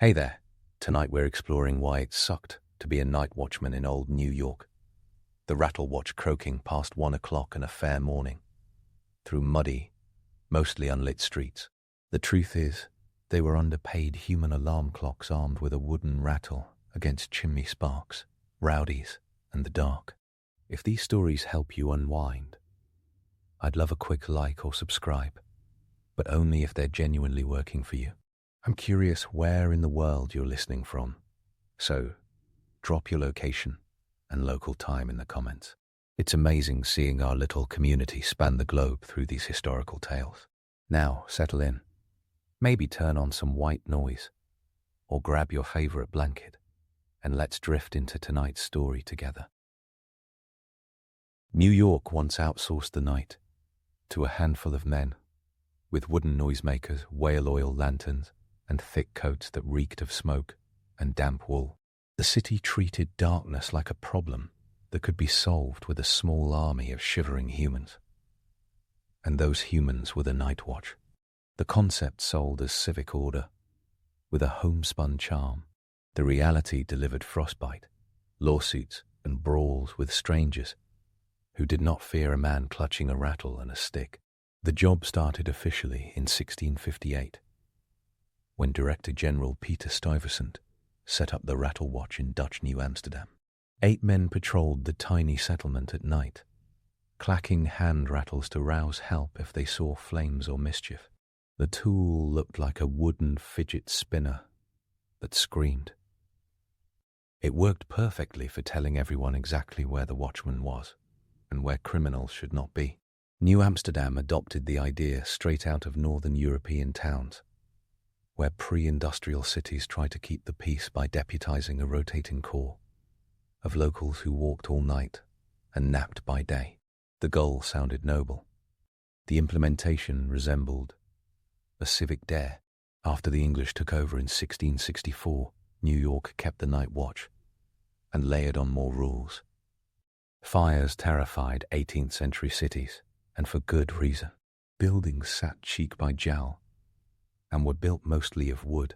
Hey there. Tonight we're exploring why it sucked to be a night watchman in old New York. The rattle watch croaking past 1 o'clock on a fair morning, through muddy, mostly unlit streets. The truth is, they were underpaid human alarm clocks armed with a wooden rattle against chimney sparks, rowdies, and the dark. If these stories help you unwind, I'd love a quick like or subscribe, but only if they're genuinely working for you. I'm curious where in the world you're listening from, so drop your location and local time in the comments. It's amazing seeing our little community span the globe through these historical tales. Now, settle in. Maybe turn on some white noise, or grab your favorite blanket, and let's drift into tonight's story together. New York once outsourced the night to a handful of men, with wooden noisemakers, whale oil lanterns, and thick coats that reeked of smoke and damp wool. The city treated darkness like a problem that could be solved with a small army of shivering humans. And those humans were the Night Watch. The concept sold as civic order, with a homespun charm. The reality delivered frostbite, lawsuits, and brawls with strangers who did not fear a man clutching a rattle and a stick. The job started officially in 1658, when Director General Peter Stuyvesant set up the rattle watch in Dutch New Amsterdam. 8 men patrolled the tiny settlement at night, clacking hand rattles to rouse help if they saw flames or mischief. The tool looked like a wooden fidget spinner that screamed. It worked perfectly for telling everyone exactly where the watchman was and where criminals should not be. New Amsterdam adopted the idea straight out of northern European towns, where pre-industrial cities try to keep the peace by deputizing a rotating corps of locals who walked all night and napped by day. The goal sounded noble. The implementation resembled a civic dare. After the English took over in 1664, New York kept the night watch and layered on more rules. Fires terrified 18th century cities, and for good reason. Buildings sat cheek by jowl and were built mostly of wood,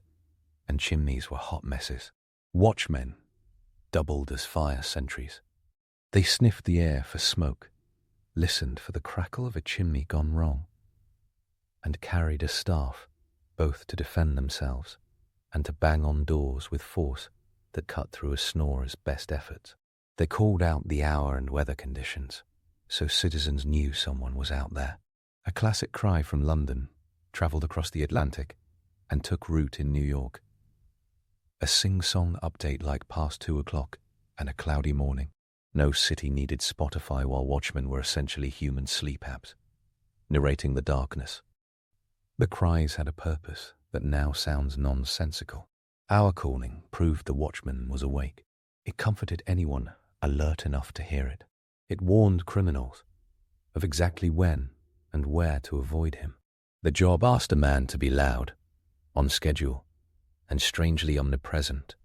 and chimneys were hot messes. Watchmen doubled as fire sentries. They sniffed the air for smoke, listened for the crackle of a chimney gone wrong, and carried a staff both to defend themselves and to bang on doors with force that cut through a snorer's best efforts. They called out the hour and weather conditions, so citizens knew someone was out there. A classic cry from London travelled across the Atlantic and took root in New York. A sing-song update like past 2 o'clock and a cloudy morning. No city needed Spotify while watchmen were essentially human sleep apps, narrating the darkness. The cries had a purpose that now sounds nonsensical. Our calling proved the watchman was awake. It comforted anyone alert enough to hear it. It warned criminals of exactly when and where to avoid him. The job asked a man to be loud, on schedule, and strangely omnipresent,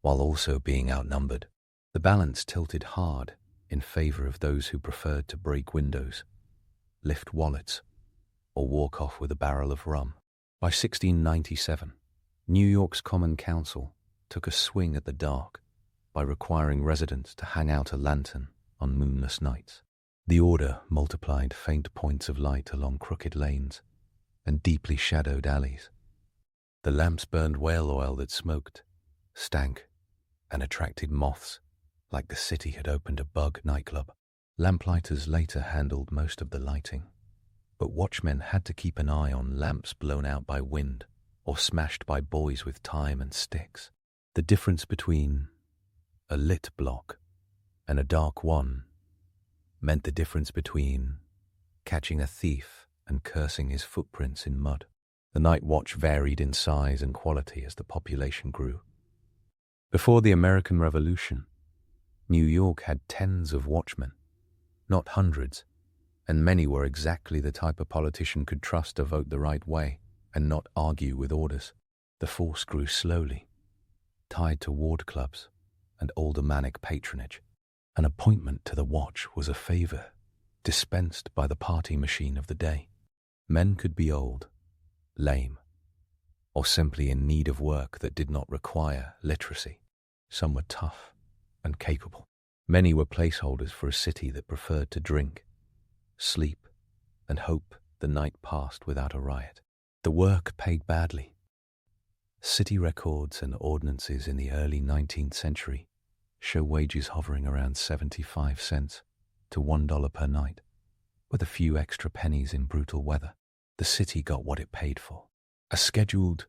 while also being outnumbered. The balance tilted hard in favor of those who preferred to break windows, lift wallets, or walk off with a barrel of rum. By 1697, New York's Common Council took a swing at the dark by requiring residents to hang out a lantern on moonless nights. The order multiplied faint points of light along crooked lanes and deeply shadowed alleys. The lamps burned whale oil that smoked, stank, and attracted moths like the city had opened a bug nightclub. Lamplighters later handled most of the lighting, but watchmen had to keep an eye on lamps blown out by wind or smashed by boys with time and sticks. The difference between a lit block and a dark one meant the difference between catching a thief and cursing his footprints in mud. The night watch varied in size and quality as the population grew. Before the American Revolution, New York had tens of watchmen, not hundreds, and many were exactly the type a politician could trust to vote the right way and not argue with orders. The force grew slowly, tied to ward clubs and aldermanic patronage. An appointment to the watch was a favor dispensed by the party machine of the day. Men could be old, lame, or simply in need of work that did not require literacy. Some were tough and capable. Many were placeholders for a city that preferred to drink, sleep, and hope the night passed without a riot. The work paid badly. City records and ordinances in the early 19th century show wages hovering around 75 cents to $1 per night, with a few extra pennies in brutal weather. The city got what it paid for. A scheduled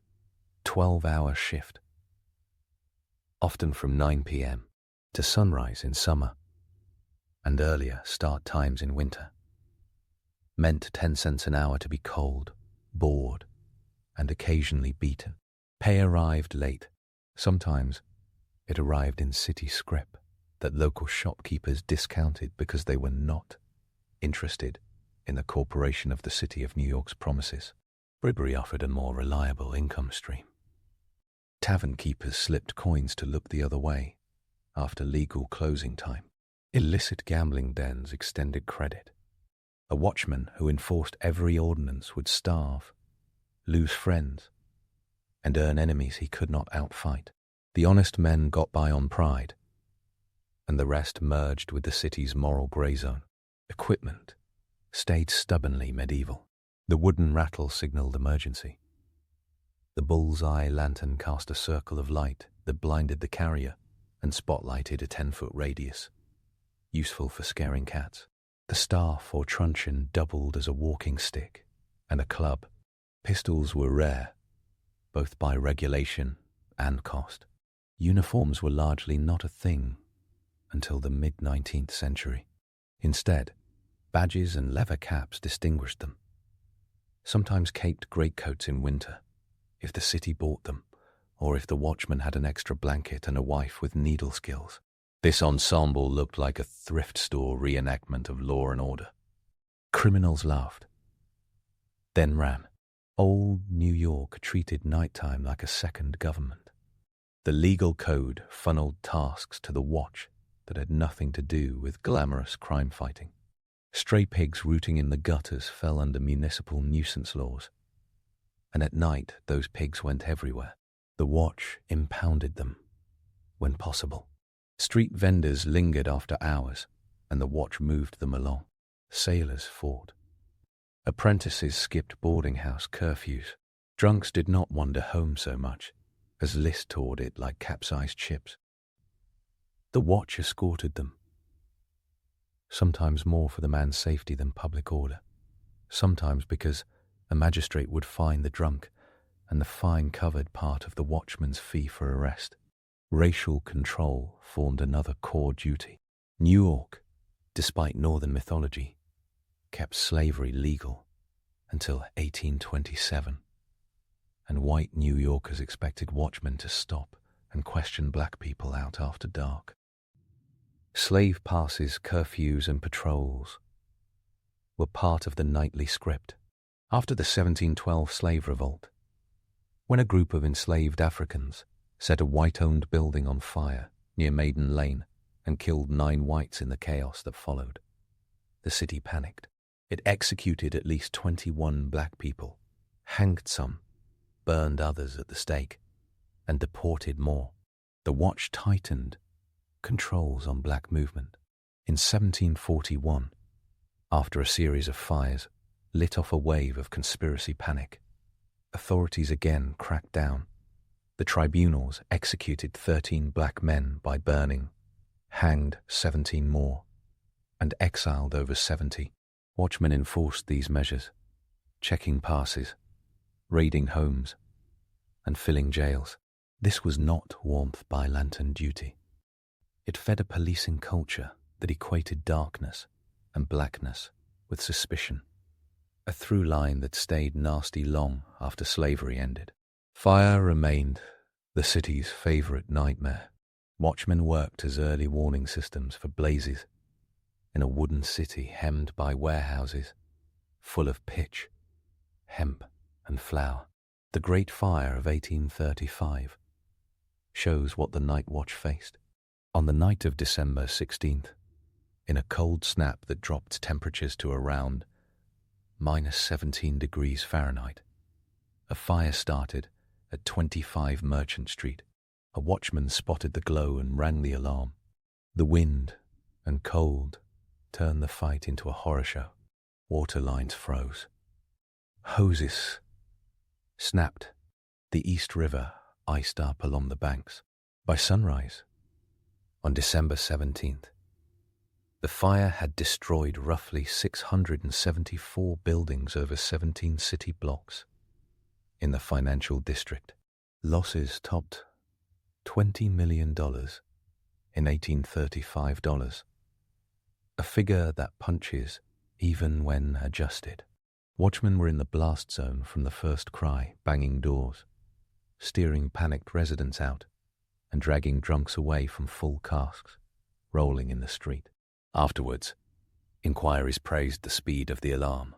12-hour shift, often from 9 p.m. to sunrise in summer, and earlier start times in winter, meant 10 cents an hour to be cold, bored, and occasionally beaten. Pay arrived late. Sometimes it arrived in city scrip that local shopkeepers discounted because they were not interested in the corporation of the City of New York's promises. Bribery offered a more reliable income stream. Tavern keepers slipped coins to look the other way after legal closing time. Illicit gambling dens extended credit. A watchman who enforced every ordinance would starve, lose friends, and earn enemies he could not outfight. The honest men got by on pride, and the rest merged with the city's moral grey zone. Equipment stayed stubbornly medieval. The wooden rattle signaled emergency. The bull's-eye lantern cast a circle of light that blinded the carrier and spotlighted a 10-foot radius, useful for scaring cats. The staff or truncheon doubled as a walking stick and a club. Pistols were rare, both by regulation and cost. Uniforms were largely not a thing until the mid-19th century. Instead, badges and leather caps distinguished them. Sometimes caped greatcoats in winter, if the city bought them, or if the watchman had an extra blanket and a wife with needle skills. This ensemble looked like a thrift store reenactment of Law and Order. Criminals laughed, then ran. Old New York treated nighttime like a second government. The legal code funneled tasks to the watch that had nothing to do with glamorous crime fighting. Stray pigs rooting in the gutters fell under municipal nuisance laws, and at night those pigs went everywhere. The watch impounded them, when possible. Street vendors lingered after hours, and the watch moved them along. Sailors fought. Apprentices skipped boarding house curfews. Drunks did not wander home so much, as list toured it like capsized ships. The watch escorted them, sometimes more for the man's safety than public order, sometimes because a magistrate would fine the drunk, and the fine covered part of the watchman's fee for arrest. Racial control formed another core duty. New York, despite northern mythology, kept slavery legal until 1827, and white New Yorkers expected watchmen to stop and question black people out after dark. Slave passes, curfews, and patrols were part of the nightly script. After the 1712 slave revolt, when a group of enslaved Africans set a white-owned building on fire near Maiden Lane and killed 9 whites in the chaos that followed, the city panicked. It executed at least 21 black people, hanged some, burned others at the stake, and deported more. The watch tightened controls on black movement. In 1741, after a series of fires lit off a wave of conspiracy panic, authorities again cracked down. The tribunals executed 13 black men by burning, hanged 17 more, and exiled over 70. Watchmen enforced these measures, checking passes, raiding homes, and filling jails. This was not warmth by lantern duty. It fed a policing culture that equated darkness and blackness with suspicion, a through line that stayed nasty long after slavery ended. Fire remained the city's favorite nightmare. Watchmen worked as early warning systems for blazes in a wooden city hemmed by warehouses full of pitch, hemp, and flour. The Great Fire of 1835 shows what the night watch faced. On the night of December 16th, in a cold snap that dropped temperatures to around -17 degrees Fahrenheit, a fire started at 25 Merchant Street. A watchman spotted the glow and rang the alarm. The wind and cold turned the fight into a horror show. Water lines froze. Hoses snapped. The East River iced up along the banks. By sunrise, on December 17th, the fire had destroyed roughly 674 buildings over 17 city blocks. In the financial district, losses topped $20 million in 1835 dollars, a figure that punches even when adjusted. Watchmen were in the blast zone from the first cry, banging doors, steering panicked residents out, and dragging drunks away from full casks, rolling in the street. Afterwards, inquiries praised the speed of the alarm,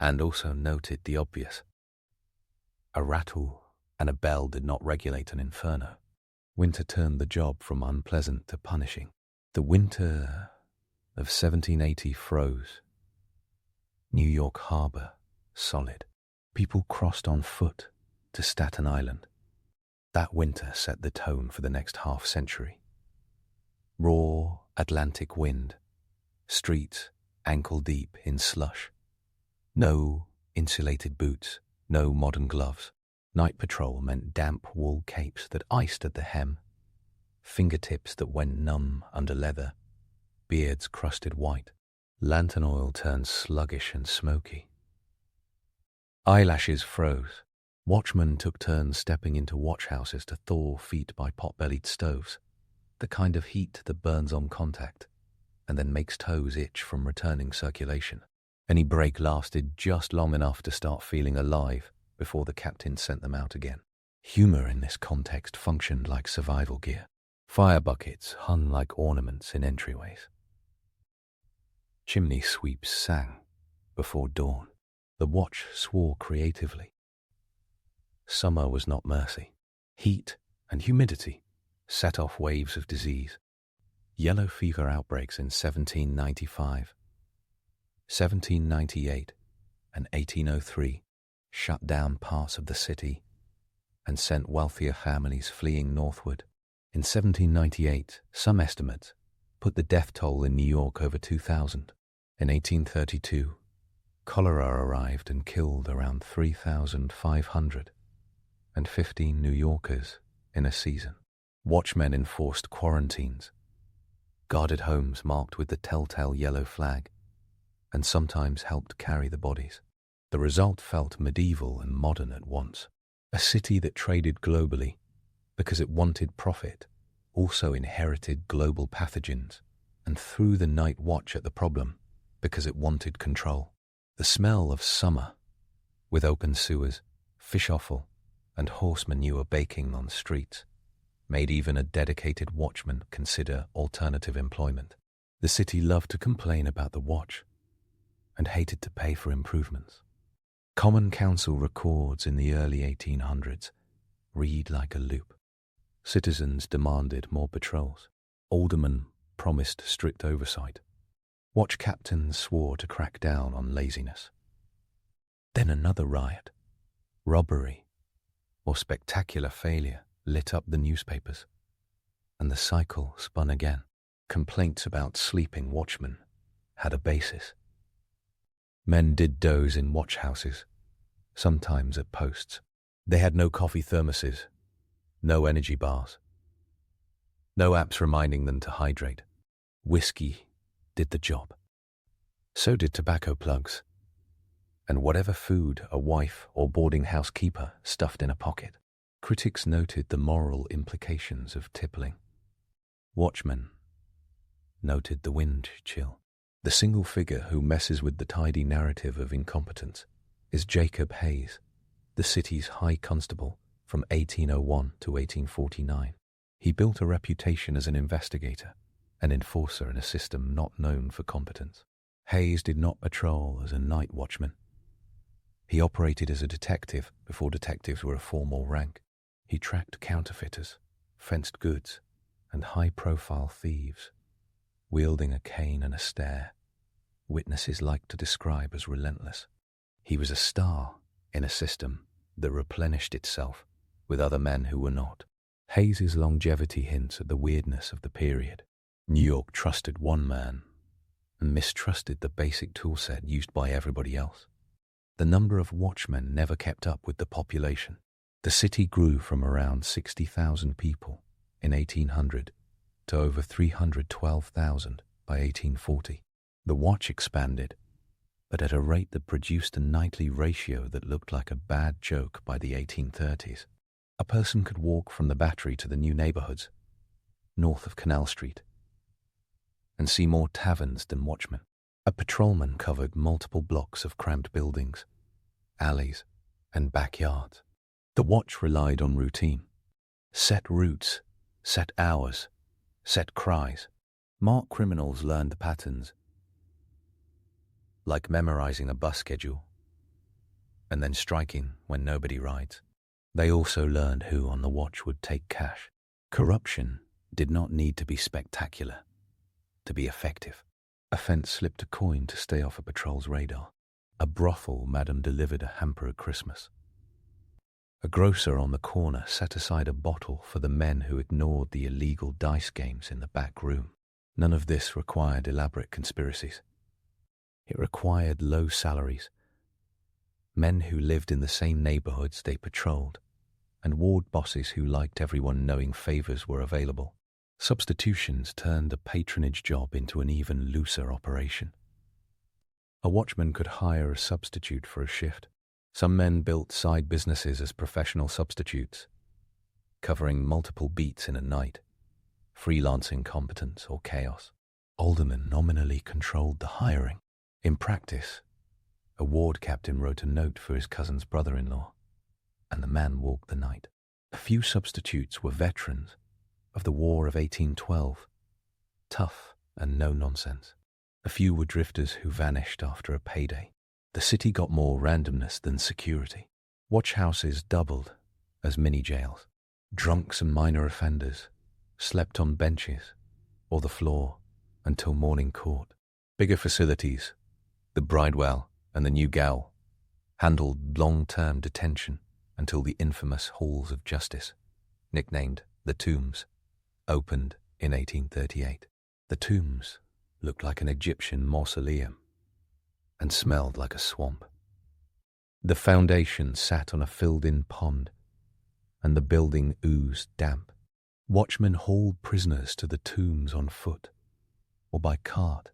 and also noted the obvious. A rattle and a bell did not regulate an inferno. Winter turned the job from unpleasant to punishing. The winter of 1780 froze. New York Harbor solid. People crossed on foot to Staten Island. That winter set the tone for the next half-century. Raw Atlantic wind, streets ankle-deep in slush. No insulated boots, no modern gloves. Night patrol meant damp wool capes that iced at the hem, fingertips that went numb under leather, beards crusted white. Lantern oil turned sluggish and smoky. Eyelashes froze. Watchmen took turns stepping into watchhouses to thaw feet by pot-bellied stoves, the kind of heat that burns on contact and then makes toes itch from returning circulation. Any break lasted just long enough to start feeling alive before the captain sent them out again. Humor in this context functioned like survival gear. Fire buckets hung like ornaments in entryways. Chimney sweeps sang before dawn. The watch swore creatively. Summer was not mercy. Heat and humidity set off waves of disease. Yellow fever outbreaks in 1795, 1798, and 1803 shut down parts of the city and sent wealthier families fleeing northward. In 1798, some estimates put the death toll in New York over 2,000. In 1832, cholera arrived and killed around 3,515 New Yorkers in a season. Watchmen enforced quarantines, guarded homes marked with the telltale yellow flag, and sometimes helped carry the bodies. The result felt medieval and modern at once. A city that traded globally because it wanted profit also inherited global pathogens and threw the night watch at the problem because it wanted control. The smell of summer, with open sewers, fish offal, and horse manure baking on streets, made even a dedicated watchman consider alternative employment. The city loved to complain about the watch and hated to pay for improvements. Common Council records in the early 1800s read like a loop. Citizens demanded more patrols. Aldermen promised strict oversight. Watch captains swore to crack down on laziness. Then another riot, robbery, or spectacular failure lit up the newspapers, and the cycle spun again. Complaints about sleeping watchmen had a basis. Men did doze in watchhouses, sometimes at posts. They had no coffee thermoses, no energy bars, no apps reminding them to hydrate. Whiskey did the job. So did tobacco plugs, and whatever food a wife or boarding house keeper stuffed in a pocket. Critics noted the moral implications of tippling. Watchmen noted the wind chill. The single figure who messes with the tidy narrative of incompetence is Jacob Hayes, the city's high constable from 1801 to 1849. He built a reputation as an investigator, an enforcer in a system not known for competence. Hayes did not patrol as a night watchman. He operated as a detective before detectives were a formal rank. He tracked counterfeiters, fenced goods, and high-profile thieves, wielding a cane and a stare witnesses like to describe as relentless. He was a star in a system that replenished itself with other men who were not. Hayes's longevity hints at the weirdness of the period. New York trusted one man and mistrusted the basic toolset used by everybody else. The number of watchmen never kept up with the population. The city grew from around 60,000 people in 1800 to over 312,000 by 1840. The watch expanded, but at a rate that produced a nightly ratio that looked like a bad joke by the 1830s. A person could walk from the Battery to the new neighborhoods, north of Canal Street, and see more taverns than watchmen. A patrolman covered multiple blocks of cramped buildings, alleys, and backyards. The watch relied on routine. Set routes, set hours, set cries. Marked criminals learned the patterns, like memorizing a bus schedule, and then striking when nobody rides. They also learned who on the watch would take cash. Corruption did not need to be spectacular to be effective. A fence slipped a coin to stay off a patrol's radar. A brothel madam delivered a hamper at Christmas. A grocer on the corner set aside a bottle for the men who ignored the illegal dice games in the back room. None of this required elaborate conspiracies. It required low salaries, men who lived in the same neighborhoods they patrolled, and ward bosses who liked everyone knowing favors were available. Substitutions turned a patronage job into an even looser operation. A watchman could hire a substitute for a shift. Some men built side businesses as professional substitutes, covering multiple beats in a night, freelancing competence or chaos. Aldermen nominally controlled the hiring. In practice, a ward captain wrote a note for his cousin's brother-in-law, and the man walked the night. A few substitutes were veterans of the War of 1812, tough and no-nonsense. A few were drifters who vanished after a payday. The city got more randomness than security. Watch houses doubled as mini-jails. Drunks and minor offenders slept on benches or the floor until morning court. Bigger facilities, the Bridewell and the New Gaol, handled long-term detention until the infamous Halls of Justice, nicknamed the Tombs, opened in 1838. The Tombs looked like an Egyptian mausoleum and smelled like a swamp. The foundation sat on a filled-in pond, and the building oozed damp. Watchmen hauled prisoners to the tombs on foot or by cart,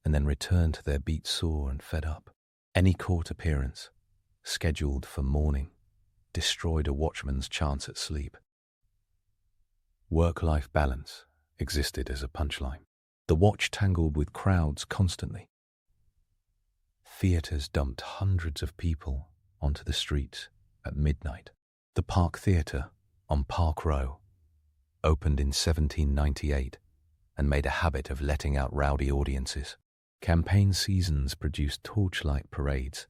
and then returned to their beat sore and fed up. Any court appearance, scheduled for morning, destroyed a watchman's chance at sleep. Work-life balance existed as a punchline. The watch tangled with crowds constantly. Theatres dumped hundreds of people onto the streets at midnight. The Park Theatre on Park Row opened in 1798 and made a habit of letting out rowdy audiences. Campaign seasons produced torchlight parades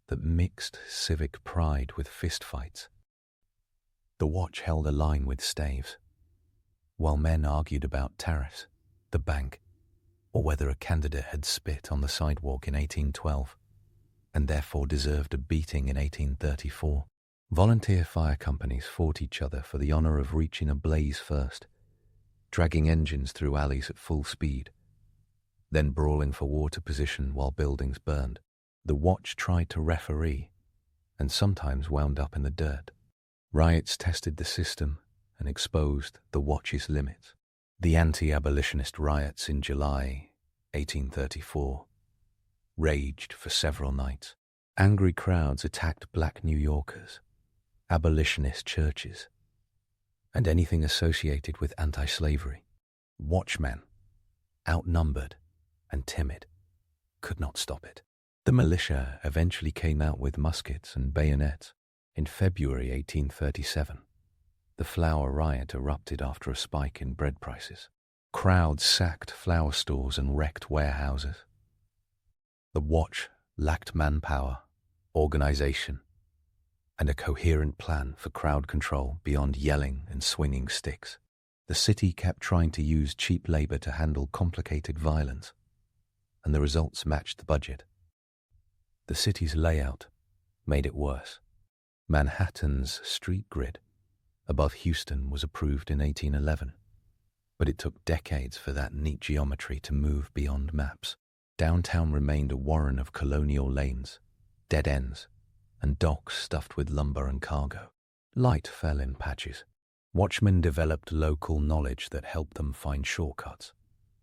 that mixed civic pride with fistfights. The watch held a line with staves, while men argued about tariffs, the bank, or whether a candidate had spit on the sidewalk in 1812 and therefore deserved a beating in 1834. Volunteer fire companies fought each other for the honor of reaching a blaze first, dragging engines through alleys at full speed, then brawling for water position while buildings burned. The watch tried to referee and sometimes wound up in the dirt. Riots tested the system and exposed the watch's limits. The anti-abolitionist riots in July 1834 raged for several nights. Angry crowds attacked black New Yorkers, abolitionist churches, and anything associated with anti-slavery. Watchmen, outnumbered and timid, could not stop it. The militia eventually came out with muskets and bayonets. In February 1837, the flour riot erupted after a spike in bread prices. Crowds sacked flour stores and wrecked warehouses. The watch lacked manpower, organization, and a coherent plan for crowd control beyond yelling and swinging sticks. The city kept trying to use cheap labor to handle complicated violence, and the results matched the budget. The city's layout made it worse. Manhattan's street grid above Houston was approved in 1811, but it took decades for that neat geometry to move beyond maps. Downtown remained a warren of colonial lanes, dead ends, and docks stuffed with lumber and cargo. Light fell in patches. Watchmen developed local knowledge that helped them find shortcuts,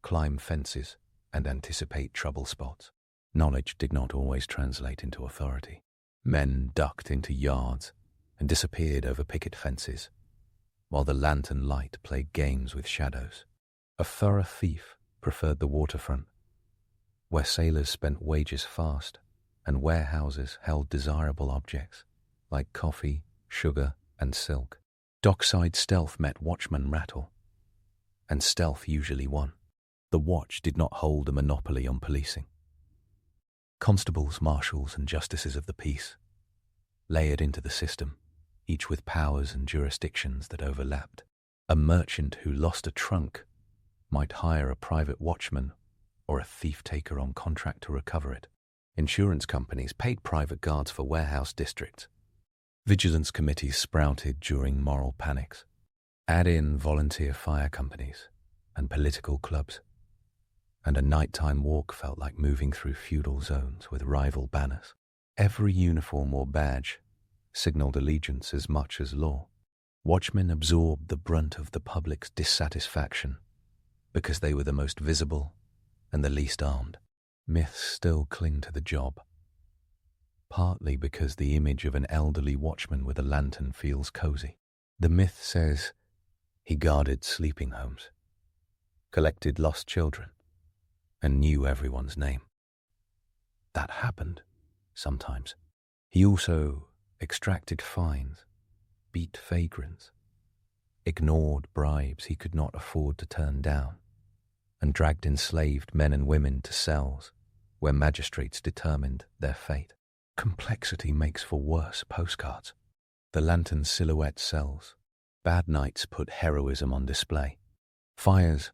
climb fences, and anticipate trouble spots. Knowledge did not always translate into authority. Men ducked into yards and disappeared over picket fences, while the lantern light played games with shadows. A thorough thief preferred the waterfront, where sailors spent wages fast and warehouses held desirable objects like coffee, sugar, and silk. Dockside stealth met watchman rattle, and stealth usually won. The watch did not hold a monopoly on policing. Constables, marshals, and justices of the peace layered into the system, each with powers and jurisdictions that overlapped. A merchant who lost a trunk might hire a private watchman or a thief-taker on contract to recover it. Insurance companies paid private guards for warehouse districts. Vigilance committees sprouted during moral panics. Add in volunteer fire companies and political clubs, and a nighttime walk felt like moving through feudal zones with rival banners. Every uniform or badge signaled allegiance as much as law. Watchmen absorbed the brunt of the public's dissatisfaction because they were the most visible and the least armed. Myths still cling to the job, partly because the image of an elderly watchman with a lantern feels cozy. The myth says he guarded sleeping homes, collected lost children, and knew everyone's name. That happened, sometimes. He also extracted fines, beat vagrants, ignored bribes he could not afford to turn down, and dragged enslaved men and women to cells where magistrates determined their fate. Complexity makes for worse postcards. The lantern silhouette sells. Bad nights put heroism on display. Fires,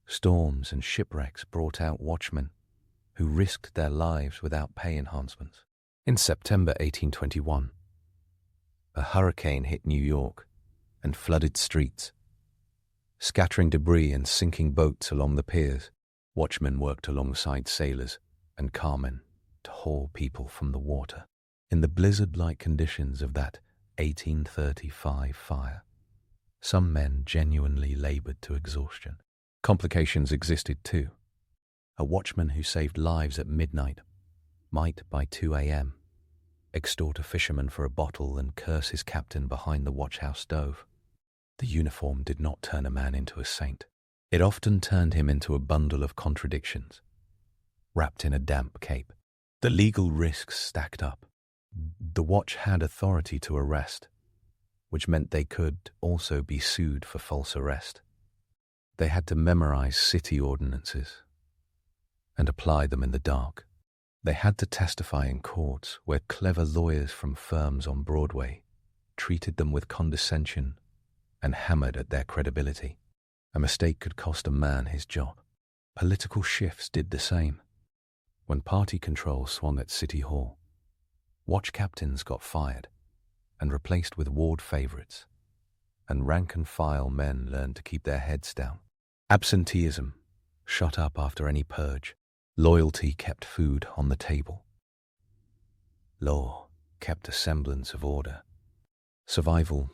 storms, and shipwrecks brought out watchmen who risked their lives without pay enhancements. In September 1821, a hurricane hit New York and flooded streets. Scattering debris and sinking boats along the piers, watchmen worked alongside sailors and carmen to haul people from the water. In the blizzard-like conditions of that 1835 fire, some men genuinely labored to exhaustion. Complications existed too. A watchman who saved lives at midnight might, by 2 a.m., extort a fisherman for a bottle and curse his captain behind the watchhouse stove. The uniform did not turn a man into a saint. It often turned him into a bundle of contradictions, wrapped in a damp cape. The legal risks stacked up. The watch had authority to arrest, which meant they could also be sued for false arrest. They had to memorize city ordinances and apply them in the dark. They had to testify in courts where clever lawyers from firms on Broadway treated them with condescension and hammered at their credibility. A mistake could cost a man his job. Political shifts did the same. When party control swung at City Hall, watch captains got fired and replaced with ward favorites, and rank-and-file men learned to keep their heads down. Absenteeism shot up after any purge. Loyalty kept food on the table. Law kept a semblance of order. Survival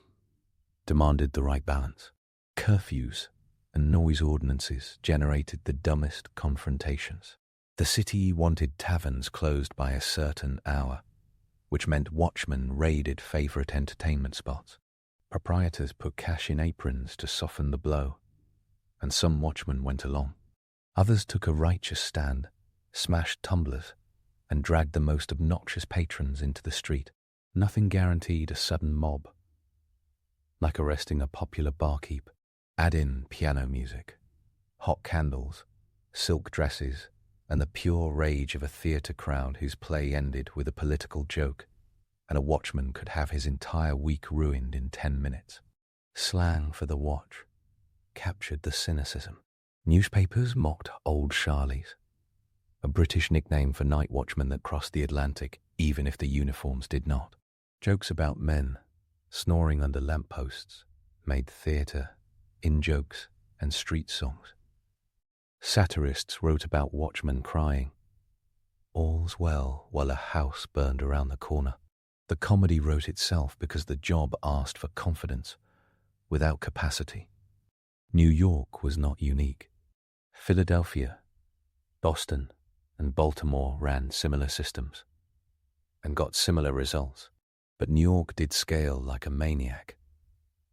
demanded the right balance. Curfews and noise ordinances generated the dumbest confrontations. The city wanted taverns closed by a certain hour, which meant watchmen raided favorite entertainment spots. Proprietors put cash in aprons to soften the blow, and some watchmen went along. Others took a righteous stand, smashed tumblers, and dragged the most obnoxious patrons into the street. Nothing guaranteed a sudden mob. Like arresting a popular barkeep, add in piano music, hot candles, silk dresses, and the pure rage of a theatre crowd whose play ended with a political joke, and a watchman could have his entire week ruined in 10 minutes. Slang for the watch captured the cynicism. Newspapers mocked old Charlies, a British nickname for night watchmen that crossed the Atlantic even if the uniforms did not. Jokes about men snoring under lampposts made theatre, in-jokes, and street songs. Satirists wrote about watchmen crying, "All's well," while a house burned around the corner. The comedy wrote itself because the job asked for confidence without capacity. New York was not unique. Philadelphia, Boston, and Baltimore ran similar systems and got similar results. But New York did scale like a maniac,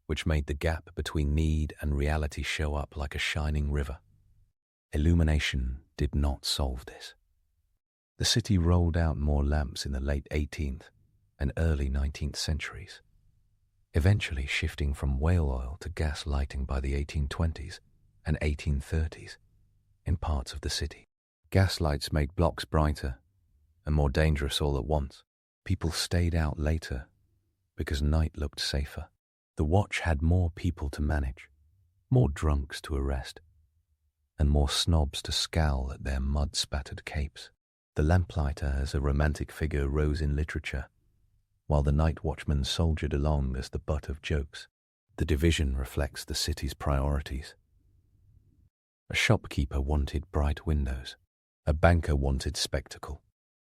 which made the gap between need and reality show up like a shining river. Illumination did not solve this. The city rolled out more lamps in the late 18th and early 19th centuries, eventually shifting from whale oil to gas lighting by the 1820s and 1830s in parts of the city. Gas lights made blocks brighter and more dangerous all at once. People stayed out later because night looked safer. The watch had more people to manage, more drunks to arrest, and more snobs to scowl at their mud-spattered capes. The lamplighter as a romantic figure rose in literature, while the night watchman soldiered along as the butt of jokes. The division reflects the city's priorities. A shopkeeper wanted bright windows. A banker wanted spectacle.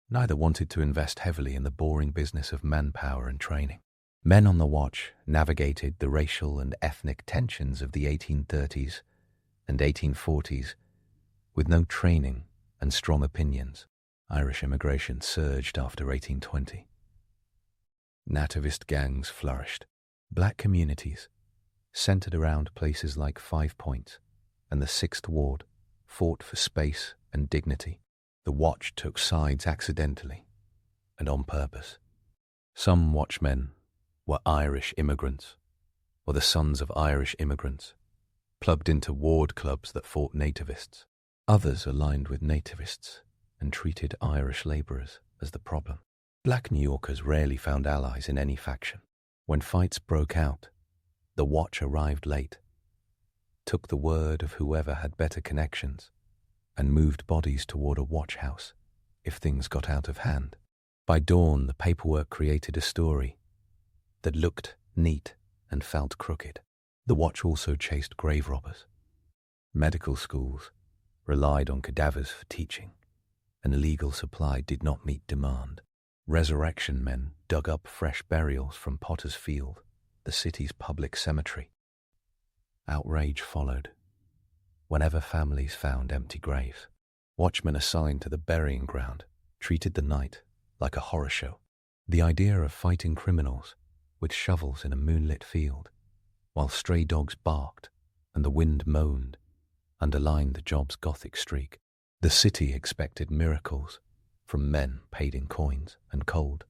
Neither wanted to invest heavily in the boring business of manpower and training. Men on the watch navigated the racial and ethnic tensions of the 1830s and 1840s with no training and strong opinions. Irish immigration surged after 1820. Nativist gangs flourished. Black communities, centered around places like Five Points and the Sixth Ward, fought for space and dignity. The watch took sides accidentally and on purpose. Some watchmen were Irish immigrants, or the sons of Irish immigrants, plugged into ward clubs that fought nativists. Others aligned with nativists and treated Irish labourers as the problem. Black New Yorkers rarely found allies in any faction. When fights broke out, the watch arrived late, took the word of whoever had better connections, and moved bodies toward a watch house if things got out of hand. By dawn, the paperwork created a story that looked neat and felt crooked. The watch also chased grave robbers. Medical schools relied on cadavers for teaching, and illegal supply did not meet demand. Resurrection men dug up fresh burials from Potter's Field, the city's public cemetery. Outrage followed whenever families found empty graves. Watchmen assigned to the burying ground treated the night like a horror show. The idea of fighting criminals with shovels in a moonlit field while stray dogs barked and the wind moaned underlined the job's gothic streak. The city expected miracles from men paid in coins and cold.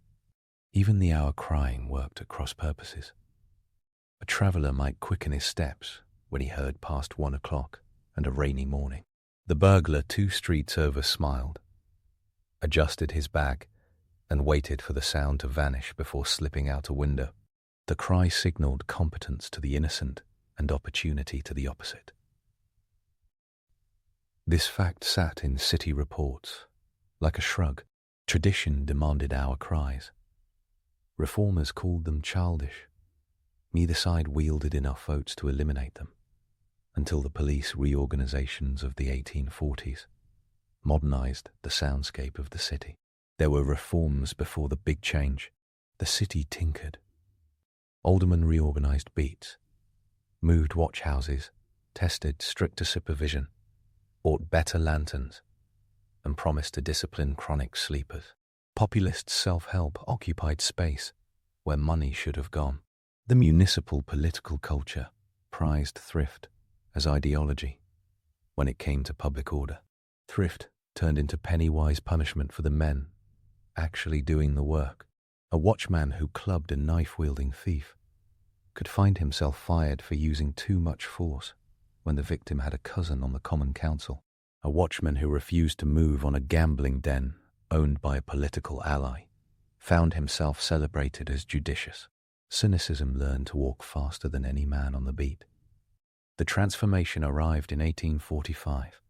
Even the hour crying worked at cross purposes. A traveller might quicken his steps when he heard past 1 o'clock and a rainy morning. The burglar 2 streets over smiled, adjusted his bag, and waited for the sound to vanish before slipping out a window. The cry signaled competence to the innocent and opportunity to the opposite. This fact sat in city reports like a shrug. Tradition demanded our cries. Reformers called them childish. Neither side wielded enough votes to eliminate them, until the police reorganizations of the 1840s modernized the soundscape of the city. There were reforms before the big change. The city tinkered. Aldermen reorganized beats, moved watch houses, tested stricter supervision, bought better lanterns, and promised to discipline chronic sleepers. Populist self-help occupied space where money should have gone. The municipal political culture prized thrift as ideology when it came to public order. Thrift turned into penny-wise punishment for the men actually doing the work. A watchman who clubbed a knife-wielding thief could find himself fired for using too much force when the victim had a cousin on the common council. A watchman who refused to move on a gambling den owned by a political ally found himself celebrated as judicious. Cynicism learned to walk faster than any man on the beat. The transformation arrived in 1845,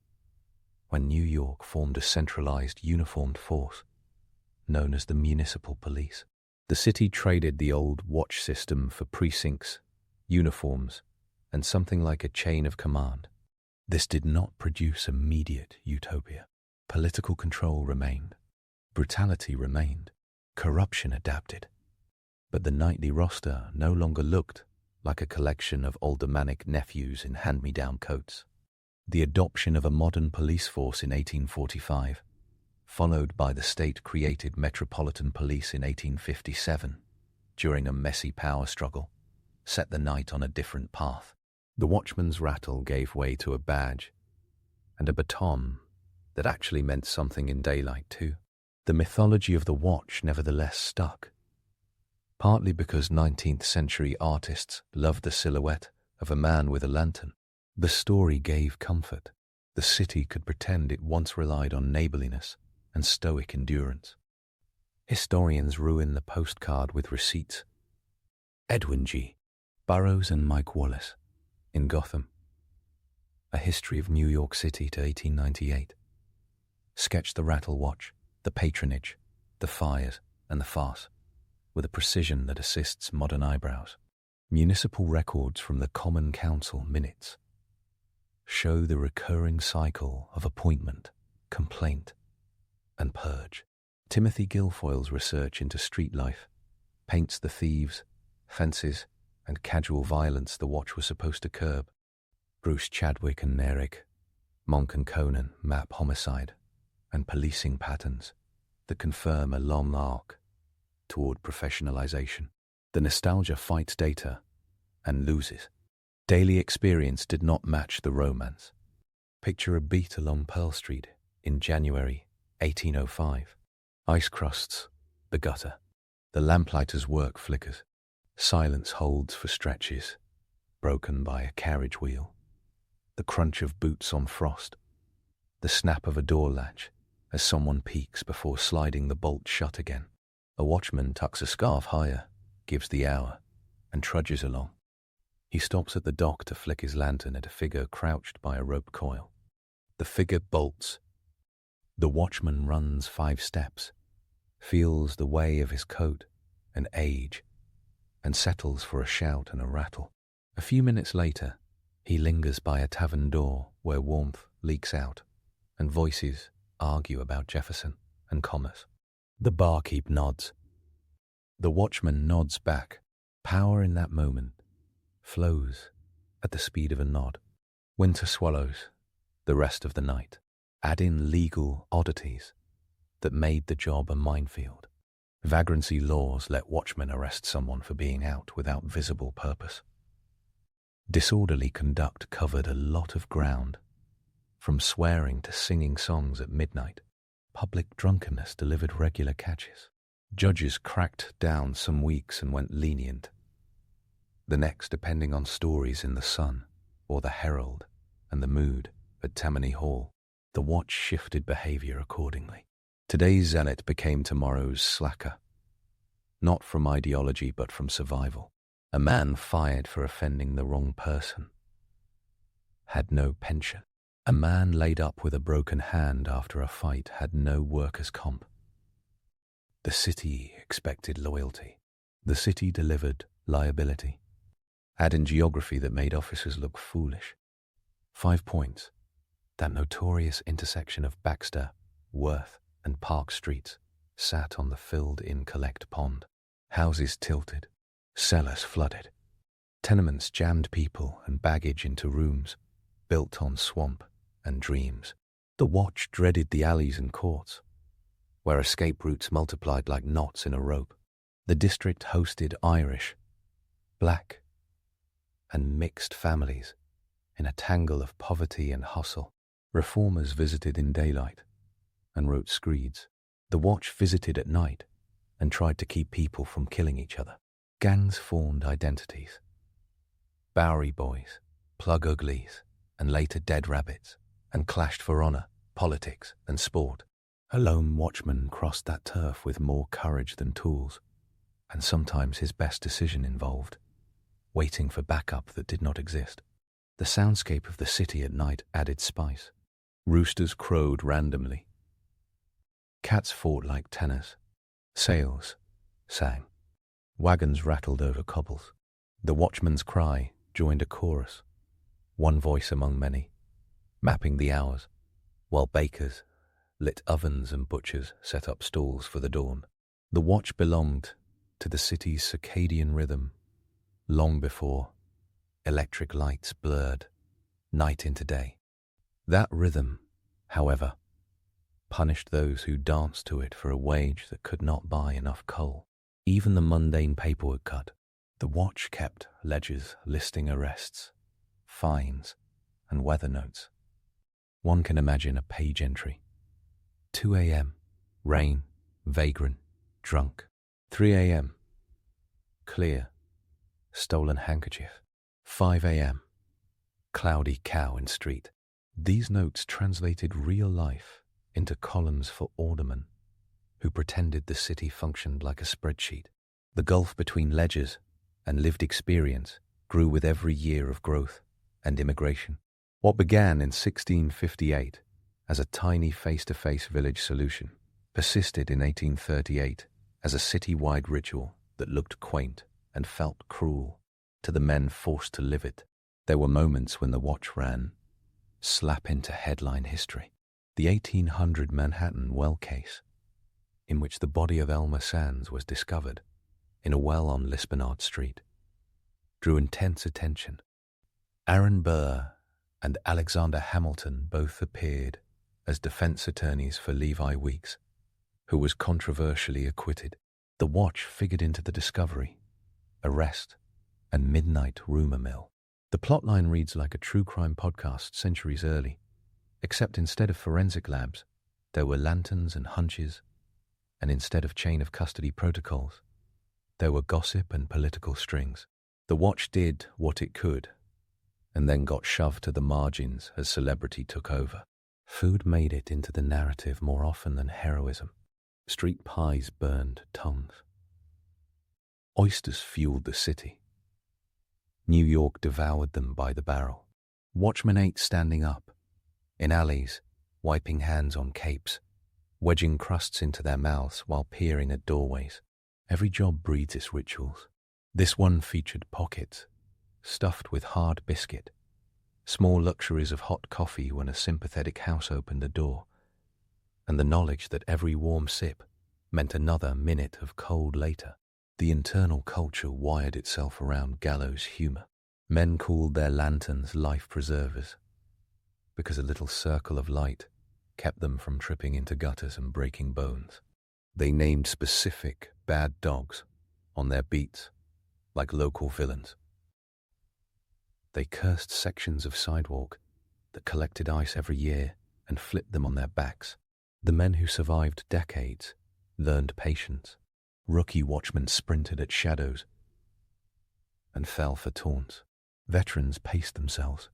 when New York formed a centralized, uniformed force known as the municipal police. The city traded the old watch system for precincts, uniforms, and something like a chain of command. This did not produce immediate utopia. Political control remained. Brutality remained. Corruption adapted. But the nightly roster no longer looked like a collection of aldermanic nephews in hand-me-down coats. The adoption of a modern police force in 1845, followed by the state-created Metropolitan Police in 1857, during a messy power struggle, set the night on a different path. The watchman's rattle gave way to a badge and a baton that actually meant something in daylight too. The mythology of the watch nevertheless stuck, partly because 19th century artists loved the silhouette of a man with a lantern. The story gave comfort. The city could pretend it once relied on neighborliness and stoic endurance. Historians ruin the postcard with receipts. Edwin G. Burroughs and Mike Wallace, in Gotham, A History of New York City to 1898, sketched the rattle watch, the patronage, the fires, and the farce, with a precision that assists modern eyebrows. Municipal records from the Common Council minutes show the recurring cycle of appointment, complaint, and purge. Timothy Guilfoyle's research into street life paints the thieves, fences, and casual violence the watch was supposed to curb. Bruce Chadwick and Eric, Monk and Conan map homicide and policing patterns that confirm a long arc toward professionalization. The nostalgia fights data and loses. Daily experience did not match the romance. Picture a beat along Pearl Street in January 1805. Ice crusts the gutter. The lamplighter's work flickers. Silence holds for stretches, broken by a carriage wheel. The crunch of boots on frost. The snap of a door latch as someone peeks before sliding the bolt shut again. A watchman tucks a scarf higher, gives the hour, and trudges along. He stops at the dock to flick his lantern at a figure crouched by a rope coil. The figure bolts. The watchman runs 5 steps, feels the way of his coat and age, and settles for a shout and a rattle. A few minutes later, he lingers by a tavern door where warmth leaks out and voices argue about Jefferson and commerce. The barkeep nods. The watchman nods back. Power in that moment flows at the speed of a nod. Winter swallows the rest of the night. Add in legal oddities that made the job a minefield. Vagrancy laws let watchmen arrest someone for being out without visible purpose. Disorderly conduct covered a lot of ground, from swearing to singing songs at midnight. Public drunkenness delivered regular catches. Judges cracked down some weeks and went lenient. The next, depending on stories in the Sun or the Herald and the mood at Tammany Hall, the watch shifted behavior accordingly. Today's zealot became tomorrow's slacker, not from ideology but from survival. A man fired for offending the wrong person had no pension. A man laid up with a broken hand after a fight had no workers' comp. The city expected loyalty. The city delivered liability. Add in geography that made officers look foolish. 5 points. That notorious intersection of Baxter, Worth, and Park Streets sat on the filled-in collect pond. Houses tilted. Cellars flooded. Tenements jammed people and baggage into rooms built on swamp and dreams. The watch dreaded the alleys and courts, where escape routes multiplied like knots in a rope. The district hosted Irish, black, and mixed families in a tangle of poverty and hustle. Reformers visited in daylight and wrote screeds. The watch visited at night and tried to keep people from killing each other. Gangs formed identities. Bowery Boys, Plug Uglies, and later Dead Rabbits, and clashed for honor, politics, and sport. A lone watchman crossed that turf with more courage than tools, and sometimes his best decision involved waiting for backup that did not exist. The soundscape of the city at night added spice. Roosters crowed randomly. Cats fought like tenors. Sails sang. Wagons rattled over cobbles. The watchman's cry joined a chorus, one voice among many, mapping the hours, while bakers lit ovens and butchers set up stalls for the dawn. The watch belonged to the city's circadian rhythm long before electric lights blurred night into day. That rhythm, however, punished those who danced to it for a wage that could not buy enough coal. Even the mundane paperwork cut. The watch kept ledgers listing arrests, fines, and weather notes. One can imagine a page entry. 2 a.m., rain, vagrant, drunk. 3 a.m., clear, stolen handkerchief. 5 a.m., cloudy cow in street. These notes translated real life into columns for aldermen who pretended the city functioned like a spreadsheet. The gulf between ledgers and lived experience grew with every year of growth and immigration. What began in 1658 as a tiny face-to-face village solution persisted in 1838 as a city-wide ritual that looked quaint and felt cruel to the men forced to live it. There were moments when the watch ran slap into headline history. The 1800 Manhattan well case, in which the body of Elmer Sands was discovered in a well on Lisbonard Street, drew intense attention. Aaron Burr and Alexander Hamilton both appeared as defense attorneys for Levi Weeks, who was controversially acquitted. The watch figured into the discovery, arrest, and midnight rumor mill. The plotline reads like a true crime podcast centuries early, except instead of forensic labs, there were lanterns and hunches, and instead of chain of custody protocols, there were gossip and political strings. The watch did what it could, and then got shoved to the margins as celebrity took over. Food made it into the narrative more often than heroism. Street pies burned tongues. Oysters fueled the city. New York devoured them by the barrel. Watchmen ate standing up, in alleys, wiping hands on capes, wedging crusts into their mouths while peering at doorways. Every job breeds its rituals. This one featured pockets, stuffed with hard biscuit, small luxuries of hot coffee when a sympathetic house opened a door, and the knowledge that every warm sip meant another minute of cold later. The internal culture wired itself around gallows humor. Men called their lanterns life preservers, because a little circle of light kept them from tripping into gutters and breaking bones. They named specific bad dogs on their beats, like local villains. They cursed sections of sidewalk that collected ice every year and flipped them on their backs. The men who survived decades learned patience. Rookie watchmen sprinted at shadows and fell for taunts. Veterans paced themselves,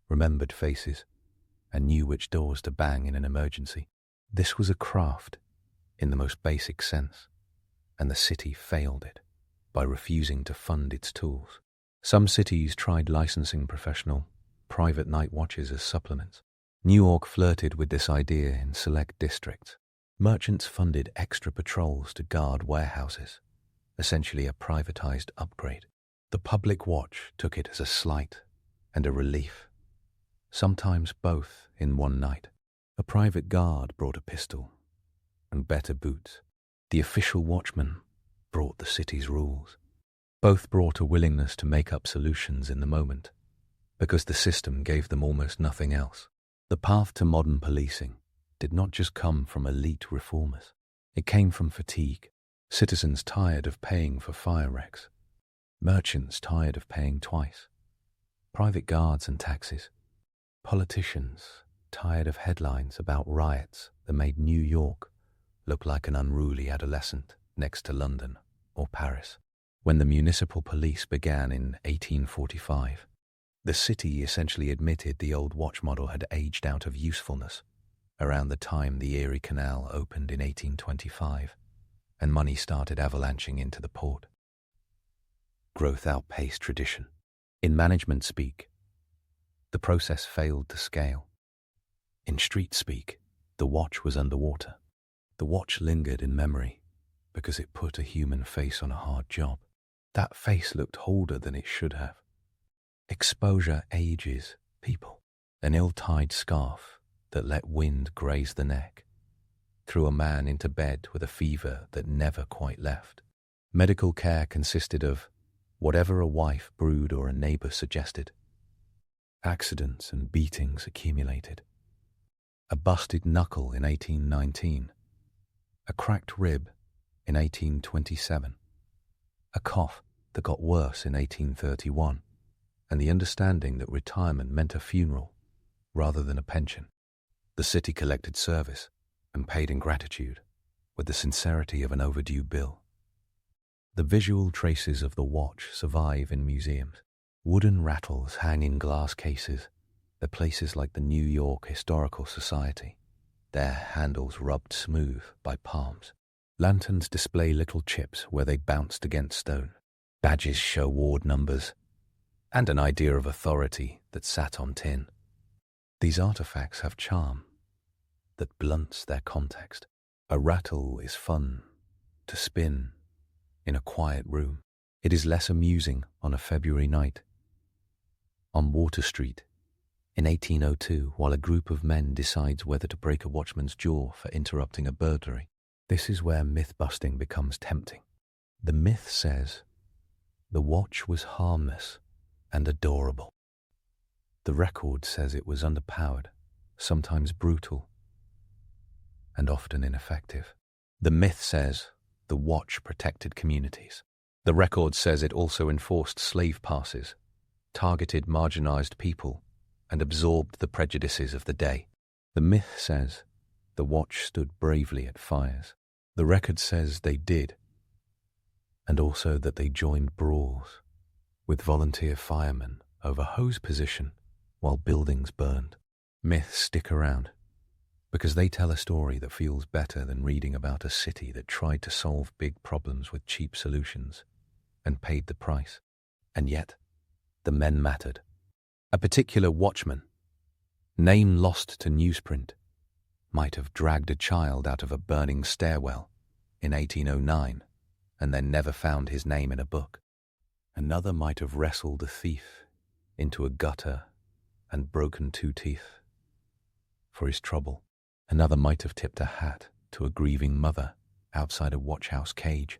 remembered faces, and knew which doors to bang in an emergency. This was a craft in the most basic sense, and the city failed it by refusing to fund its tools. Some cities tried licensing professional, private night watches as supplements. New York flirted with this idea in select districts. Merchants funded extra patrols to guard warehouses, essentially a privatized upgrade. The public watch took it as a slight and a relief, sometimes both in one night. A private guard brought a pistol and better boots. The official watchman brought the city's rules. Both brought a willingness to make up solutions in the moment, because the system gave them almost nothing else. The path to modern policing did not just come from elite reformers. It came from fatigue, citizens tired of paying for fire wrecks, merchants tired of paying twice, private guards and taxes, politicians tired of headlines about riots that made New York look like an unruly adolescent next to London or Paris. When the municipal police began in 1845, the city essentially admitted the old watch model had aged out of usefulness around the time the Erie Canal opened in 1825 and money started avalanching into the port. Growth outpaced tradition. In management speak, the process failed to scale. In street speak, the watch was underwater. The watch lingered in memory, because it put a human face on a hard job. That face looked older than it should have. Exposure ages people. An ill-tied scarf that let wind graze the neck threw a man into bed with a fever that never quite left. Medical care consisted of whatever a wife brewed or a neighbor suggested. Accidents and beatings accumulated. A busted knuckle in 1819. A cracked rib in 1827. A cough that got worse in 1831. And the understanding that retirement meant a funeral rather than a pension. The city collected service and paid in gratitude with the sincerity of an overdue bill. The visual traces of the watch survive in museums. Wooden rattles hang in glass cases at places like the New York Historical Society, their handles rubbed smooth by palms. Lanterns display little chips where they bounced against stone. Badges show ward numbers and an idea of authority that sat on tin. These artifacts have charm that blunts their context. A rattle is fun to spin in a quiet room. It is less amusing on a February night. On Water Street, in 1802, while a group of men decides whether to break a watchman's jaw for interrupting a burglary, this is where myth-busting becomes tempting. The myth says the watch was harmless and adorable. The record says it was underpowered, sometimes brutal, and often ineffective. The myth says the watch protected communities. The record says it also enforced slave passes, targeted marginalized people, and absorbed the prejudices of the day. The myth says the watch stood bravely at fires. The record says they did, and also that they joined brawls with volunteer firemen over hose position while buildings burned. Myths stick around because they tell a story that feels better than reading about a city that tried to solve big problems with cheap solutions and paid the price. And yet, the men mattered. A particular watchman, name lost to newsprint, might have dragged a child out of a burning stairwell in 1809 and then never found his name in a book. Another might have wrestled a thief into a gutter and broken 2 teeth for his trouble. Another might have tipped a hat to a grieving mother outside a watchhouse cage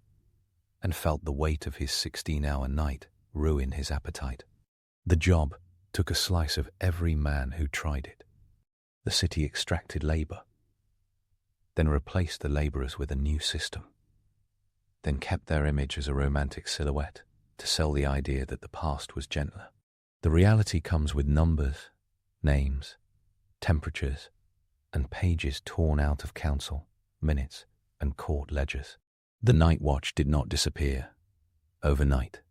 and felt the weight of his 16-hour night ruin his appetite. The job took a slice of every man who tried it. The city extracted labor, then replaced the laborers with a new system, then kept their image as a romantic silhouette to sell the idea that the past was gentler. The reality comes with numbers, names, temperatures, and pages torn out of council, minutes, and court ledgers. The night watch did not disappear overnight.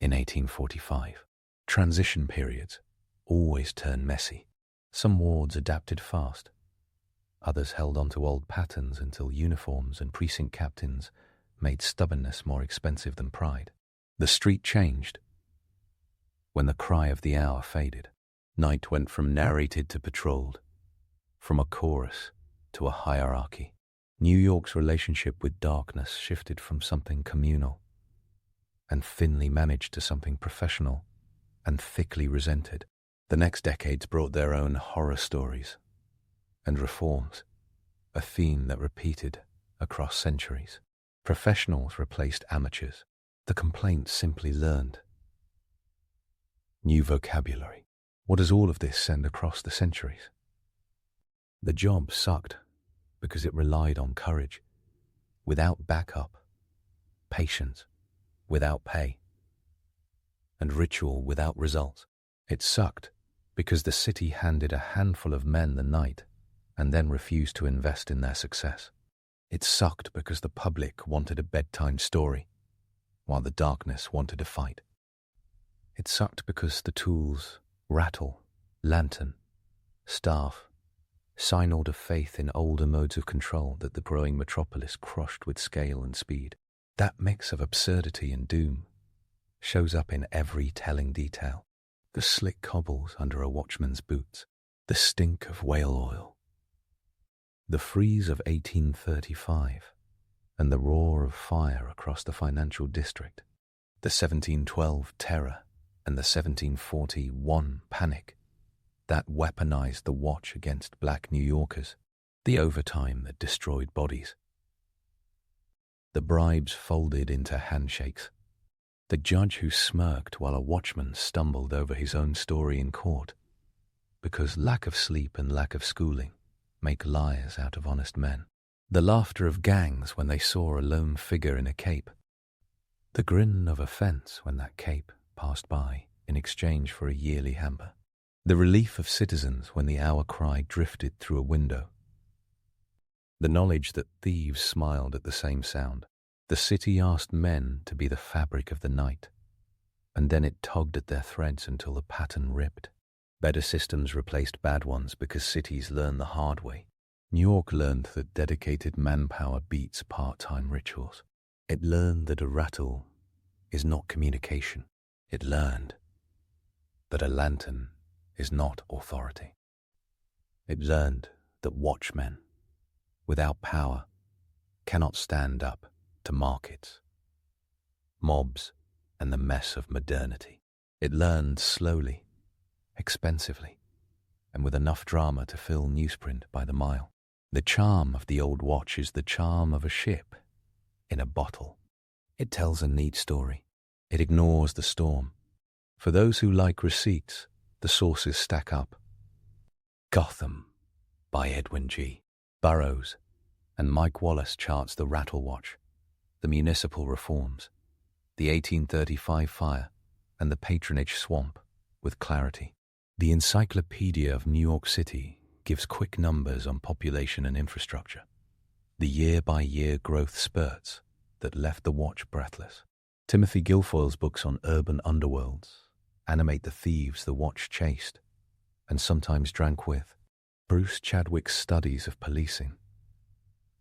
In 1845, transition periods always turn messy. Some wards adapted fast. Others held on to old patterns until uniforms and precinct captains made stubbornness more expensive than pride. The street changed when the cry of the hour faded. Night went from narrated to patrolled, from a chorus to a hierarchy. New York's relationship with darkness shifted from something communal and thinly managed to something professional and thickly resented. The next decades brought their own horror stories and reforms, a theme that repeated across centuries. Professionals replaced amateurs. The complaints simply learned new vocabulary. What does all of this send across the centuries? The job sucked because it relied on courage, without backup, patience, without pay, and ritual without results. It sucked because the city handed a handful of men the night and then refused to invest in their success. It sucked because the public wanted a bedtime story, while the darkness wanted a fight. It sucked because the tools, rattle, lantern, staff, signaled of faith in older modes of control that the growing metropolis crushed with scale and speed. That mix of absurdity and doom shows up in every telling detail. The slick cobbles under a watchman's boots, the stink of whale oil, the freeze of 1835, and the roar of fire across the financial district, the 1712 terror and the 1741 panic that weaponized the watch against black New Yorkers, the overtime that destroyed bodies, the bribes folded into handshakes, the judge who smirked while a watchman stumbled over his own story in court, because lack of sleep and lack of schooling make liars out of honest men, the laughter of gangs when they saw a lone figure in a cape, the grin of offense when that cape passed by in exchange for a yearly hamper, the relief of citizens when the hour cry drifted through a window, the knowledge that thieves smiled at the same sound. The city asked men to be the fabric of the night, and then it tugged at their threads until the pattern ripped. Better systems replaced bad ones because cities learn the hard way. New York learned that dedicated manpower beats part-time rituals. It learned that a rattle is not communication. It learned that a lantern is not authority. It learned that watchmen, without power, cannot stand up to markets, mobs, and the mess of modernity. It learned slowly, expensively, and with enough drama to fill newsprint by the mile. The charm of the old watch is the charm of a ship in a bottle. It tells a neat story. It ignores the storm. For those who like receipts, the sources stack up. Gotham by Edwin G. Burroughs and Mike Wallace charts the rattle watch, the municipal reforms, the 1835 fire, and the patronage swamp with clarity. The Encyclopedia of New York City gives quick numbers on population and infrastructure, the year-by-year growth spurts that left the watch breathless. Timothy Guilfoyle's books on urban underworlds animate the thieves the watch chased and sometimes drank with. Bruce Chadwick's studies of policing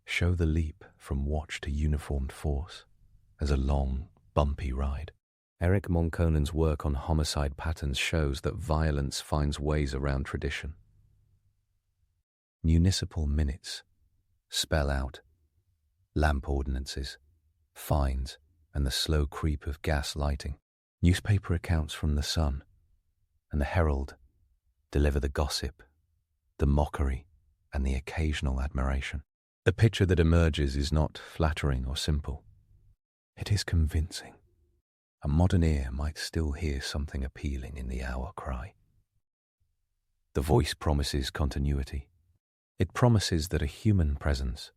show the leap from watch to uniformed force as a long, bumpy ride. Eric Monconan's work on homicide patterns shows that violence finds ways around tradition. Municipal minutes spell out lamp ordinances, fines, and the slow creep of gas lighting. Newspaper accounts from the Sun and the Herald deliver the gossip, the mockery, and the occasional admiration. The picture that emerges is not flattering or simple. It is convincing. A modern ear might still hear something appealing in the hour cry. The voice promises continuity. It promises that a human presence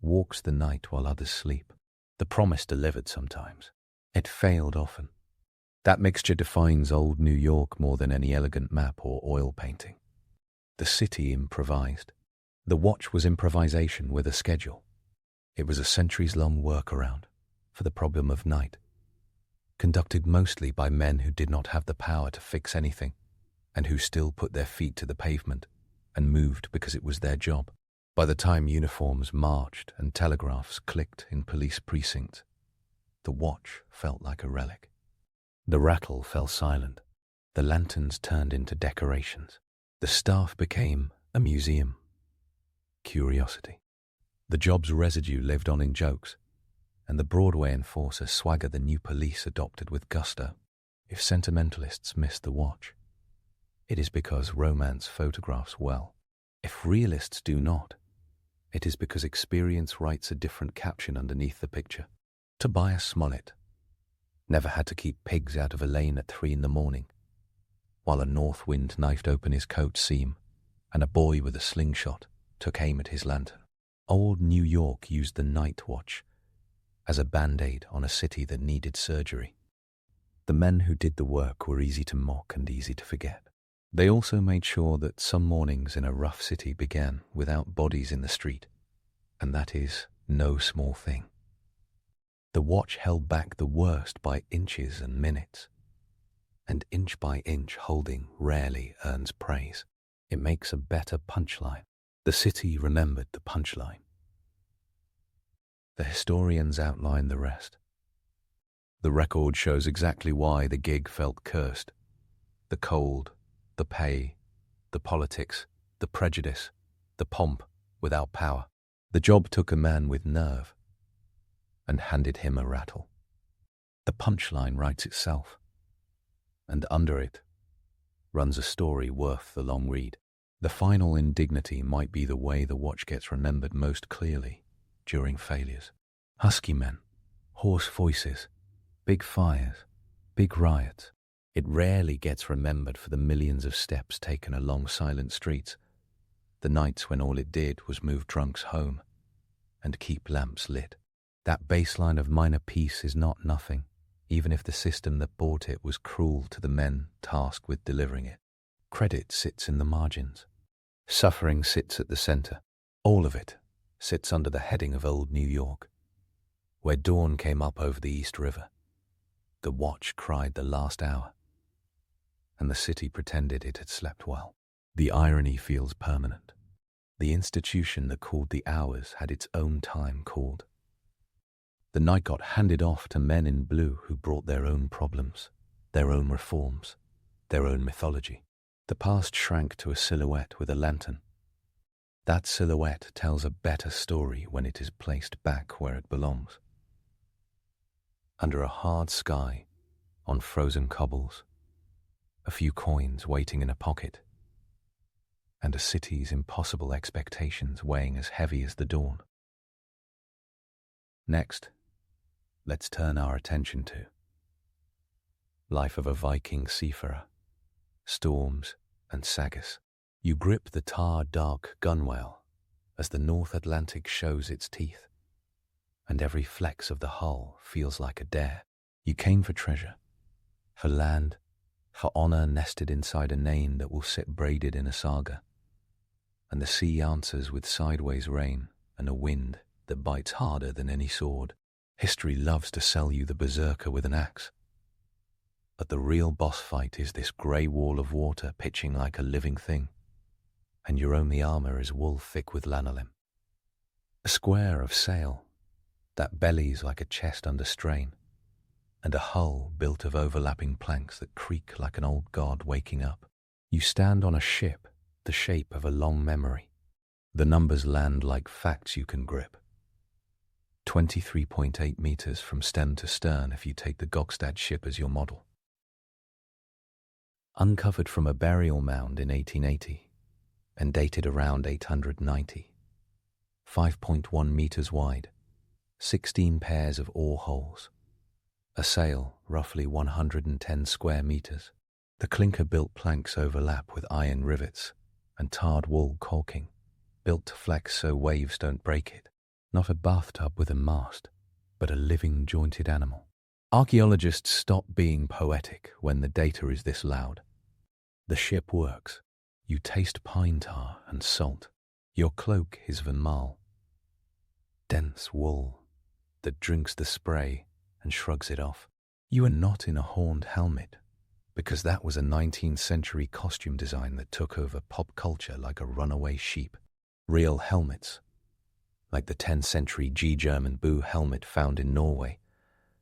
walks the night while others sleep. The promise delivered sometimes. It failed often. That mixture defines old New York more than any elegant map or oil painting. The city improvised. The watch was improvisation with a schedule. It was a centuries-long workaround for the problem of night, conducted mostly by men who did not have the power to fix anything and who still put their feet to the pavement and moved because it was their job. By the time uniforms marched and telegraphs clicked in police precincts, the watch felt like a relic. The rattle fell silent. The lanterns turned into decorations. The staff became a museum. Curiosity. The job's residue lived on in jokes, and the Broadway enforcer swagger the new police adopted with gusto. If sentimentalists miss the watch, it is because romance photographs well. If realists do not, it is because experience writes a different caption underneath the picture. Tobias Smollett never had to keep pigs out of a lane at 3 a.m, while a north wind knifed open his coat seam and a boy with a slingshot took aim at his lantern. Old New York used the night watch as a band-aid on a city that needed surgery. The men who did the work were easy to mock and easy to forget. They also made sure that some mornings in a rough city began without bodies in the street, and that is no small thing. The watch held back the worst by inches and minutes, and inch by inch holding rarely earns praise. It makes a better punchline. The city remembered the punchline. The historians outline the rest. The record shows exactly why the gig felt cursed. The cold, the pay, the politics, the prejudice, the pomp without power. The job took a man with nerve, and handed him a rattle. The punchline writes itself, and under it runs a story worth the long read. The final indignity might be the way the watch gets remembered most clearly during failures. Husky men, hoarse voices, big fires, big riots. It rarely gets remembered for the millions of steps taken along silent streets, the nights when all it did was move drunks home and keep lamps lit. That baseline of minor peace is not nothing, even if the system that bought it was cruel to the men tasked with delivering it. Credit sits in the margins. Suffering sits at the center. All of it sits under the heading of Old New York, where dawn came up over the East River. The watch cried the last hour, and the city pretended it had slept well. The irony feels permanent. The institution that called the hours had its own time called. The night got handed off to men in blue who brought their own problems, their own reforms, their own mythology. The past shrank to a silhouette with a lantern. That silhouette tells a better story when it is placed back where it belongs. Under a hard sky, on frozen cobbles, a few coins waiting in a pocket, and a city's impossible expectations weighing as heavy as the dawn. Next, let's turn our attention to life of a Viking seafarer, storms and Sagas. You grip the tar-dark gunwale as the North Atlantic shows its teeth, and every flex of the hull feels like a dare. You came for treasure, for land, for honor nested inside a name that will sit braided in a saga. And the sea answers with sideways rain and a wind that bites harder than any sword. History loves to sell you the berserker with an axe. But the real boss fight is this grey wall of water pitching like a living thing, and your only armor is wool thick with lanolin. A square of sail that bellies like a chest under strain, and a hull built of overlapping planks that creak like an old god waking up. You stand on a ship the shape of a long memory. The numbers land like facts you can grip. 23.8 meters from stem to stern if you take the Gokstad ship as your model. Uncovered from a burial mound in 1880 and dated around 890. 5.1 meters wide, 16 pairs of oar holes. A sail roughly 110 square meters. The clinker-built planks overlap with iron rivets and tarred wool caulking, built to flex so waves don't break it. Not a bathtub with a mast, but a living jointed animal. Archaeologists stop being poetic when the data is this loud. The ship works. You taste pine tar and salt. Your cloak is vermal, dense wool that drinks the spray and shrugs it off. You are not in a horned helmet, because that was a 19th century costume design that took over pop culture like a runaway sheep. Real helmets, like the 10th century G-German Boo helmet found in Norway,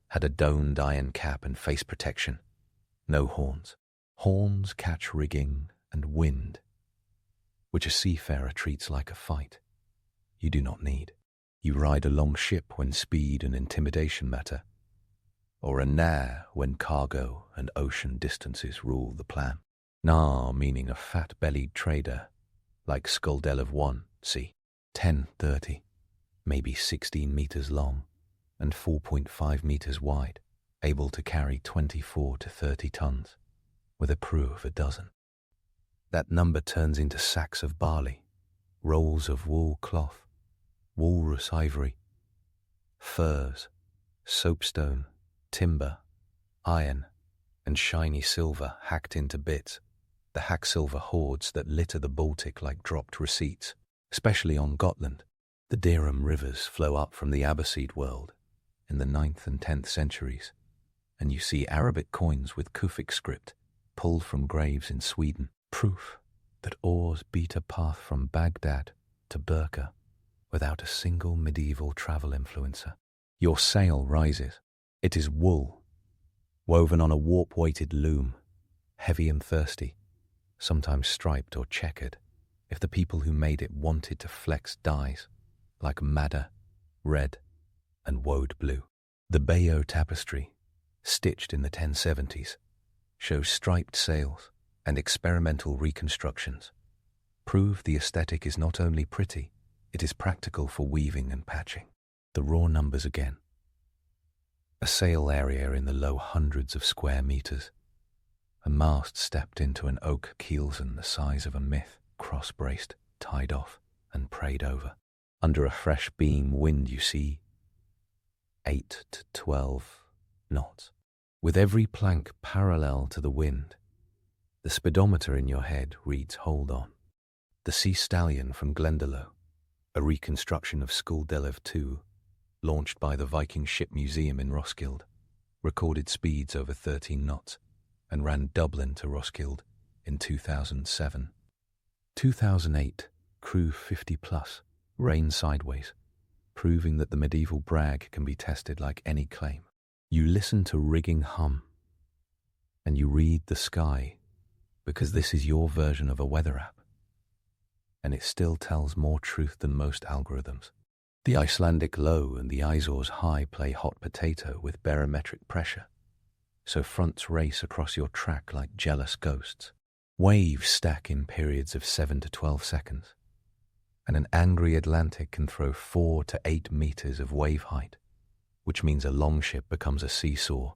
had a domed iron cap and face protection. No horns. Horns catch rigging and wind, which a seafarer treats like a fight. You do not need. You ride a long ship when speed and intimidation matter, or a nair when cargo and ocean distances rule the plan. Nar meaning a fat-bellied trader, like Skulldell of 1, see, 10, 30, maybe 16 meters long and 4.5 meters wide, able to carry 24 to 30 tons, with a crew of a dozen. That number turns into sacks of barley, rolls of wool cloth, walrus ivory, furs, soapstone, timber, iron, and shiny silver hacked into bits, the hack-silver hoards that litter the Baltic like dropped receipts, especially on Gotland. The Dirham rivers flow up from the Abbasid world in the 9th and 10th centuries, and you see Arabic coins with Kufic script pulled from graves in Sweden, proof that oars beat a path from Baghdad to Burqa without a single medieval travel influencer. Your sail rises. It is wool, woven on a warp-weighted loom, heavy and thirsty, sometimes striped or checkered, if the people who made it wanted to flex dyes, like madder, red, and woad blue. The Bayeux tapestry, stitched in the 1070s, shows striped sails and experimental reconstructions. Prove the aesthetic is not only pretty, it is practical for weaving and patching. The raw numbers again. A sail area in the low hundreds of square meters. A mast stepped into an oak keelson the size of a myth, cross-braced, tied off, and prayed over. Under a fresh beam wind you see 8 to 12 knots. With every plank parallel to the wind, the speedometer in your head reads hold on. The Sea Stallion from Glendalough, a reconstruction of Skuldelv II, launched by the Viking Ship Museum in Roskilde, recorded speeds over 13 knots and ran Dublin to Roskilde in 2007. 2008, crew 50 plus, ran sideways, proving that the medieval brag can be tested like any claim. You listen to rigging hum, and you read the sky, because this is your version of a weather app, and it still tells more truth than most algorithms. The Icelandic low and the Azores high play hot potato with barometric pressure, so fronts race across your track like jealous ghosts. Waves stack in periods of 7 to 12 seconds, and an angry Atlantic can throw 4 to 8 meters of wave height, which means a longship becomes a seesaw,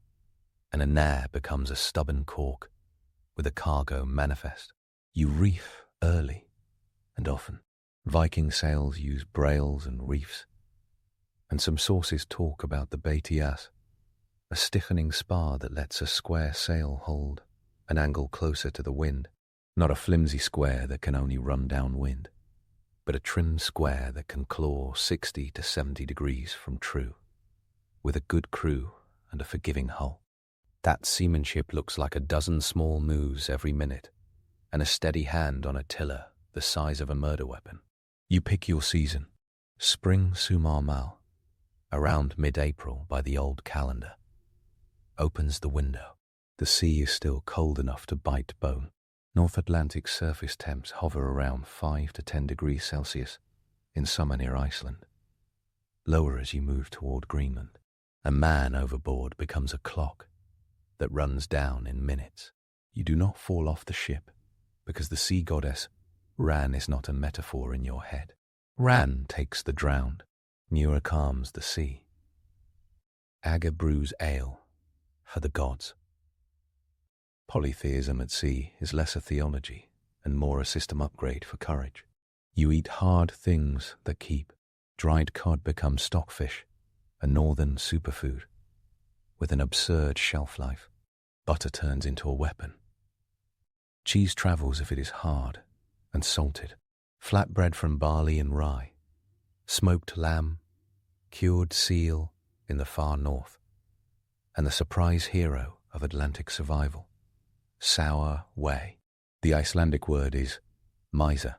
and a nair becomes a stubborn cork with a cargo manifest. You reef early and often. Viking sails use brails and reefs, and some sources talk about the Batias, a stiffening spar that lets a square sail hold an angle closer to the wind, not a flimsy square that can only run downwind, but a trimmed square that can claw 60 to 70 degrees from true, with a good crew and a forgiving hull. That seamanship looks like a dozen small moves every minute, and a steady hand on a tiller the size of a murder weapon. You pick your season, spring Sumarmal, around mid-April by the old calendar. Opens the window. The sea is still cold enough to bite bone. North Atlantic surface temps hover around 5 to 10 degrees Celsius in summer near Iceland. Lower as you move toward Greenland. A man overboard becomes a clock that runs down in minutes. You do not fall off the ship because the sea goddess Ran is not a metaphor in your head. Ran takes the drowned. Nura calms the sea. Aga brews ale for the gods. Polytheism at sea is less a theology and more a system upgrade for courage. You eat hard things that keep. Dried cod becomes stockfish, a northern superfood, with an absurd shelf life. Butter turns into a weapon. Cheese travels if it is hard and salted. Flatbread from barley and rye. Smoked lamb, cured seal in the far north, and the surprise hero of Atlantic survival, sour whey. The Icelandic word is miser,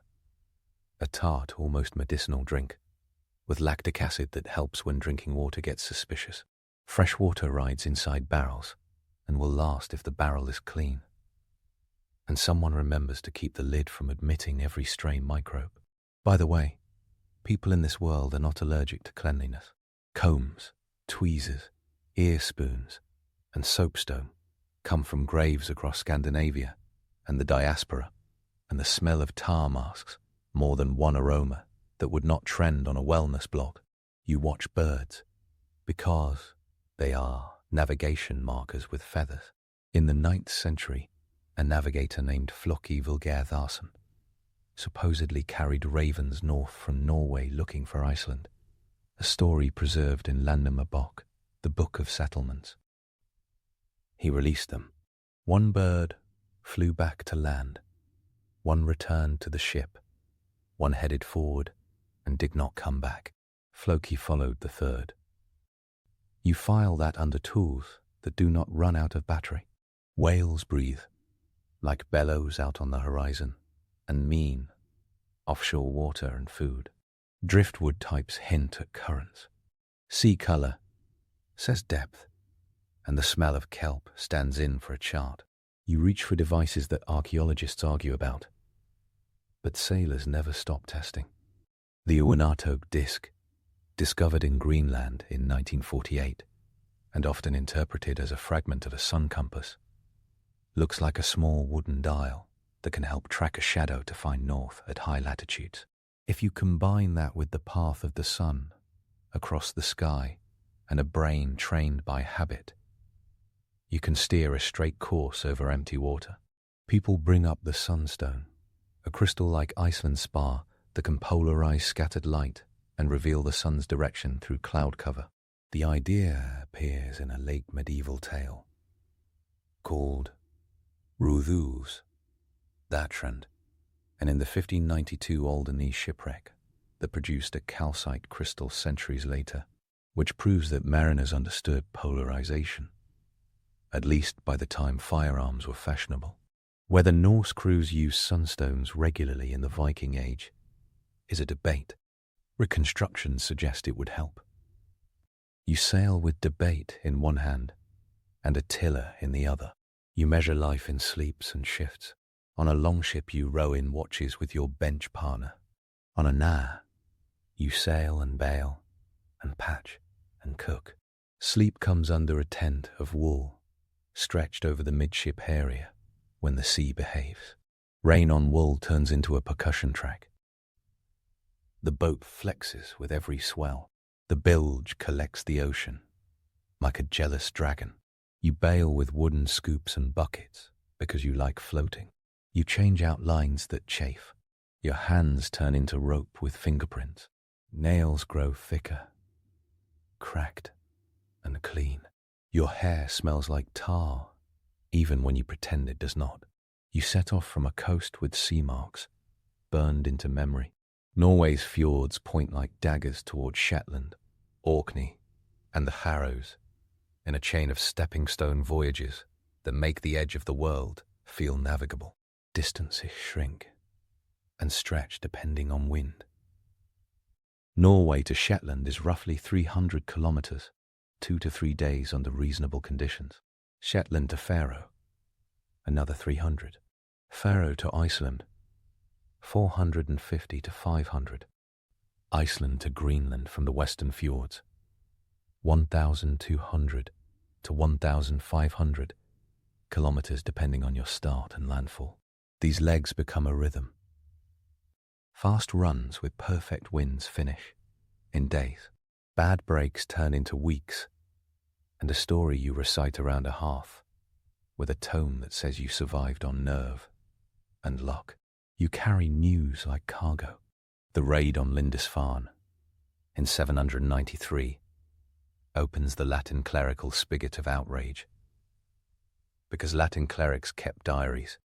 a tart, almost medicinal drink, with lactic acid that helps when drinking water gets suspicious. Fresh water rides inside barrels and will last if the barrel is clean. And someone remembers to keep the lid from admitting every stray microbe. By the way, people in this world are not allergic to cleanliness. Combs, tweezers, ear spoons, and soapstone come from graves across Scandinavia and the diaspora, and the smell of tar masks more than one aroma that would not trend on a wellness blog. You watch birds because they are navigation markers with feathers. In the 9th century, a navigator named Floki Vulgairðarson supposedly carried ravens north from Norway looking for Iceland, a story preserved in Landnámabók, the Book of Settlements. He released them. One bird flew back to land, one returned to the ship, one headed forward and did not come back. Floki followed the third. You file that under tools that do not run out of battery. Whales breathe, like bellows out on the horizon, and mean offshore water and food. Driftwood types hint at currents. Sea color says depth, and the smell of kelp stands in for a chart. You reach for devices that archaeologists argue about, but sailors never stop testing. The Uinartog disc, discovered in Greenland in 1948 and often interpreted as a fragment of a sun compass, looks like a small wooden dial that can help track a shadow to find north at high latitudes. If you combine that with the path of the sun across the sky and a brain trained by habit, you can steer a straight course over empty water. People bring up the sunstone, a crystal like Iceland spar that can polarize scattered light and reveal the sun's direction through cloud cover. The idea appears in a late medieval tale called Rúðuls, Thattrand, and in the 1592 Alderney shipwreck that produced a calcite crystal centuries later, which proves that mariners understood polarization, at least by the time firearms were fashionable. Whether Norse crews used sunstones regularly in the Viking Age is a debate. Reconstructions suggest it would help. You sail with debate in one hand and a tiller in the other. You measure life in sleeps and shifts. On a longship you row in watches with your bench partner. On a nair, you sail and bail and patch and cook. Sleep comes under a tent of wool stretched over the midship area when the sea behaves. Rain on wool turns into a percussion track. The boat flexes with every swell. The bilge collects the ocean like a jealous dragon. You bail with wooden scoops and buckets because you like floating. You change out lines that chafe. Your hands turn into rope with fingerprints. Nails grow thicker, cracked, and clean. Your hair smells like tar, even when you pretend it does not. You set off from a coast with sea marks, burned into memory. Norway's fjords point like daggers towards Shetland, Orkney, and the Harrows, in a chain of stepping stone voyages that make the edge of the world feel navigable. Distances shrink and stretch depending on wind. Norway to Shetland is roughly 300 kilometers, 2 to 3 days under reasonable conditions. Shetland to Faroe, another 300. Faroe to Iceland, 450 to 500. Iceland to Greenland from the western fjords, 1,200 to 1,500 kilometers depending on your start and landfall. These legs become a rhythm. Fast runs with perfect winds finish in days. Bad breaks turn into weeks, and a story you recite around a hearth with a tone that says you survived on nerve and luck. You carry news like cargo. The raid on Lindisfarne in 793 opens the Latin clerical spigot of outrage, because Latin clerics kept diaries.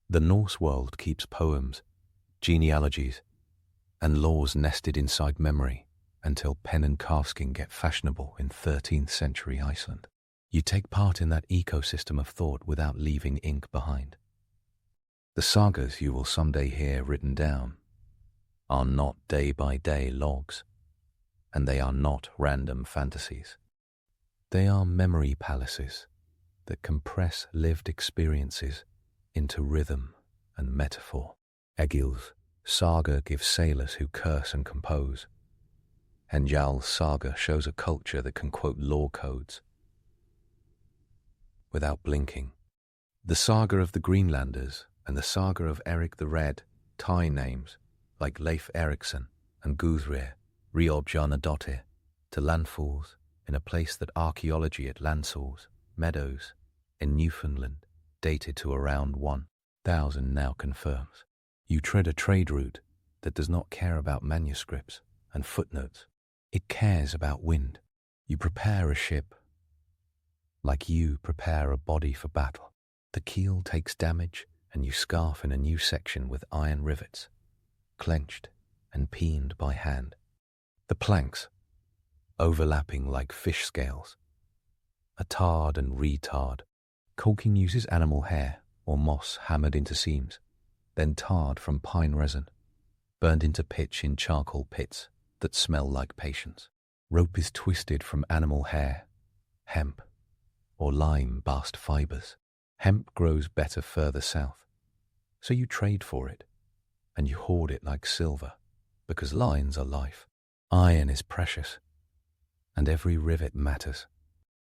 The Norse world keeps poems, genealogies, and laws nested inside memory until pen and calfskin get fashionable in 13th century Iceland. You take part in that ecosystem of thought without leaving ink behind. The sagas you will someday hear written down are not day-by-day logs, and they are not random fantasies. They are memory palaces that compress lived experiences into rhythm and metaphor. Egil's saga gives sailors who curse and compose. Henjal's saga shows a culture that can quote law codes without blinking. The saga of the Greenlanders and the saga of Eric the Red tie names like Leif Erikson and Guthrir Riobjarnadottir to landfalls in a place that archaeology at Lansall's Meadows in Newfoundland dated to around 1000 now confirms. You tread a trade route that does not care about manuscripts and footnotes. It cares about wind. You prepare a ship like you prepare a body for battle. The keel takes damage and you scarf in a new section with iron rivets, clenched and peened by hand. The planks, overlapping like fish scales, are tarred and retarred. Caulking uses animal hair or moss hammered into seams, then tarred from pine resin, burned into pitch in charcoal pits that smell like patience. Rope is twisted from animal hair, hemp, or lime bast fibers. Hemp grows better further south, so you trade for it, and you hoard it like silver, because lines are life. Iron is precious, and every rivet matters.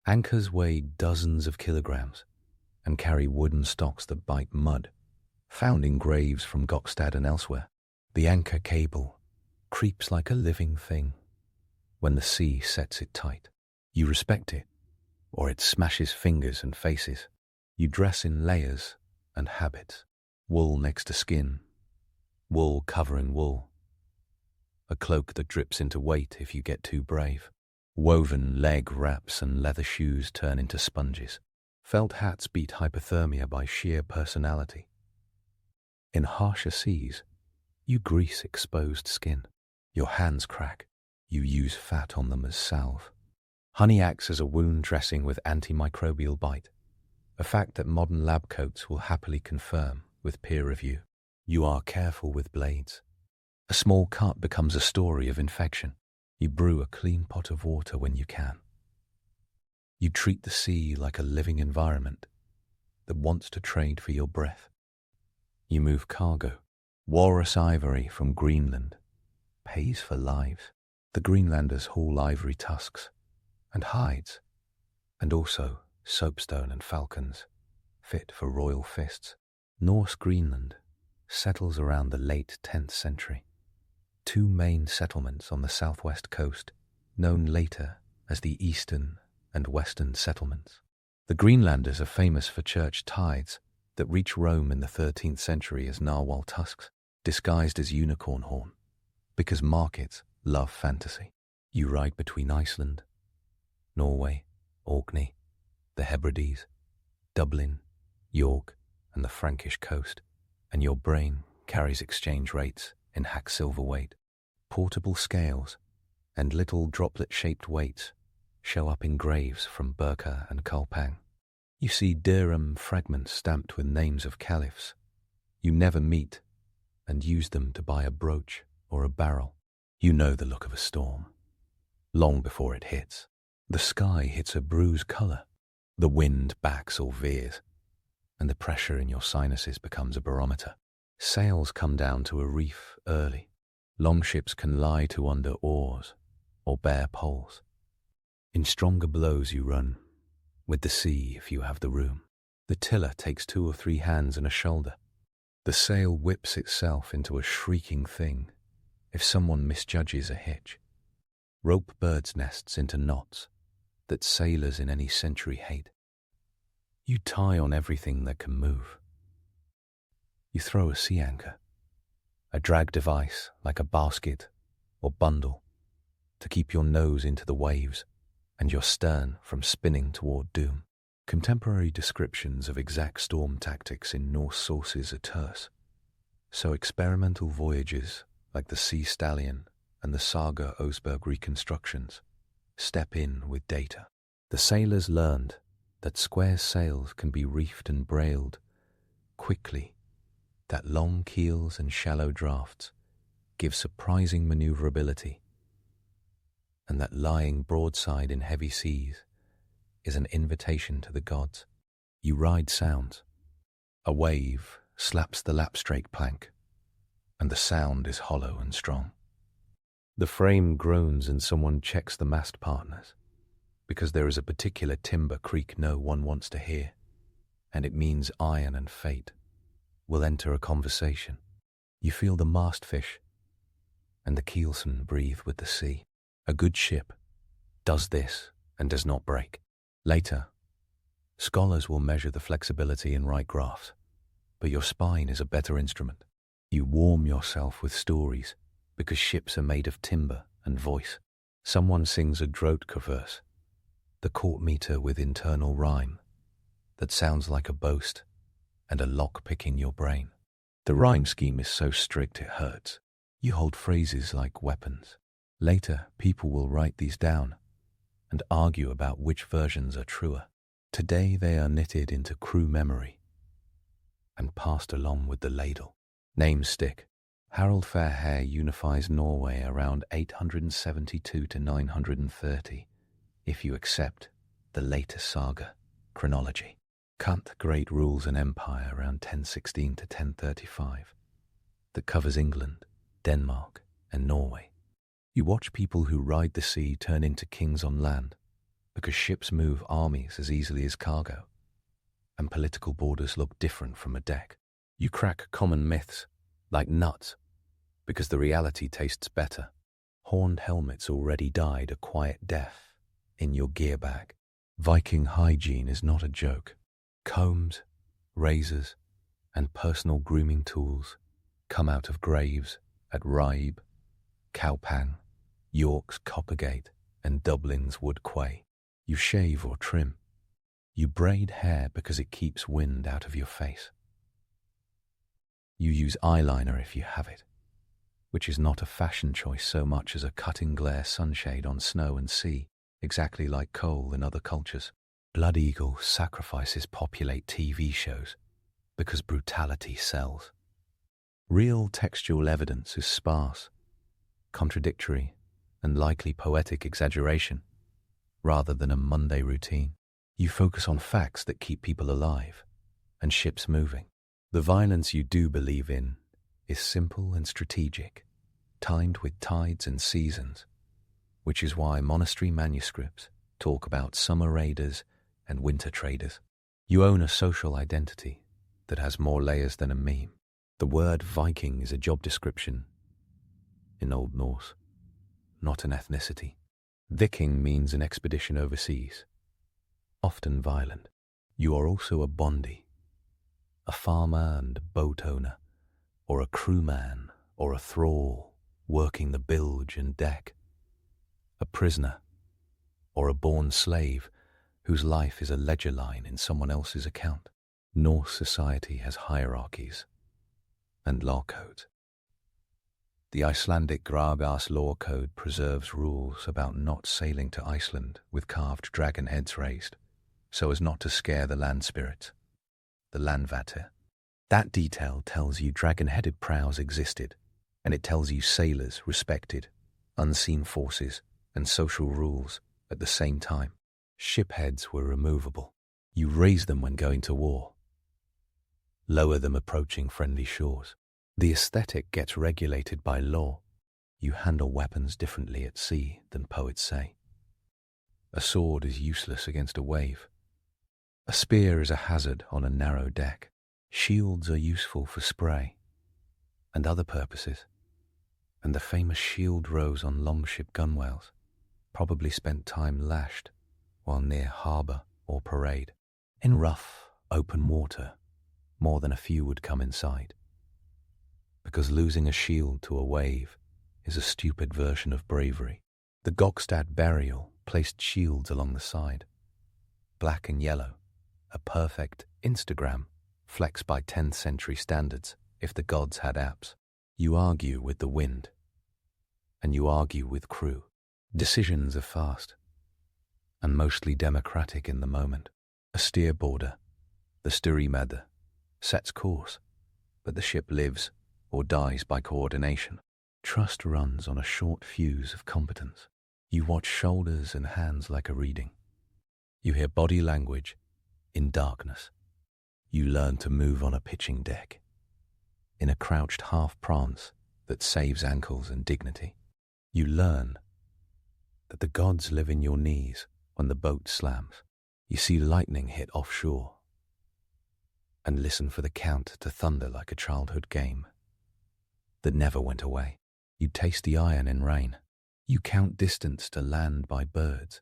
Anchors weigh dozens of kilograms and carry wooden stocks that bite mud, found in graves from Gokstad and elsewhere. The anchor cable creeps like a living thing when the sea sets it tight. You respect it, or it smashes fingers and faces. You dress in layers and habits. Wool next to skin, wool covering wool. A cloak that drips into weight if you get too brave. Woven leg wraps and leather shoes turn into sponges. Felt hats beat hypothermia by sheer personality. In harsher seas, you grease exposed skin. Your hands crack. You use fat on them as salve. Honey acts as a wound dressing with antimicrobial bite, a fact that modern lab coats will happily confirm with peer review. You are careful with blades. A small cut becomes a story of infection. You brew a clean pot of water when you can. You treat the sea like a living environment that wants to trade for your breath. You move cargo. Walrus ivory from Greenland pays for lives. The Greenlanders haul ivory tusks and hides, and also soapstone and falcons, fit for royal fists. Norse Greenland settles around the late 10th century. Two main settlements on the southwest coast, known later as the Eastern and Western settlements. The Greenlanders are famous for church tithes that reach Rome in the 13th century as narwhal tusks, disguised as unicorn horn, because markets love fantasy. You ride between Iceland, Norway, Orkney, the Hebrides, Dublin, York, and the Frankish coast, and your brain carries exchange rates in hack silver weight. Portable scales and little droplet-shaped weights show up in graves from Burqa and Kulpang. You see dirham fragments stamped with names of caliphs you never meet and use them to buy a brooch or a barrel. You know the look of a storm long before it hits. The sky hits a bruise color. The wind backs or veers, and the pressure in your sinuses becomes a barometer. Sails come down to a reef early. Longships can lie to under oars or bare poles. In stronger blows you run, with the sea if you have the room. The tiller takes 2 or 3 hands and a shoulder. The sail whips itself into a shrieking thing if someone misjudges a hitch. Rope birds' nests into knots that sailors in any century hate. You tie on everything that can move. You throw a sea anchor, a drag device like a basket or bundle to keep your nose into the waves and your stern from spinning toward doom. Contemporary descriptions of exact storm tactics in Norse sources are terse, so experimental voyages like the Sea Stallion and the Saga Oseberg reconstructions step in with data. The sailors learned that square sails can be reefed and brailed quickly, that long keels and shallow drafts give surprising maneuverability, and that lying broadside in heavy seas is an invitation to the gods. You ride sounds. A wave slaps the lapstrake plank, and the sound is hollow and strong. The frame groans and someone checks the mast partners, because there is a particular timber creak no one wants to hear, and it means iron and fate will enter a conversation. You feel the mast fish, and the keelson breathe with the sea. A good ship does this and does not break. Later, scholars will measure the flexibility in right graphs, but your spine is a better instrument. You warm yourself with stories because ships are made of timber and voice. Someone sings a Droitke verse, the court meter with internal rhyme that sounds like a boast and a lock-pick in your brain. The rhyme scheme is so strict it hurts. You hold phrases like weapons. Later, people will write these down and argue about which versions are truer. Today they are knitted into crew memory and passed along with the ladle. Names stick. Harald Fairhair unifies Norway around 872 to 930, if you accept the later saga chronology. Kant Great rules an empire around 1016 to 1035 that covers England, Denmark, and Norway. You watch people who ride the sea turn into kings on land, because ships move armies as easily as cargo, and political borders look different from a deck. You crack common myths, like nuts, because the reality tastes better. Horned helmets already died a quiet death in your gear bag. Viking hygiene is not a joke. Combs, razors, and personal grooming tools come out of graves at Ribe, Cowpan, York's Coppergate, and Dublin's Wood Quay. You shave or trim. You braid hair because it keeps wind out of your face. You use eyeliner if you have it, which is not a fashion choice so much as a cutting glare sunshade on snow and sea, exactly like coal in other cultures. Blood eagle sacrifices populate TV shows because brutality sells. Real textual evidence is sparse, contradictory, and likely poetic exaggeration, rather than a Monday routine. You focus on facts that keep people alive and ships moving. The violence you do believe in is simple and strategic, timed with tides and seasons, which is why monastery manuscripts talk about summer raiders and winter traders. You own a social identity that has more layers than a meme. The word Viking is a job description in Old Norse, not an ethnicity. Viking means an expedition overseas, often violent. You are also a bondi, a farmer and boat owner, or a crewman, or a thrall working the bilge and deck, a prisoner, or a born slave whose life is a ledger line in someone else's account. Norse society has hierarchies and law codes. The Icelandic Gragas law code preserves rules about not sailing to Iceland with carved dragon heads raised, so as not to scare the land spirits, the landvater. That detail tells you dragon-headed prows existed, and it tells you sailors respected unseen forces and social rules at the same time. Ship heads were removable. You raise them when going to war, lower them approaching friendly shores. The aesthetic gets regulated by law. You handle weapons differently at sea than poets say. A sword is useless against a wave. A spear is a hazard on a narrow deck. Shields are useful for spray and other purposes, and the famous shield rows on longship gunwales probably spent time lashed while near harbour or parade. In rough, open water, more than a few would come inside, because losing a shield to a wave is a stupid version of bravery. The Gokstad burial placed shields along the side, black and yellow, a perfect Instagram flex by 10th century standards if the gods had apps. You argue with the wind, and you argue with crew. Decisions are fast, and mostly democratic in the moment. A steerboarder, the Suleiman, sets course, but the ship lives or dies by coordination. Trust runs on a short fuse of competence. You watch shoulders and hands like a reading. You hear body language in darkness. You learn to move on a pitching deck, in a crouched half prance that saves ankles and dignity. You learn that the gods live in your knees when the boat slams. You see lightning hit offshore and listen for the count to thunder like a childhood game that never went away. You taste the iron in rain. You count distance to land by birds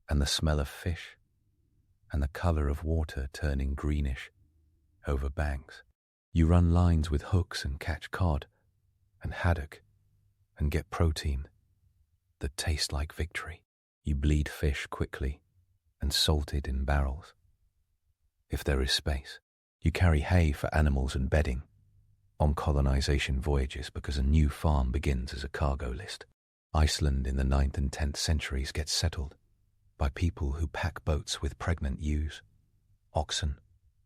and the smell of fish and the colour of water turning greenish over banks. You run lines with hooks and catch cod and haddock and get protein that tastes like victory. You bleed fish quickly and salt it in barrels, if there is space. You carry hay for animals and bedding on colonization voyages because a new farm begins as a cargo list. Iceland in the 9th and 10th centuries gets settled by people who pack boats with pregnant ewes, oxen,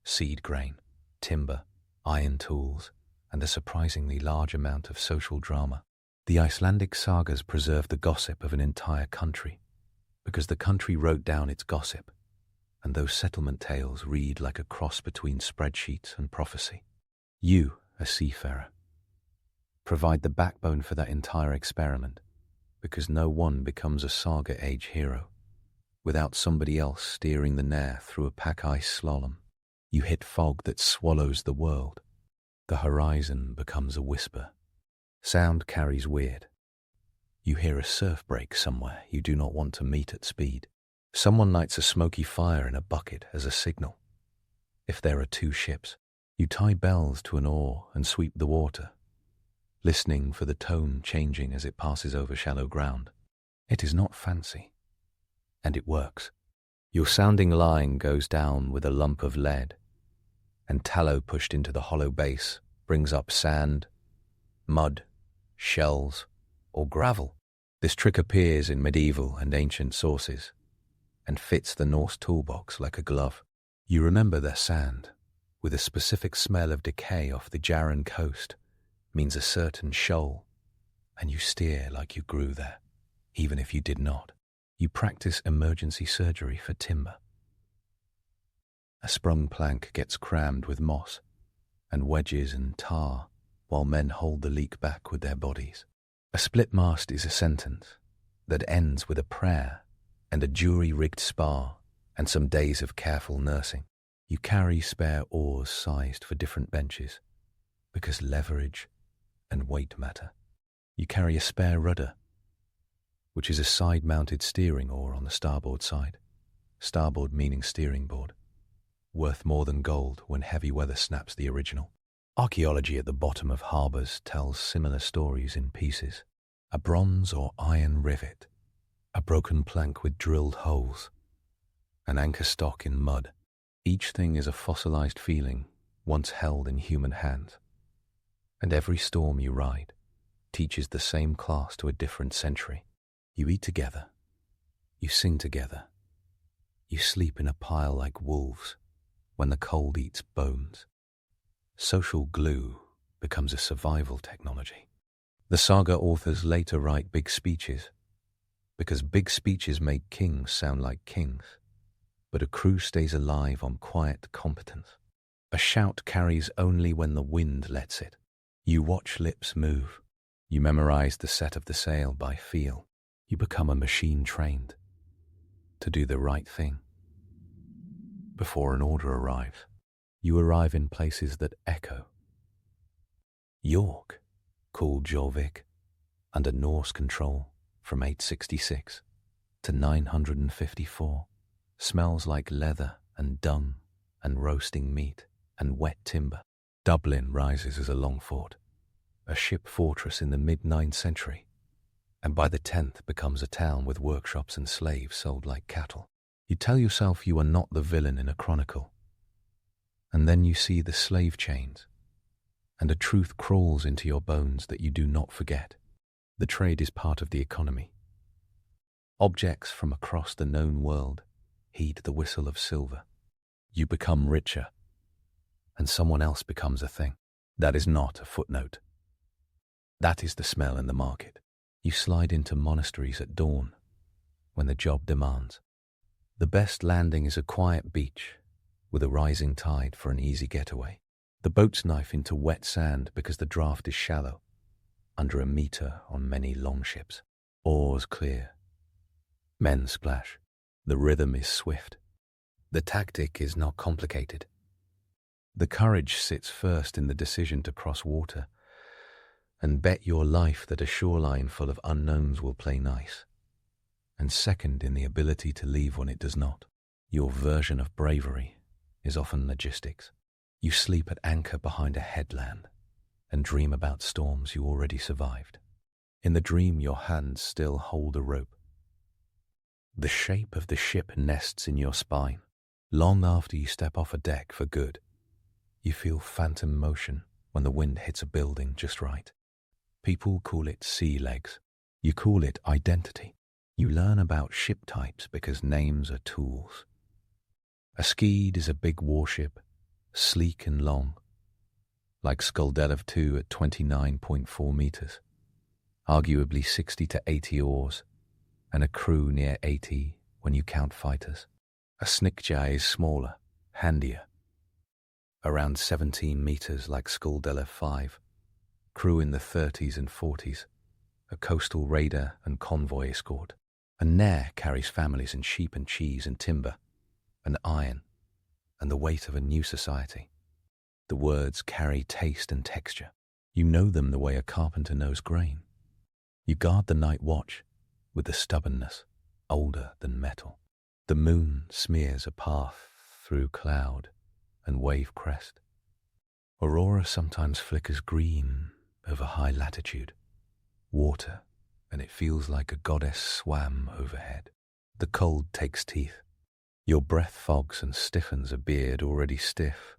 seed grain, timber, iron tools, and a surprisingly large amount of social drama. The Icelandic sagas preserve the gossip of an entire country because the country wrote down its gossip, and those settlement tales read like a cross between spreadsheets and prophecy. You, a seafarer, provide the backbone for that entire experiment, because no one becomes a saga-age hero without somebody else steering the Nair through a pack-ice slalom. You hit fog that swallows the world. The horizon becomes a whisper. Sound carries weird. You hear a surf break somewhere you do not want to meet at speed. Someone lights a smoky fire in a bucket as a signal. If there are two ships, you tie bells to an oar and sweep the water, listening for the tone changing as it passes over shallow ground. It is not fancy, and it works. Your sounding line goes down with a lump of lead, and tallow pushed into the hollow base brings up sand, mud, shells, or gravel. This trick appears in medieval and ancient sources and fits the Norse toolbox like a glove. You remember their sand, with a specific smell of decay off the Jarran coast, means a certain shoal, and you steer like you grew there, even if you did not. You practice emergency surgery for timber. A sprung plank gets crammed with moss and wedges and tar while men hold the leak back with their bodies. A split mast is a sentence that ends with a prayer and a jury-rigged spar and some days of careful nursing. You carry spare oars sized for different benches because leverage and weight matter. You carry a spare rudder, which is a side-mounted steering oar on the starboard side. Starboard meaning steering board, worth more than gold when heavy weather snaps the original. Archaeology at the bottom of harbours tells similar stories in pieces. A bronze or iron rivet, a broken plank with drilled holes, an anchor stock in mud. Each thing is a fossilized feeling once held in human hands. And every storm you ride teaches the same class to a different century. You eat together, you sing together, you sleep in a pile like wolves when the cold eats bones. Social glue becomes a survival technology. The saga authors later write big speeches, because big speeches make kings sound like kings, but a crew stays alive on quiet competence. A shout carries only when the wind lets it. You watch lips move. You memorize the set of the sail by feel. You become a machine trained to do the right thing. Before an order arrives, you arrive in places that echo. York, called Jorvik, under Norse control from 866 to 954, smells like leather and dung and roasting meat and wet timber. Dublin rises as a long fort, a ship fortress in the mid-9th century, and by the 10th becomes a town with workshops and slaves sold like cattle. You tell yourself you are not the villain in a chronicle, and then you see the slave chains, and a truth crawls into your bones that you do not forget. The trade is part of the economy. Objects from across the known world heed the whistle of silver. You become richer, and someone else becomes a thing. That is not a footnote. That is the smell in the market. You slide into monasteries at dawn, when the job demands. The best landing is a quiet beach, with a rising tide for an easy getaway. The boats knife into wet sand because the draft is shallow, under a meter on many long ships. Oars clear. Men splash. The rhythm is swift. The tactic is not complicated. The courage sits first in the decision to cross water and bet your life that a shoreline full of unknowns will play nice, and second in the ability to leave when it does not. Your version of bravery is often logistics. You sleep at anchor behind a headland and dream about storms you already survived. In the dream, your hands still hold a rope. The shape of the ship nests in your spine. Long after you step off a deck for good, you feel phantom motion when the wind hits a building just right. People call it sea legs. You call it identity. You learn about ship types because names are tools. A skeed is a big warship, sleek and long, like Skuldelv II at 29.4 meters, arguably 60 to 80 oars, and a crew near 80 when you count fighters. A Snikja is smaller, handier, around 17 meters like Skuldelv V, crew in the 30s and 40s, a coastal raider and convoy escort. A Nair carries families and sheep and cheese and timber and iron and the weight of a new society. The words carry taste and texture. You know them the way a carpenter knows grain. You guard the night watch with the stubbornness older than metal. The moon smears a path through cloud and wave crest. Aurora sometimes flickers green over high latitude. Water, and it feels like a goddess swam overhead. The cold takes teeth. Your breath fogs and stiffens a beard already stiff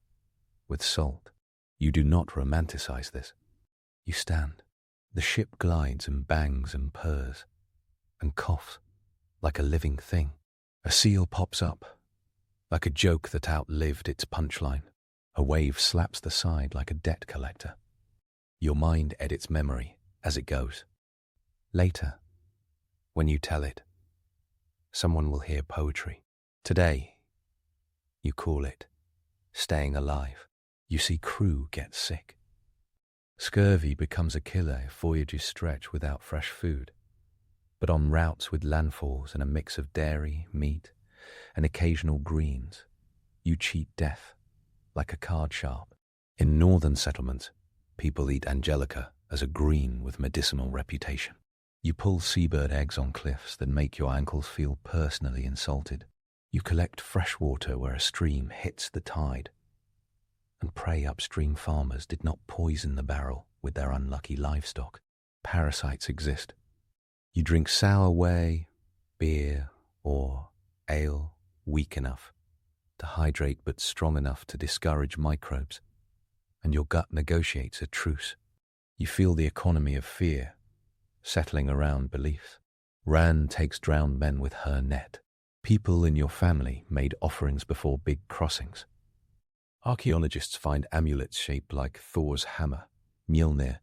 with salt. You do not romanticize this. You stand. The ship glides and bangs and purrs and coughs like a living thing. A seal pops up like a joke that outlived its punchline. A wave slaps the side like a debt collector. Your mind edits memory as it goes. Later, when you tell it, someone will hear poetry. Today, you call it staying alive. You see crew get sick. Scurvy becomes a killer if voyages stretch without fresh food. But on routes with landfalls and a mix of dairy, meat, and occasional greens, you cheat death like a card sharp. In northern settlements, people eat angelica as a green with medicinal reputation. You pull seabird eggs on cliffs that make your ankles feel personally insulted. You collect fresh water where a stream hits the tide and pray upstream farmers did not poison the barrel with their unlucky livestock. Parasites exist. You drink sour whey, beer, or ale weak enough to hydrate but strong enough to discourage microbes, and your gut negotiates a truce. You feel the economy of fear settling around beliefs. Ran takes drowned men with her net. People in your family made offerings before big crossings. Archaeologists find amulets shaped like Thor's hammer, Mjolnir,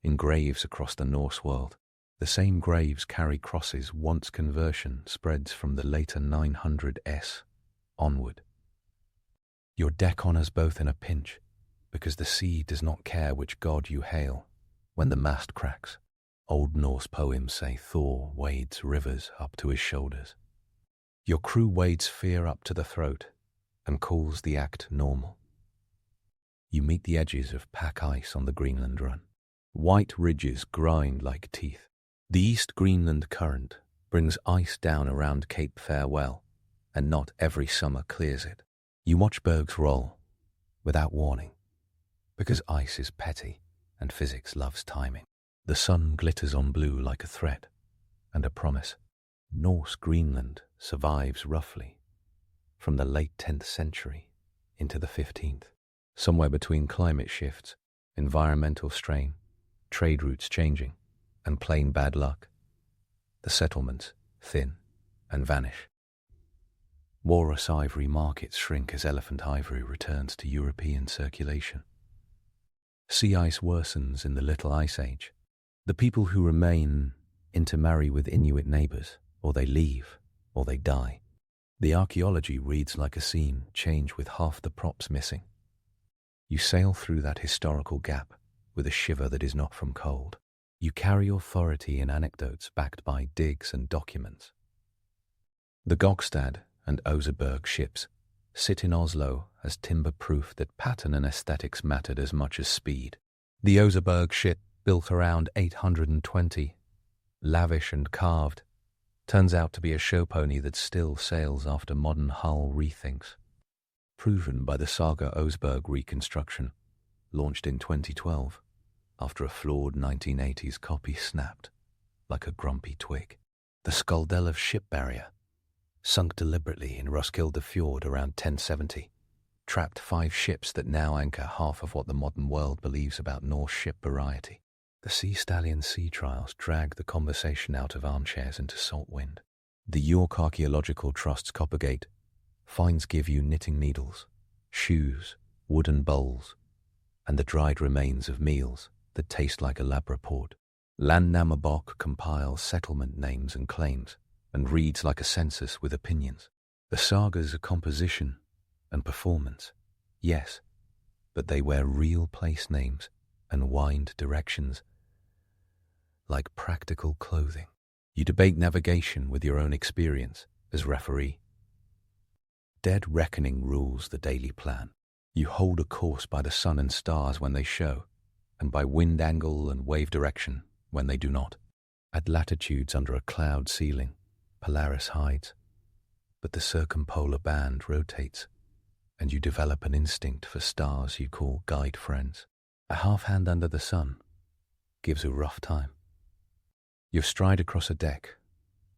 in graves across the Norse world. The same graves carry crosses once conversion spreads from the later 900s onward. Your deck honors both in a pinch, because the sea does not care which god you hail when the mast cracks. Old Norse poems say Thor wades rivers up to his shoulders. Your crew wades fear up to the throat and calls the act normal. You meet the edges of pack ice on the Greenland run. White ridges grind like teeth. The East Greenland current brings ice down around Cape Farewell, and not every summer clears it. You watch bergs roll without warning, because ice is petty and physics loves timing. The sun glitters on blue like a threat and a promise. Norse Greenland survives roughly from the late 10th century into the 15th, somewhere between climate shifts, environmental strain, trade routes changing, and plain bad luck. The settlements thin and vanish. Walrus ivory markets shrink as elephant ivory returns to European circulation. Sea ice worsens in the Little Ice Age. The people who remain intermarry with Inuit neighbors, or they leave, or they die. The archaeology reads like a scene, change with half the props missing. You sail through that historical gap with a shiver that is not from cold. You carry authority in anecdotes backed by digs and documents. The Gokstad and Oseberg ships sit in Oslo as timber proof that pattern and aesthetics mattered as much as speed. The Oseberg ship, built around 820, lavish and carved, turns out to be a show pony that still sails after modern hull rethinks. Proven by the Saga Oseberg reconstruction, launched in 2012, after a flawed 1980s copy snapped like a grumpy twig. The Skuldelv ship barrier, sunk deliberately in Roskilde Fjord around 1070, trapped 5 ships that now anchor half of what the modern world believes about Norse ship variety. The Sea Stallion sea trials drag the conversation out of armchairs into salt wind. The York Archaeological Trust's Coppergate finds give you knitting needles, shoes, wooden bowls, and the dried remains of meals that taste like a lab report. Landnamabok compiles settlement names and claims and reads like a census with opinions. The sagas are composition and performance, yes, but they wear real place names and wind directions like practical clothing. You debate navigation with your own experience as referee. Dead reckoning rules the daily plan. You hold a course by the sun and stars when they show, and by wind angle and wave direction when they do not. At latitudes under a cloud ceiling, Polaris hides, but the circumpolar band rotates, and you develop an instinct for stars you call guide friends. A half hand under the sun gives a rough time. Your stride across a deck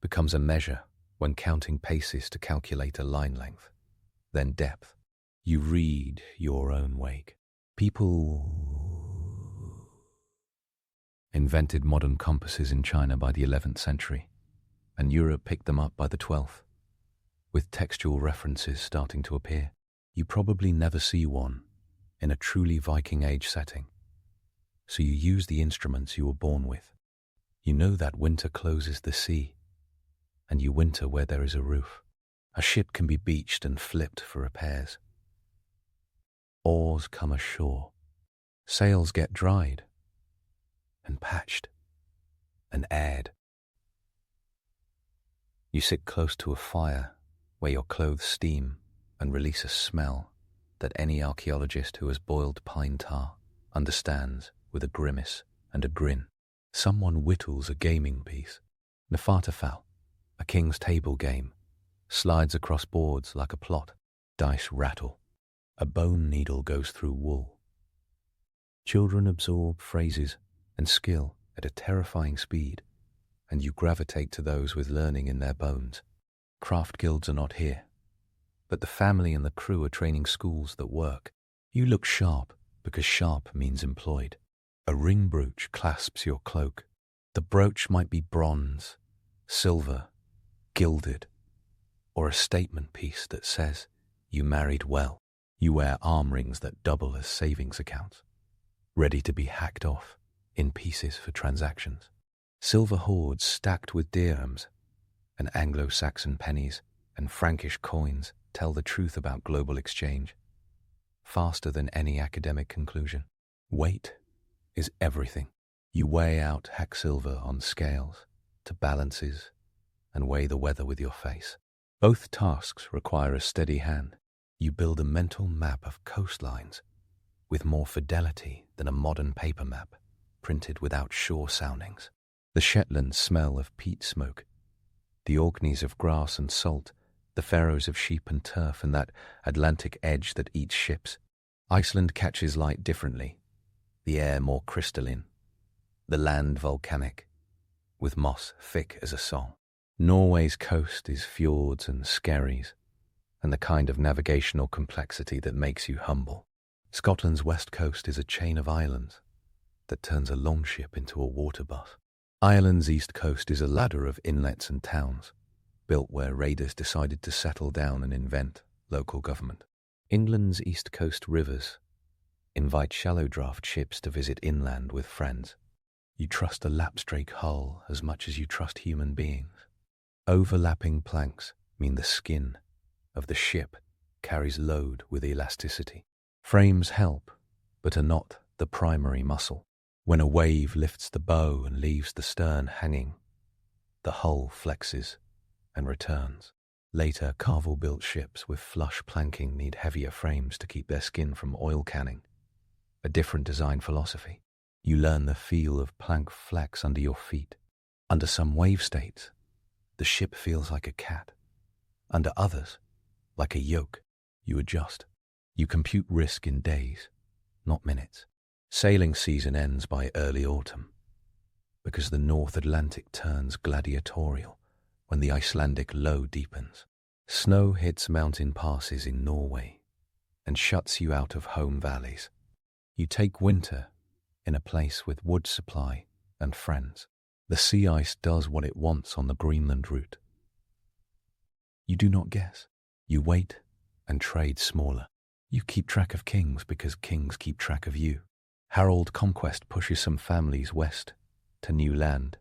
becomes a measure when counting paces to calculate a line length, then depth. You read your own wake. People invented modern compasses in China by the 11th century, and Europe picked them up by the 12th, with textual references starting to appear. You probably never see one in a truly Viking Age setting, so you use the instruments you were born with. You know that winter closes the sea, and you winter where there is a roof. A ship can be beached and flipped for repairs. Oars come ashore. Sails get dried and patched and aired. You sit close to a fire where your clothes steam and release a smell that any archaeologist who has boiled pine tar understands with a grimace and a grin. Someone whittles a gaming piece. Nefatafal, a king's table game, slides across boards like a plot. Dice rattle. A bone needle goes through wool. Children absorb phrases and skill at a terrifying speed, and you gravitate to those with learning in their bones. Craft guilds are not here, but the family and the crew are training schools that work. You look sharp because sharp means employed. A ring brooch clasps your cloak. The brooch might be bronze, silver, gilded, or a statement piece that says, "You married well." You wear arm rings that double as savings accounts, ready to be hacked off in pieces for transactions. Silver hoards stacked with dirhams and Anglo-Saxon pennies and Frankish coins tell the truth about global exchange, faster than any academic conclusion. Weight is everything. You weigh out hack silver on scales to balances and weigh the weather with your face. Both tasks require a steady hand. You build a mental map of coastlines with more fidelity than a modern paper map printed without shore soundings. The Shetlands smell of peat smoke, the Orkneys of grass and salt, the Faroes of sheep and turf, and that Atlantic edge that eats ships. Iceland catches light differently, the air more crystalline, the land volcanic, with moss thick as a song. Norway's coast is fjords and skerries, and the kind of navigational complexity that makes you humble. Scotland's west coast is a chain of islands that turns a longship into a water bus. Ireland's east coast is a ladder of inlets and towns, built where raiders decided to settle down and invent local government. England's east coast rivers invite shallow draft ships to visit inland with friends. You trust a lapstrake hull as much as you trust human beings. Overlapping planks mean the skin of the ship carries load with elasticity. Frames help, but are not the primary muscle. When a wave lifts the bow and leaves the stern hanging, the hull flexes and returns. Later, Carvel-built ships with flush planking need heavier frames to keep their skin from oil canning. A different design philosophy. You learn the feel of plank flex under your feet. Under some wave states, the ship feels like a cat. Under others, like a yoke. You adjust. You compute risk in days, not minutes. Sailing season ends by early autumn, because the North Atlantic turns gladiatorial when the Icelandic low deepens. Snow hits mountain passes in Norway and shuts you out of home valleys. You take winter in a place with wood supply and friends. The sea ice does what it wants on the Greenland route. You do not guess. You wait and trade smaller. You keep track of kings because kings keep track of you. Harold Conquest pushes some families west to new land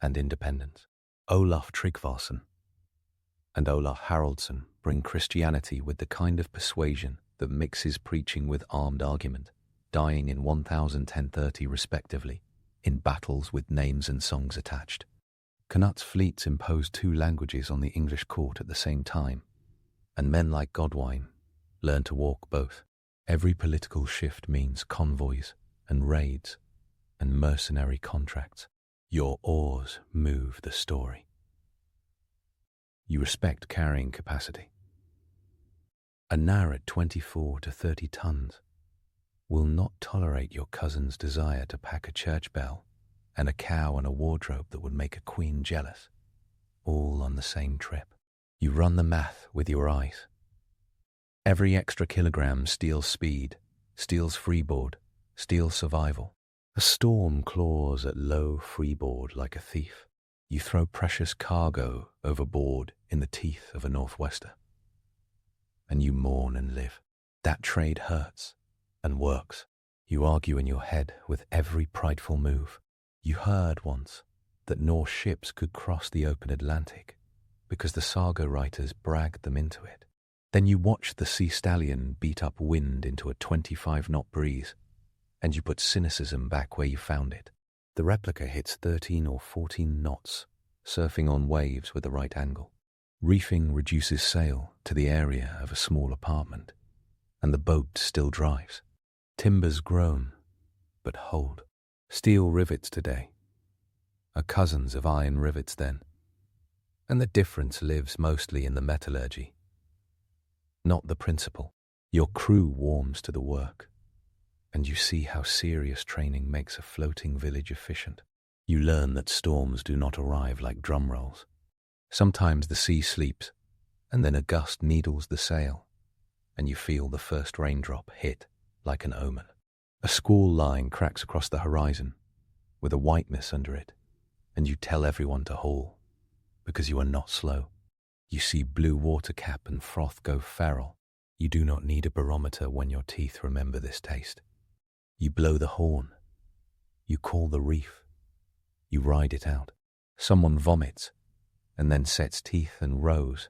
and independence. Olaf Tryggvason and Olaf Haraldsson bring Christianity with the kind of persuasion that mixes preaching with armed argument, dying in 1010-30 respectively, in battles with names and songs attached. Cnut's fleets imposed two languages on the English court at the same time, and men like Godwine learned to walk both. Every political shift means convoys and raids and mercenary contracts. Your oars move the story. You respect carrying capacity. A narrated 24 to 30 tons will not tolerate your cousin's desire to pack a church bell and a cow and a wardrobe that would make a queen jealous, all on the same trip. You run the math with your eyes. Every extra kilogram steals speed, steals freeboard, steals survival. A storm claws at low freeboard like a thief. You throw precious cargo overboard in the teeth of a northwester. And you mourn and live. That trade hurts and works. You argue in your head with every prideful move. You heard once that Norse ships could cross the open Atlantic because the saga writers bragged them into it. Then you watch the sea stallion beat up wind into a 25-knot breeze, and you put cynicism back where you found it. The replica hits 13 or 14 knots, surfing on waves with the right angle. Reefing reduces sail to the area of a small apartment, and the boat still drives. Timbers groan, but hold. Steel rivets today are cousins of iron rivets then, and the difference lives mostly in the metallurgy, not the principle. Your crew warms to the work, and you see how serious training makes a floating village efficient. You learn that storms do not arrive like drum rolls. Sometimes the sea sleeps, and then a gust needles the sail, and you feel the first raindrop hit like an omen. A squall line cracks across the horizon with a whiteness under it, and you tell everyone to haul, because you are not slow. You see blue water cap and froth go feral. You do not need a barometer when your teeth remember this taste. You blow the horn. You call the reef. You ride it out. Someone vomits and then sets teeth and rows,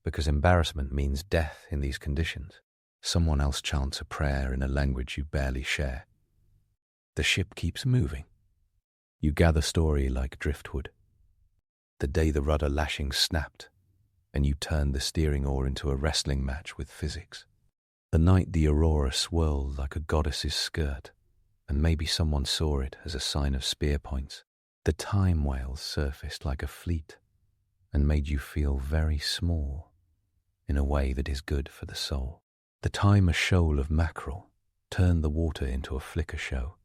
because embarrassment means death in these conditions. Someone else chants a prayer in a language you barely share. The ship keeps moving. You gather story like driftwood. The day the rudder lashing snapped, and you turned the steering oar into a wrestling match with physics. The night the aurora swirled like a goddess's skirt, and maybe someone saw it as a sign of spear points. The time whales surfaced like a fleet, and made you feel very small, in a way that is good for the soul. The time a shoal of mackerel turned the water into a flicker show,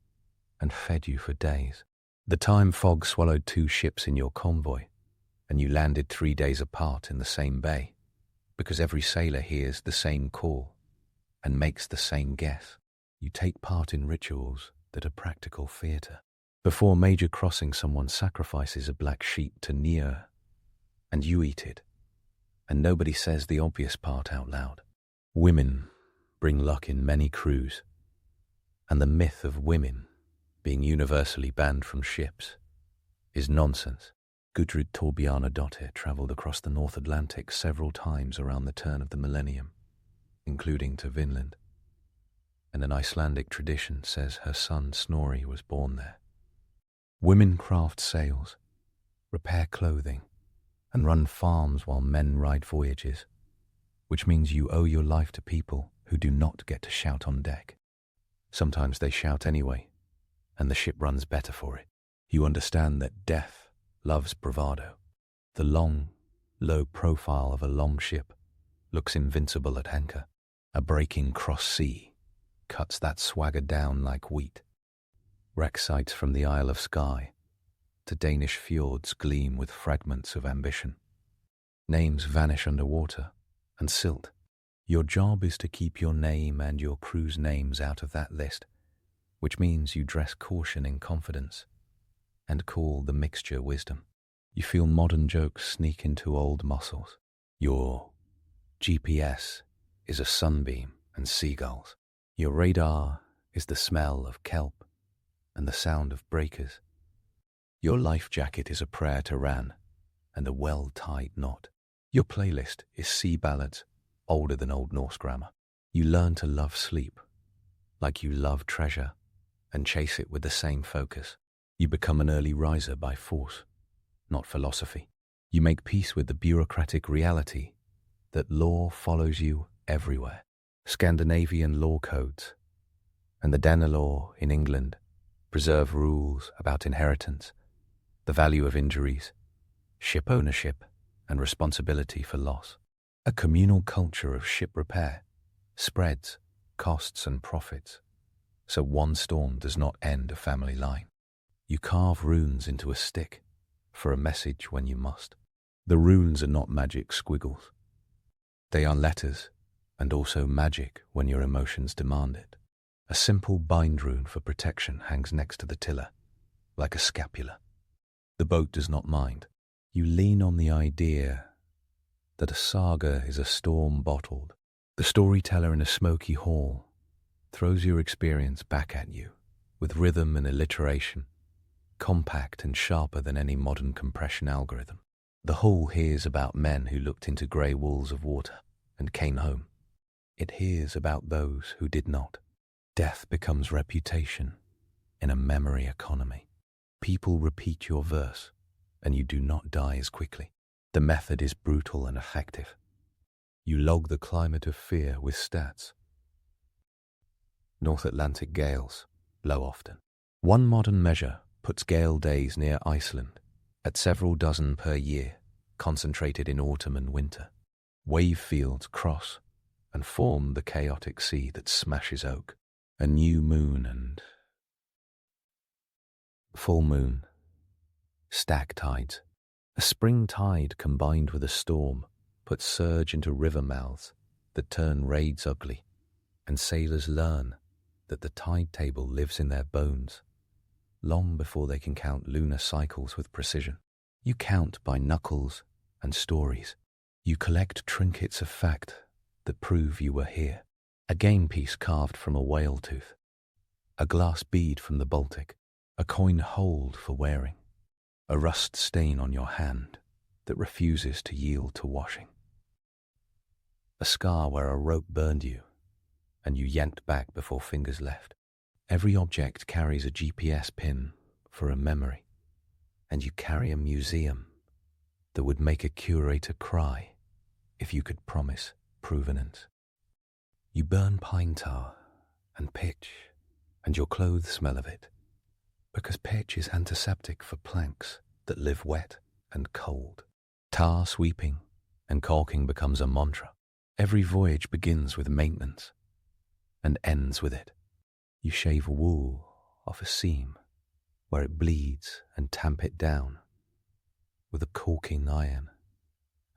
and fed you for days. The time fog swallowed two ships in your convoy, and you landed 3 days apart in the same bay, because every sailor hears the same call and makes the same guess. You take part in rituals that are practical theatre. Before major crossing, someone sacrifices a black sheep to Nia, and you eat it, and nobody says the obvious part out loud. Women bring luck in many crews, and the myth of women being universally banned from ships is nonsense. Gudrid Torbjarnadottir travelled across the North Atlantic several times around the turn of the millennium, including to Vinland, and an Icelandic tradition says her son Snorri was born there. Women craft sails, repair clothing, and run farms while men ride voyages, which means you owe your life to people who do not get to shout on deck. Sometimes they shout anyway, and the ship runs better for it. You understand that death loves bravado. The long, low profile of a longship looks invincible at anchor. A breaking cross sea cuts that swagger down like wheat. Wreck sites from the Isle of Skye to Danish fjords gleam with fragments of ambition. Names vanish underwater and silt. Your job is to keep your name and your crew's names out of that list, which means you dress caution in confidence and call the mixture wisdom. You feel modern jokes sneak into old muscles. Your GPS is a sunbeam and seagulls. Your radar is the smell of kelp and the sound of breakers. Your life jacket is a prayer to Ran and a well-tied knot. Your playlist is sea ballads older than Old Norse grammar. You learn to love sleep like you love treasure and chase it with the same focus. You become an early riser by force, not philosophy. You make peace with the bureaucratic reality that law follows you everywhere. Scandinavian law codes and the Danelaw in England preserve rules about inheritance, the value of injuries, ship ownership, and responsibility for loss. A communal culture of ship repair spreads costs and profits, so one storm does not end a family line. You carve runes into a stick for a message when you must. The runes are not magic squiggles. They are letters, and also magic when your emotions demand it. A simple bind rune for protection hangs next to the tiller, like a scapula. The boat does not mind. You lean on the idea that a saga is a storm bottled. The storyteller in a smoky hall throws your experience back at you, with rhythm and alliteration, compact and sharper than any modern compression algorithm. The hall hears about men who looked into grey walls of water and came home. It hears about those who did not. Death becomes reputation in a memory economy. People repeat your verse, and you do not die as quickly. The method is brutal and effective. You log the climate of fear with stats. North Atlantic gales blow often. One modern measure puts gale days near Iceland at several dozen per year, concentrated in autumn and winter. Wave fields cross and form the chaotic sea that smashes oak. A new moon and full moon, stag tides. A spring tide combined with a storm puts surge into river mouths that turn raids ugly, and sailors learn that the tide table lives in their bones long before they can count lunar cycles with precision. You count by knuckles and stories. You collect trinkets of fact that prove you were here. A game piece carved from a whale tooth, a glass bead from the Baltic, a coin hold for wearing, a rust stain on your hand that refuses to yield to washing, a scar where a rope burned you and you yanked back before fingers left. Every object carries a GPS pin for a memory, and you carry a museum that would make a curator cry if you could promise provenance. You burn pine tar and pitch, and your clothes smell of it, because pitch is antiseptic for planks that live wet and cold. Tar sweeping and caulking becomes a mantra. Every voyage begins with maintenance and ends with it. You shave wool off a seam where it bleeds and tamp it down with a caulking iron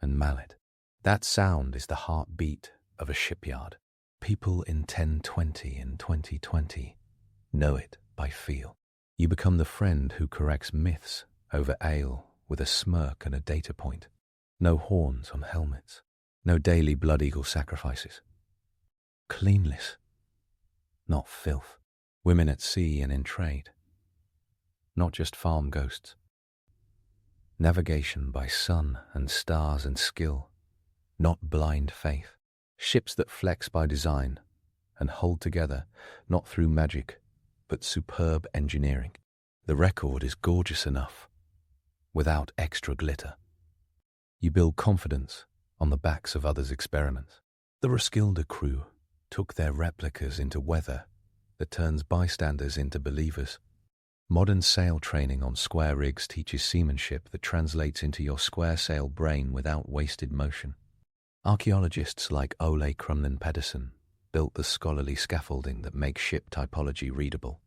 and mallet. That sound is the heartbeat of a shipyard. People in 1020 and 2020 know it by feel. You become the friend who corrects myths over ale with a smirk and a data point. No horns on helmets. No daily blood eagle sacrifices. Cleanliness, not filth. Women at sea and in trade, not just farm ghosts. Navigation by sun and stars and skill, not blind faith. Ships that flex by design and hold together, not through magic, but superb engineering. The record is gorgeous enough, without extra glitter. You build confidence on the backs of others' experiments. The Roskilde crew took their replicas into weather that turns bystanders into believers. Modern sail training on square rigs teaches seamanship that translates into your square sail brain without wasted motion. Archaeologists like Ole Crumlin Pedersen built the scholarly scaffolding that makes ship typology readable.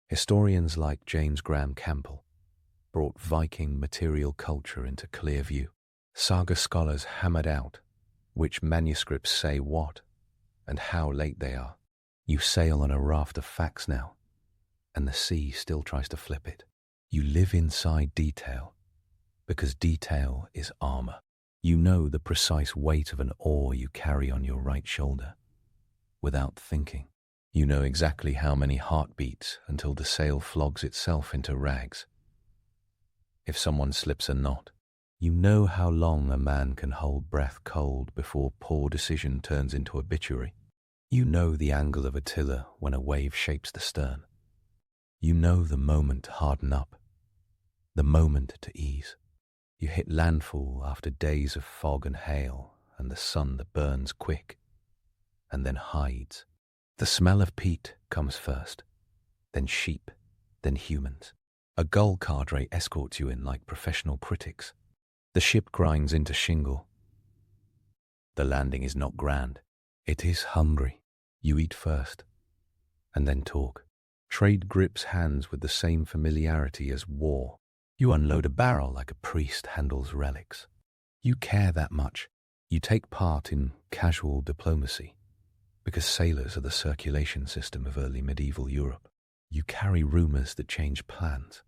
Historians like James Graham Campbell brought Viking material culture into clear view. Saga scholars hammered out which manuscripts say what and how late they are. You sail on a raft of facts now, and the sea still tries to flip it. You live inside detail, because detail is armor. You know the precise weight of an oar you carry on your right shoulder. Without thinking, you know exactly how many heartbeats until the sail flogs itself into rags. If someone slips a knot, you know how long a man can hold breath cold before poor decision turns into obituary. You know the angle of a tiller when a wave shapes the stern. You know the moment to harden up, the moment to ease. You hit landfall after days of fog and hail and the sun that burns quick and then hides. The smell of peat comes first, then sheep, then humans. A gull cadre escorts you in like professional critics. The ship grinds into shingle. The landing is not grand. It is hungry. You eat first, and then talk. Trade grips hands with the same familiarity as war. You unload a barrel like a priest handles relics. You care that much. You take part in casual diplomacy, because sailors are the circulation system of early medieval Europe. You carry rumors that change plans.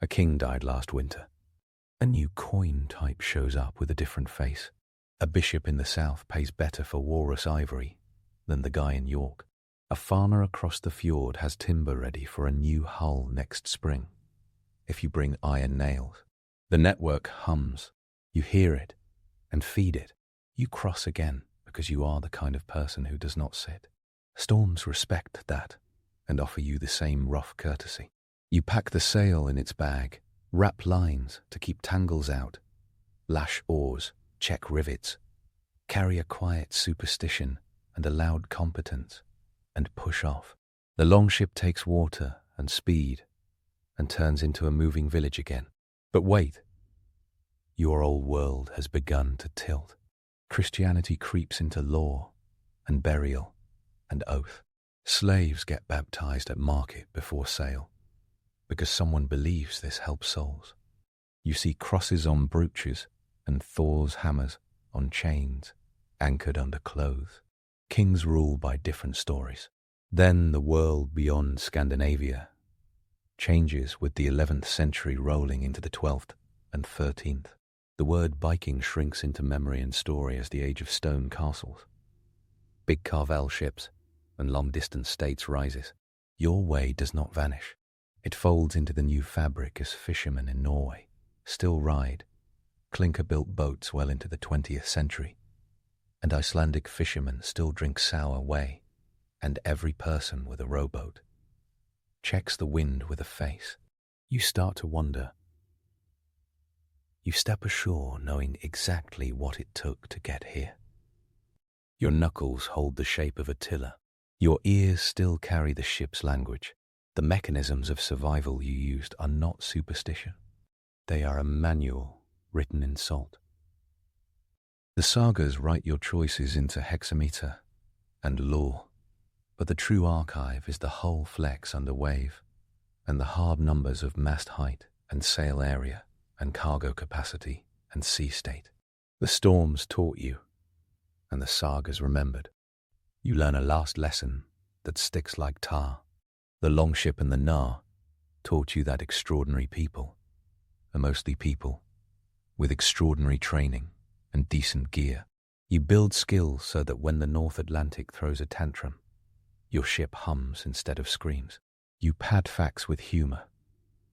A king died last winter. A new coin type shows up with a different face. A bishop in the south pays better for walrus ivory than the guy in York. A farmer across the fjord has timber ready for a new hull next spring, if you bring iron nails. The network hums. You hear it and feed it. You cross again because you are the kind of person who does not sit. Storms respect that and offer you the same rough courtesy. You pack the sail in its bag, wrap lines to keep tangles out, lash oars, check rivets, carry a quiet superstition and a loud competence, and push off. The longship takes water and speed and turns into a moving village again. But wait, your old world has begun to tilt. Christianity creeps into law and burial and oath. Slaves get baptized at market before sale, because someone believes this helps souls. You see crosses on brooches and Thor's hammers on chains, anchored under clothes. Kings rule by different stories. Then the world beyond Scandinavia changes with the 11th century rolling into the 12th and 13th. The word Viking shrinks into memory and story as the age of stone castles, big carvel ships, and long-distance states rises. Your way does not vanish. It folds into the new fabric as fishermen in Norway still ride clinker-built boats well into the 20th century, and Icelandic fishermen still drink sour whey, and every person with a rowboat checks the wind with a face. You start to wonder. You step ashore knowing exactly what it took to get here. Your knuckles hold the shape of a tiller. Your ears still carry the ship's language. The mechanisms of survival you used are not superstition. They are a manual written in salt. The sagas write your choices into hexameter and lore, but the true archive is the hull flex under wave and the hard numbers of mast height and sail area and cargo capacity and sea state. The storms taught you, and the sagas remembered. You learn a last lesson that sticks like tar. The longship and the Nar taught you that extraordinary people are mostly people with extraordinary training and decent gear. You build skills so that when the North Atlantic throws a tantrum, your ship hums instead of screams. You pad facts with humor,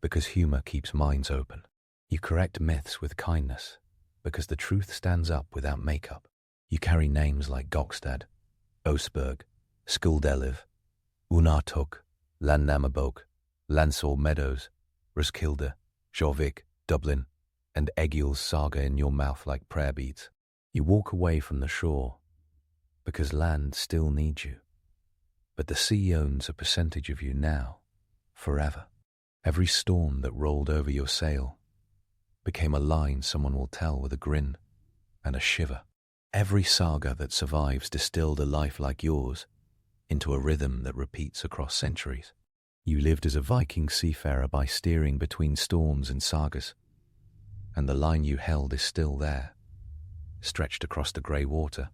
because humor keeps minds open. You correct myths with kindness, because the truth stands up without makeup. You carry names like Gokstad, Oseberg, Skuldeliv, Unartok, Landnamabok, Lansall Meadows, Roskilde, Jorvik, Dublin, and Egil's saga in your mouth like prayer beads. You walk away from the shore, because land still needs you. But the sea owns a percentage of you now, forever. Every storm that rolled over your sail became a line someone will tell with a grin and a shiver. Every saga that survives distilled a life like yours into a rhythm that repeats across centuries. You lived as a Viking seafarer by steering between storms and sagas, and the line you held is still there, stretched across the grey water,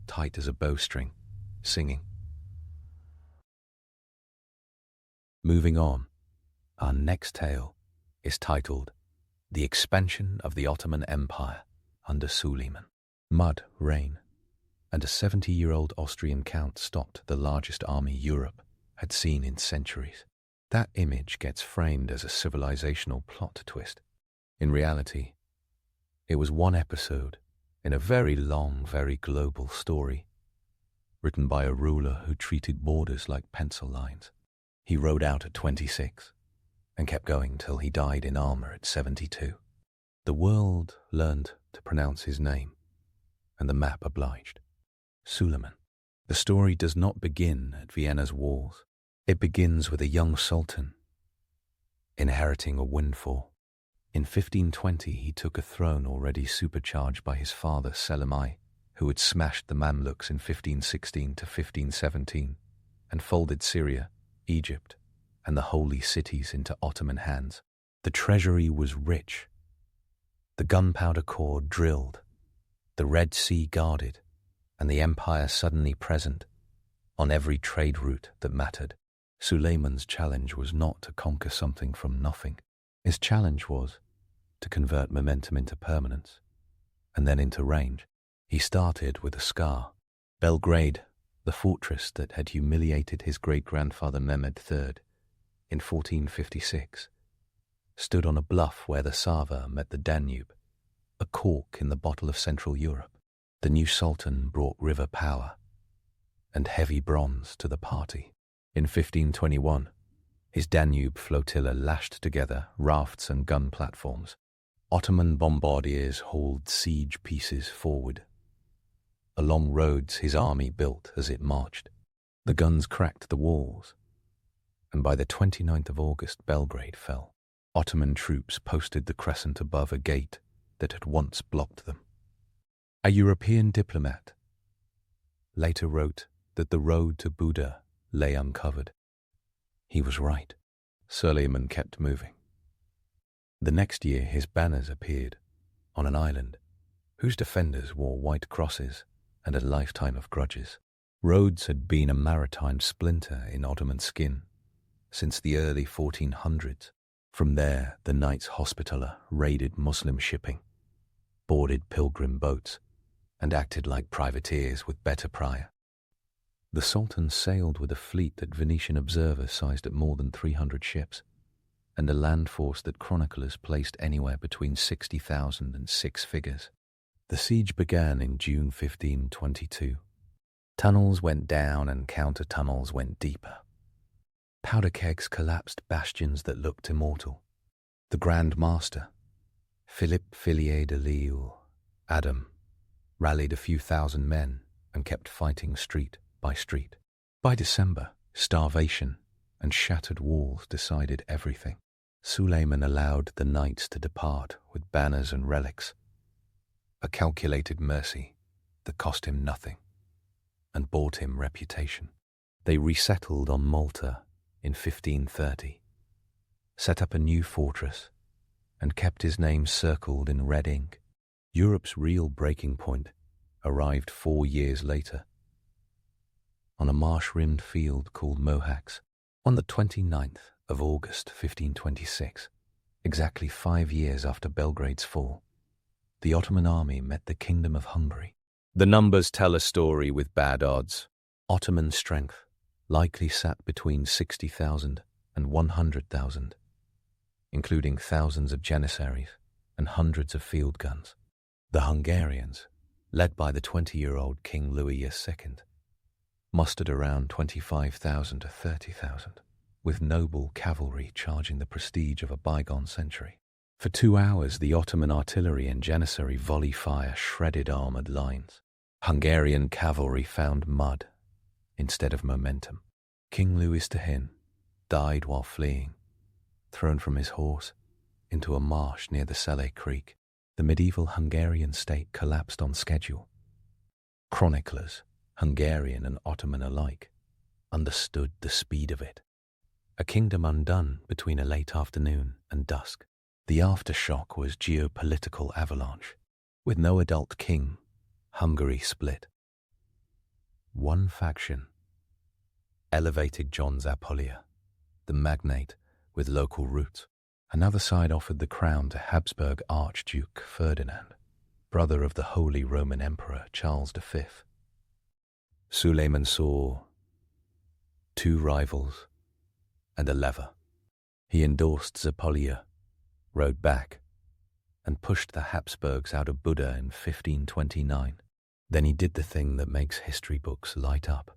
tight as a bowstring, singing. Moving on, our next tale is titled The Expansion of the Ottoman Empire under Suleiman. Mud, rain, and a 70-year-old Austrian count stopped the largest army Europe had seen in centuries. That image gets framed as a civilizational plot twist. In reality, it was one episode in a very long, very global story, written by a ruler who treated borders like pencil lines. He rode out at 26 and kept going till he died in armor at 72. The world learned to pronounce his name, and the map obliged. Suleiman. The story does not begin at Vienna's walls. It begins with a young sultan inheriting a windfall. In 1520 he took a throne already supercharged by his father Suleiman, who had smashed the Mamluks in 1516 to 1517 and folded Syria, Egypt, and the holy cities into Ottoman hands. The treasury was rich, the gunpowder corps drilled, the Red Sea guarded, and the empire suddenly present on every trade route that mattered. Suleiman's challenge was not to conquer something from nothing. His challenge was to convert momentum into permanence, and then into range. He started with a scar. Belgrade, the fortress that had humiliated his great-grandfather Mehmed III in 1456, stood on a bluff where the Sava met the Danube, a cork in the bottle of Central Europe. The new sultan brought river power and heavy bronze to the party. In 1521, his Danube flotilla lashed together rafts and gun platforms. Ottoman bombardiers hauled siege pieces forward. Along roads his army built as it marched. The guns cracked the walls, and by the 29th of August Belgrade fell. Ottoman troops posted the crescent above a gate that had once blocked them. A European diplomat later wrote that the road to Buda lay uncovered. He was right. Suleiman kept moving. The next year his banners appeared on an island whose defenders wore white crosses and a lifetime of grudges. Rhodes had been a maritime splinter in Ottoman skin since the early 1400s. From there, the Knights Hospitaller raided Muslim shipping, boarded pilgrim boats, and acted like privateers with better prior. The Sultan sailed with a fleet that Venetian observers sized at more than 300 ships, and a land force that chroniclers placed anywhere between 60,000 and six figures. The siege began in June 1522. Tunnels went down and counter-tunnels went deeper. Powder kegs collapsed bastions that looked immortal. The Grand Master, Philippe Fillier de Lille, Adam, rallied a few thousand men and kept fighting street by street. By December, starvation and shattered walls decided everything. Suleiman allowed the knights to depart with banners and relics, a calculated mercy that cost him nothing and bought him reputation. They resettled on Malta in 1530, set up a new fortress, and kept his name circled in red ink. Europe's real breaking point arrived 4 years later, on a marsh-rimmed field called Mohacs, on the 29th of August 1526, exactly 5 years after Belgrade's fall. The Ottoman army met the Kingdom of Hungary. The numbers tell a story with bad odds. Ottoman strength likely sat between 60,000 and 100,000, including thousands of janissaries and hundreds of field guns. The Hungarians, led by the 20-year-old King Louis II, mustered around 25,000 to 30,000, with noble cavalry charging the prestige of a bygone century. For 2 hours, the Ottoman artillery and janissary volley fire shredded armoured lines. Hungarian cavalry found mud instead of momentum. King Louis II died while fleeing, thrown from his horse into a marsh near the Sele Creek. The medieval Hungarian state collapsed on schedule. Chroniclers, Hungarian and Ottoman alike, understood the speed of it. A kingdom undone between a late afternoon and dusk. The aftershock was geopolitical avalanche. With no adult king, Hungary split. One faction elevated John Zapolya, the magnate with local roots. Another side offered the crown to Habsburg Archduke Ferdinand, brother of the Holy Roman Emperor Charles V. Suleiman saw 2 rivals and a lever. He endorsed Zapolya, rode back, and pushed the Habsburgs out of Buda in 1529. Then he did the thing that makes history books light up.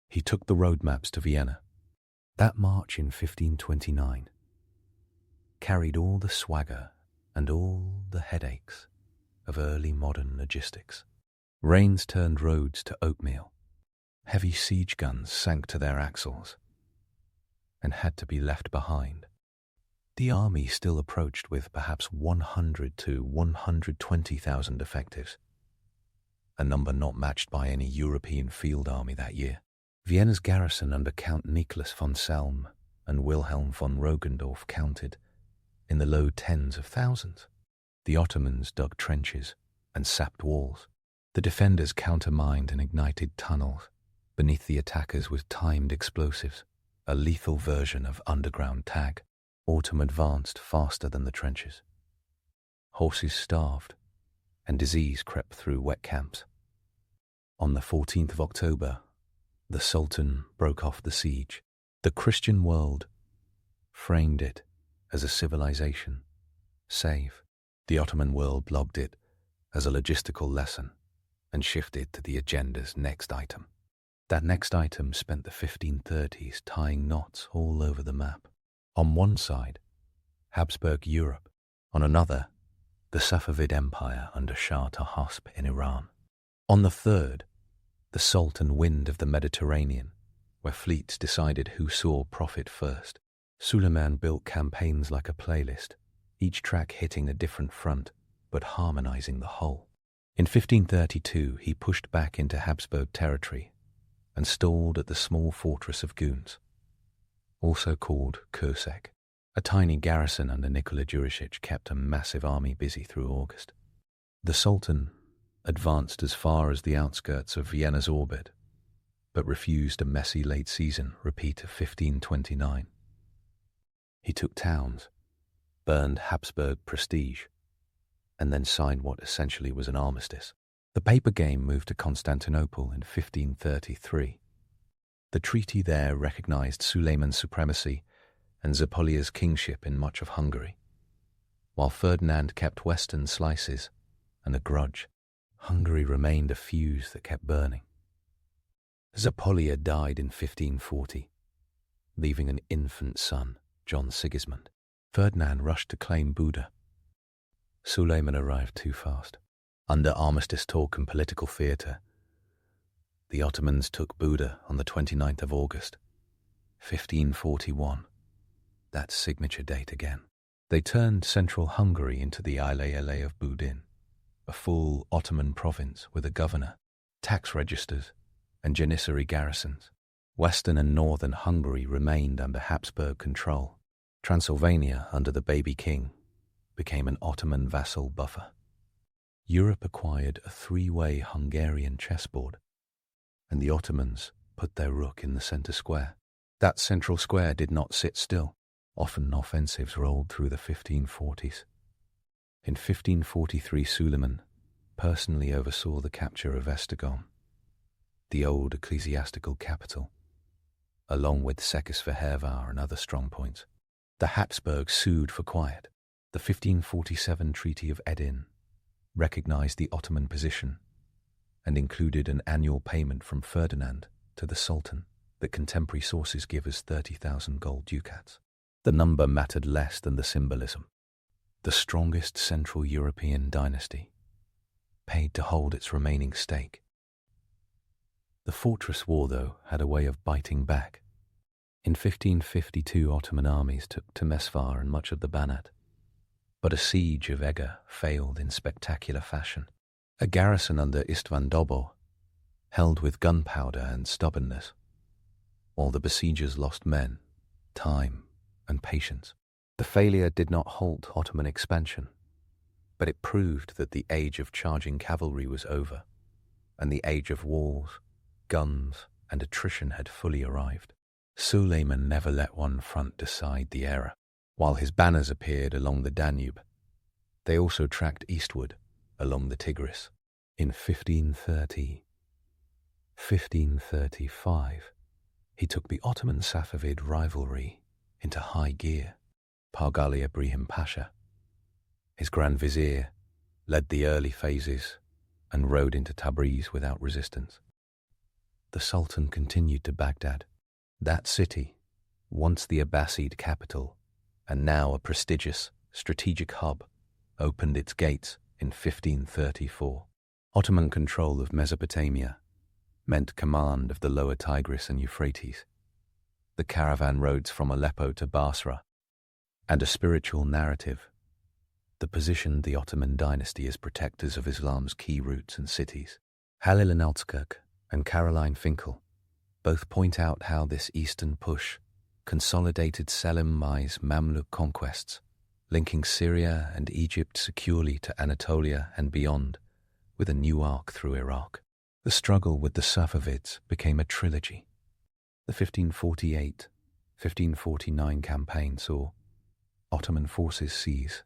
He took the road maps to Vienna, That march in 1529 carried all the swagger and all the headaches of early modern logistics. Rains turned roads to oatmeal. Heavy siege guns sank to their axles and had to be left behind. The army still approached with perhaps 100 to 120,000 effectives, a number not matched by any European field army that year. Vienna's garrison under Count Nicholas von Salm and Wilhelm von Rogendorf counted in the low tens of thousands. The Ottomans dug trenches and sapped walls. The defenders countermined and ignited tunnels beneath the attackers with timed explosives, a lethal version of underground tag. Autumn advanced faster than the trenches. Horses starved, and disease crept through wet camps. On the 14th of October, the Sultan broke off the siege. The Christian world framed it as a civilization, save the Ottoman world logged it as a logistical lesson and shifted to the agenda's next item. That next item spent the 1530s tying knots all over the map. On one side, Habsburg Europe. On another, the Safavid Empire under Shah Tahmasp in Iran. On the third, the salt and wind of the Mediterranean, where fleets decided who saw profit first. Suleiman built campaigns like a playlist, each track hitting a different front, but harmonizing the whole. In 1532, he pushed back into Habsburg territory and stalled at the small fortress of Guns, also called Kursek. A tiny garrison under Nikola Jurisic kept a massive army busy through August. The Sultan advanced as far as the outskirts of Vienna's orbit, but refused a messy late season repeat of 1529. He took towns, burned Habsburg prestige, and then signed what essentially was an armistice. The paper game moved to Constantinople in 1533. The treaty there recognized Suleiman's supremacy and Zapolia's kingship in much of Hungary, while Ferdinand kept western slices and a grudge. Hungary remained a fuse that kept burning. Zapolia died in 1540, leaving an infant son, John Sigismund. Ferdinand rushed to claim Buda. Suleiman arrived too fast. Under armistice talk and political theatre, the Ottomans took Buda on the 29th of August, 1541. That signature date again. They turned central Hungary into the Ile of Budin, a full Ottoman province with a governor, tax registers, and janissary garrisons. Western and northern Hungary remained under Habsburg control. Transylvania, under the baby king, became an Ottoman vassal buffer. Europe acquired a three-way Hungarian chessboard, and the Ottomans put their rook in the center square. That central square did not sit still. Often offensives rolled through the 1540s. In 1543, Suleiman personally oversaw the capture of Esztergom, the old ecclesiastical capital, along with Székesfehérvár and other strongpoints. The Habsburgs sued for quiet. The 1547 Treaty of Edin recognized the Ottoman position and included an annual payment from Ferdinand to the Sultan that contemporary sources give as 30,000 gold ducats. The number mattered less than the symbolism. The strongest Central European dynasty paid to hold its remaining stake. The fortress war, though, had a way of biting back. In 1552, Ottoman armies took Temesvar and much of the Banat, but a siege of Eger failed in spectacular fashion. A garrison under Istvan Dobo held with gunpowder and stubbornness, while the besiegers lost men, time, and patience. The failure did not halt Ottoman expansion, but it proved that the age of charging cavalry was over, and the age of walls, guns, and attrition had fully arrived. Suleiman never let one front decide the era. While his banners appeared along the Danube, they also tracked eastward along the Tigris. In 1535, he took the Ottoman-Safavid rivalry into high gear. Pargali Ibrahim Pasha, his Grand Vizier, led the early phases and rode into Tabriz without resistance. The Sultan continued to Baghdad. That city, once the Abbasid capital, and now a prestigious strategic hub, opened its gates in 1534. Ottoman control of Mesopotamia meant command of the lower Tigris and Euphrates, the caravan roads from Aleppo to Basra, and a spiritual narrative that positioned the Ottoman dynasty as protectors of Islam's key routes and cities. Halil Inaltskirk and Caroline Finkel both point out how this eastern push consolidated Selim's Mamluk conquests, linking Syria and Egypt securely to Anatolia and beyond, with a new arc through Iraq. The struggle with the Safavids became a trilogy. The 1548-1549 campaign saw Ottoman forces seize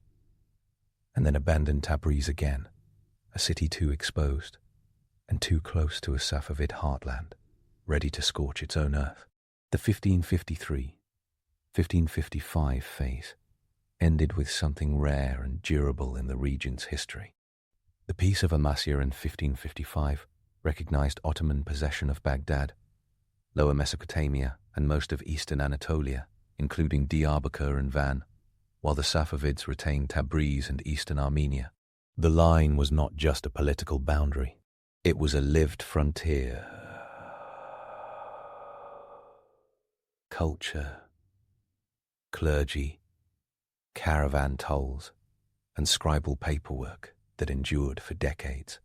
and then abandon Tabriz again, a city too exposed and too close to a Safavid heartland, ready to scorch its own earth. The 1553-1555 phase ended with something rare and durable in the region's history. The Peace of Amasya in 1555 recognized Ottoman possession of Baghdad, Lower Mesopotamia, and most of eastern Anatolia, including Diyarbakir and Van, while the Safavids retained Tabriz and eastern Armenia. The line was not just a political boundary, it was a lived frontier. Culture, clergy, caravan tolls, and scribal paperwork that endured for decades.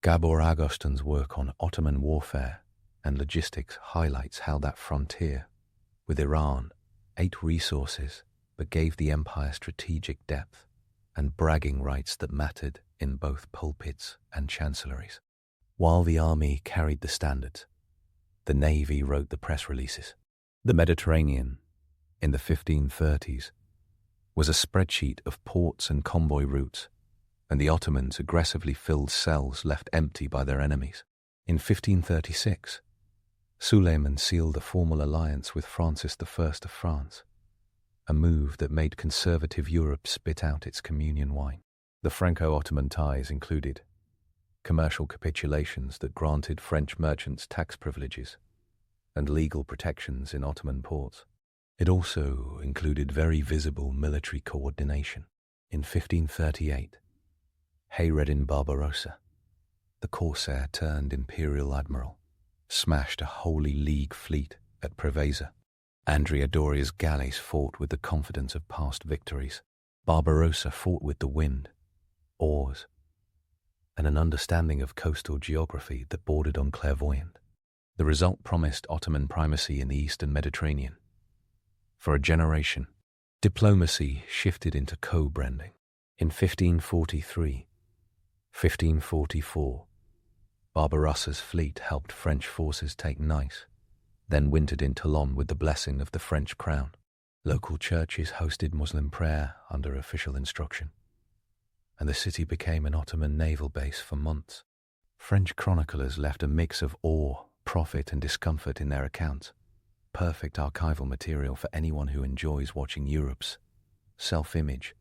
Gabor Agostin's work on Ottoman warfare and logistics highlights how that frontier, with Iran, ate resources but gave the empire strategic depth and bragging rights that mattered in both pulpits and chancelleries. While the army carried the standards, the navy wrote the press releases. The Mediterranean, in the 1530s, was a spreadsheet of ports and convoy routes, and the Ottomans aggressively filled cells left empty by their enemies. In 1536, Suleiman sealed a formal alliance with Francis I of France, a move that made conservative Europe spit out its communion wine. The Franco-Ottoman ties included commercial capitulations that granted French merchants tax privileges and legal protections in Ottoman ports. It also included very visible military coordination. In 1538, Hayreddin Barbarossa, the corsair turned imperial admiral, smashed a Holy League fleet at Preveza. Andrea Doria's galleys fought with the confidence of past victories. Barbarossa fought with the wind, oars, and an understanding of coastal geography that bordered on clairvoyant. The result promised Ottoman primacy in the eastern Mediterranean. For a generation, diplomacy shifted into co-branding. In 1543-1544, Barbarossa's fleet helped French forces take Nice, then wintered in Toulon with the blessing of the French crown. Local churches hosted Muslim prayer under official instruction, and the city became an Ottoman naval base for months. French chroniclers left a mix of awe, profit, and discomfort in their accounts. Perfect archival material for anyone who enjoys watching Europe's self-image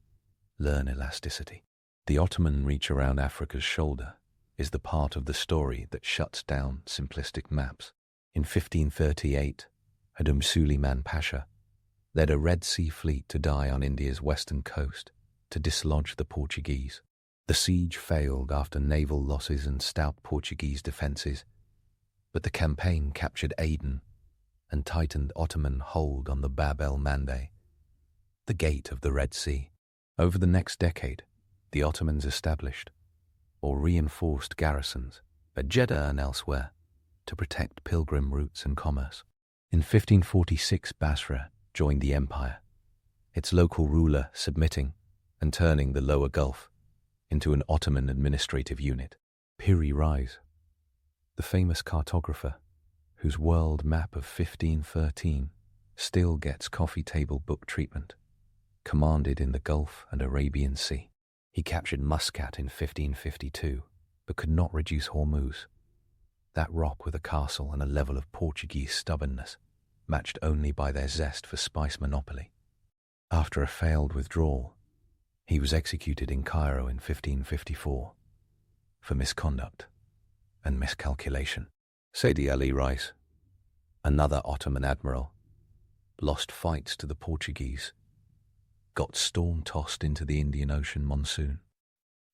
learn elasticity. The Ottoman reach around Africa's shoulder is the part of the story that shuts down simplistic maps. In 1538, Suleiman Pasha led a Red Sea fleet to die on India's western coast to dislodge the Portuguese. The siege failed after naval losses and stout Portuguese defences, but the campaign captured Aden and tightened Ottoman hold on the Bab el-Mandeb, the gate of the Red Sea. Over the next decade, the Ottomans established or reinforced garrisons at Jeddah and elsewhere to protect pilgrim routes and commerce. In 1546, Basra joined the empire, its local ruler submitting and turning the lower Gulf into an Ottoman administrative unit. Piri Reis, the famous cartographer whose world map of 1513 still gets coffee table book treatment, commanded in the Gulf and Arabian Sea. He captured Muscat in 1552, but could not reduce Hormuz, that rock with a castle and a level of Portuguese stubbornness, matched only by their zest for spice monopoly. After a failed withdrawal, he was executed in Cairo in 1554 for misconduct and miscalculation. Saidi Ali Reis, another Ottoman admiral, lost fights to the Portuguese, got storm-tossed into the Indian Ocean monsoon,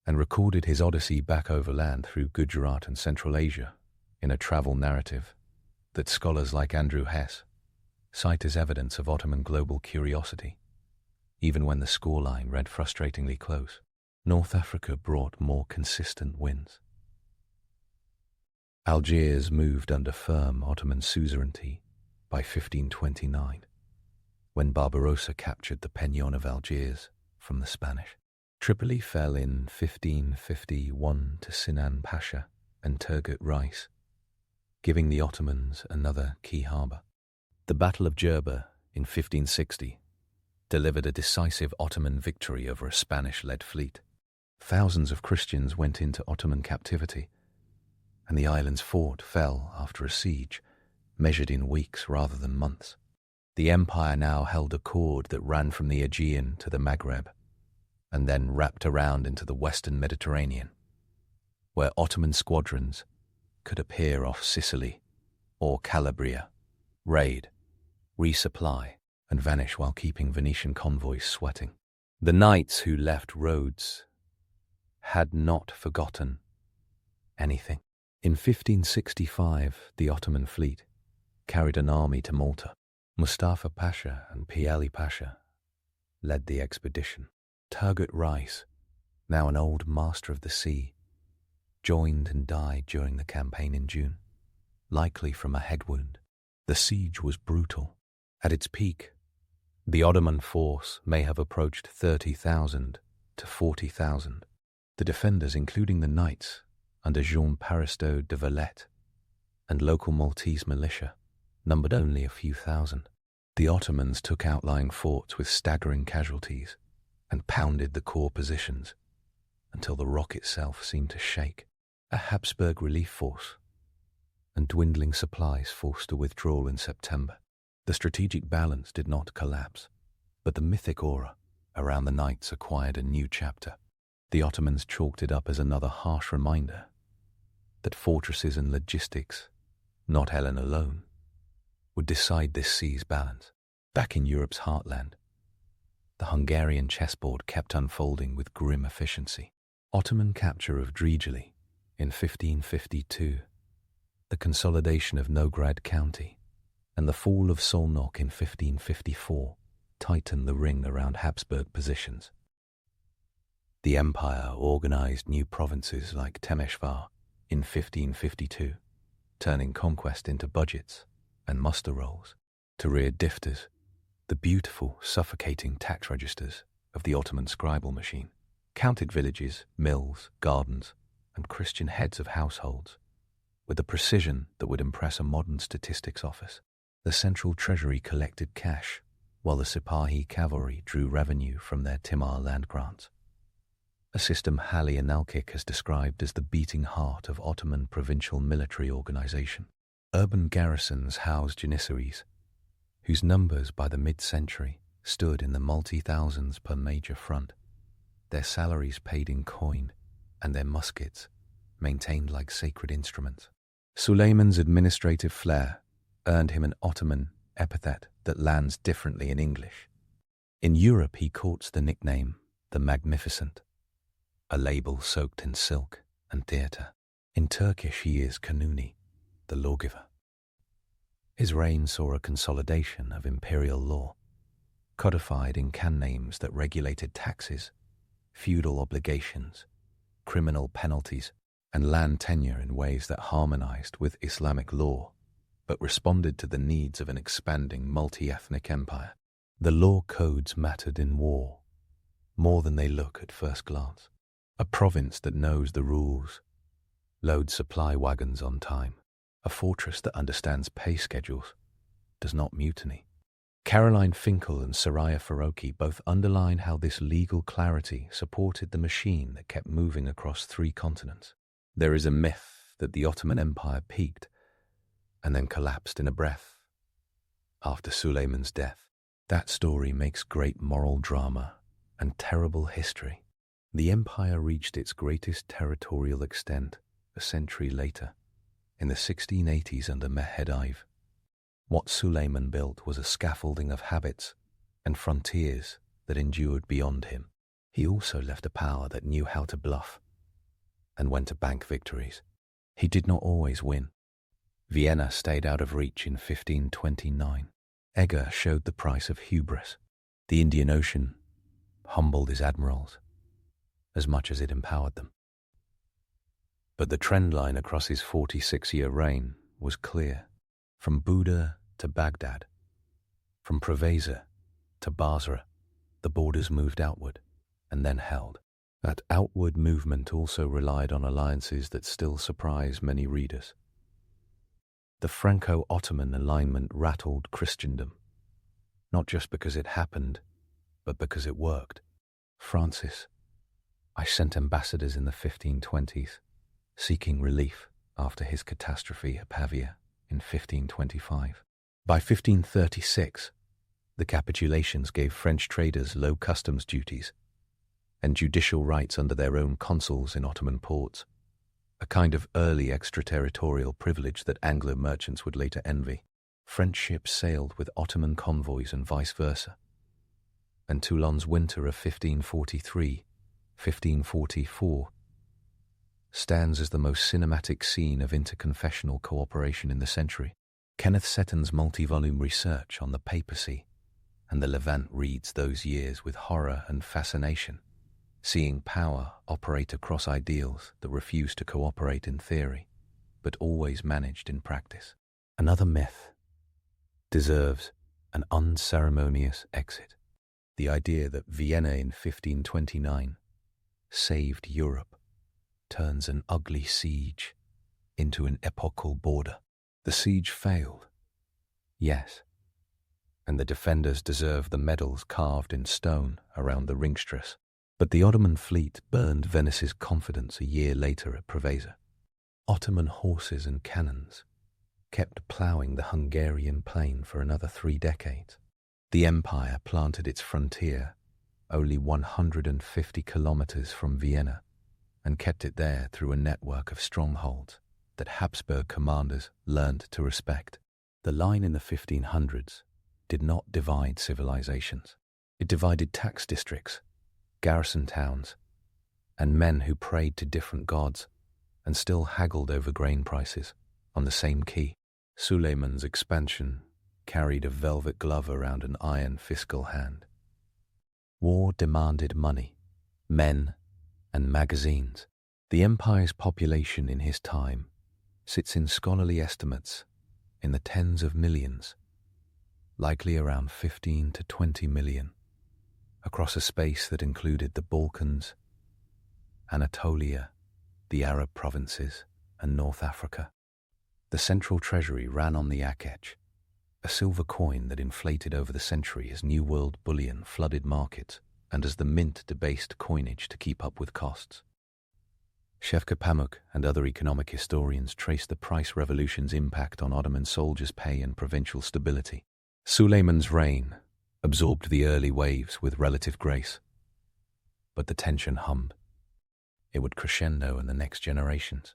and recorded his odyssey back overland through Gujarat and Central Asia in a travel narrative that scholars like Andrew Hess cite as evidence of Ottoman global curiosity, even when the scoreline read frustratingly close. North Africa brought more consistent wins. Algiers moved under firm Ottoman suzerainty by 1529, when Barbarossa captured the Peñon of Algiers from the Spanish. Tripoli fell in 1551 to Sinan Pasha and Turgut Reis, giving the Ottomans another key harbour. The Battle of Jerba in 1560 delivered a decisive Ottoman victory over a Spanish-led fleet. Thousands of Christians went into Ottoman captivity, and the island's fort fell after a siege measured in weeks rather than months. The empire now held a cord that ran from the Aegean to the Maghreb, and then wrapped around into the western Mediterranean, where Ottoman squadrons could appear off Sicily or Calabria, raid, resupply, and vanish while keeping Venetian convoys sweating. The knights who left Rhodes had not forgotten anything. In 1565, the Ottoman fleet carried an army to Malta. Mustafa Pasha and Piali Pasha led the expedition. Turgut Reis, now an old master of the sea, joined and died during the campaign in June, likely from a head wound. The siege was brutal. At its peak, the Ottoman force may have approached 30,000 to 40,000. The defenders, including the knights under Jean Paristo de Valette and local Maltese militia, numbered only a few thousand. The Ottomans took outlying forts with staggering casualties and pounded the core positions until the rock itself seemed to shake. A Habsburg relief force and dwindling supplies forced a withdrawal in September. The strategic balance did not collapse, but the mythic aura around the knights acquired a new chapter. The Ottomans chalked it up as another harsh reminder that fortresses and logistics, not Helen alone, would decide this sea's balance. Back in Europe's heartland, the Hungarian chessboard kept unfolding with grim efficiency. Ottoman capture of Drijeli in 1552, the consolidation of Novgorod County, and the fall of Szolnok in 1554 tightened the ring around Habsburg positions. The empire organized new provinces like Temeshvar in 1552, turning conquest into budgets and muster rolls, to rear difters, the beautiful, suffocating tax registers of the Ottoman scribal machine, counted villages, mills, gardens, and Christian heads of households with a precision that would impress a modern statistics office. The central treasury collected cash, while the Sipahi cavalry drew revenue from their Timar land grants, a system Hali Analkik has described as the beating heart of Ottoman provincial military organization. Urban garrisons housed janissaries, whose numbers by the mid-century stood in the multi-thousands per major front, their salaries paid in coin, and their muskets maintained like sacred instruments. Suleiman's administrative flair earned him an Ottoman epithet that lands differently in English. In Europe, he courts the nickname the Magnificent, a label soaked in silk and theatre. In Turkish, he is Kanuni, the lawgiver. His reign saw a consolidation of imperial law, codified in can names that regulated taxes, feudal obligations, criminal penalties, and land tenure in ways that harmonized with Islamic law, but responded to the needs of an expanding multi-ethnic empire. The law codes mattered in war, more than they look at first glance. A province that knows the rules, loads supply wagons on time. A fortress that understands pay schedules, does not mutiny. Caroline Finkel and Soraya Faroki both underline how this legal clarity supported the machine that kept moving across 3 continents. There is a myth that the Ottoman Empire peaked and then collapsed in a breath after Suleiman's death. That story makes great moral drama and terrible history. The empire reached its greatest territorial extent a century later, in the 1680s under Mehmed Ive. What Suleiman built was a scaffolding of habits and frontiers that endured beyond him. He also left a power that knew how to bluff and when to bank victories. He did not always win. Vienna stayed out of reach in 1529. Eger showed the price of hubris. The Indian Ocean humbled his admirals as much as it empowered them. But the trend line across his 46-year reign was clear. From Buda to Baghdad, from Preveza to Basra, the borders moved outward and then held. That outward movement also relied on alliances that still surprise many readers. The Franco-Ottoman alignment rattled Christendom, not just because it happened, but because it worked. Francis, I sent ambassadors in the 1520s, seeking relief after his catastrophe at Pavia in 1525. By 1536, the capitulations gave French traders low customs duties and judicial rights under their own consuls in Ottoman ports, a kind of early extraterritorial privilege that Anglo merchants would later envy. French ships sailed with Ottoman convoys and vice versa, and Toulon's winter of 1543-1544 stands as the most cinematic scene of interconfessional cooperation in the century. Kenneth Setton's multi-volume research on the papacy and the Levant reads those years with horror and fascination, seeing power operate across ideals that refused to cooperate in theory, but always managed in practice. Another myth deserves an unceremonious exit. The idea that Vienna in 1529 saved Europe turns an ugly siege into an epochal border. The siege failed, yes, and the defenders deserve the medals carved in stone around the ringstress. But the Ottoman fleet burned Venice's confidence a year later at Preveza. Ottoman horses and cannons kept ploughing the Hungarian plain for another 3 decades. The empire planted its frontier only 150 kilometers from Vienna and kept it there through a network of strongholds that Habsburg commanders learned to respect. The line in the 1500s did not divide civilizations. It divided tax districts, garrison towns, and men who prayed to different gods and still haggled over grain prices on the same key. Suleiman's expansion carried a velvet glove around an iron fiscal hand. War demanded money, men, and magazines. The empire's population in his time sits in scholarly estimates in the tens of millions, likely around 15 to 20 million, across a space that included the Balkans, Anatolia, the Arab provinces, and North Africa. The central treasury ran on the akech, a silver coin that inflated over the century as New World bullion flooded markets and as the mint debased coinage to keep up with costs. Shevke Pamuk and other economic historians trace the price revolution's impact on Ottoman soldiers' pay and provincial stability. Suleiman's reign absorbed the early waves with relative grace, but the tension hummed. It would crescendo in the next generations.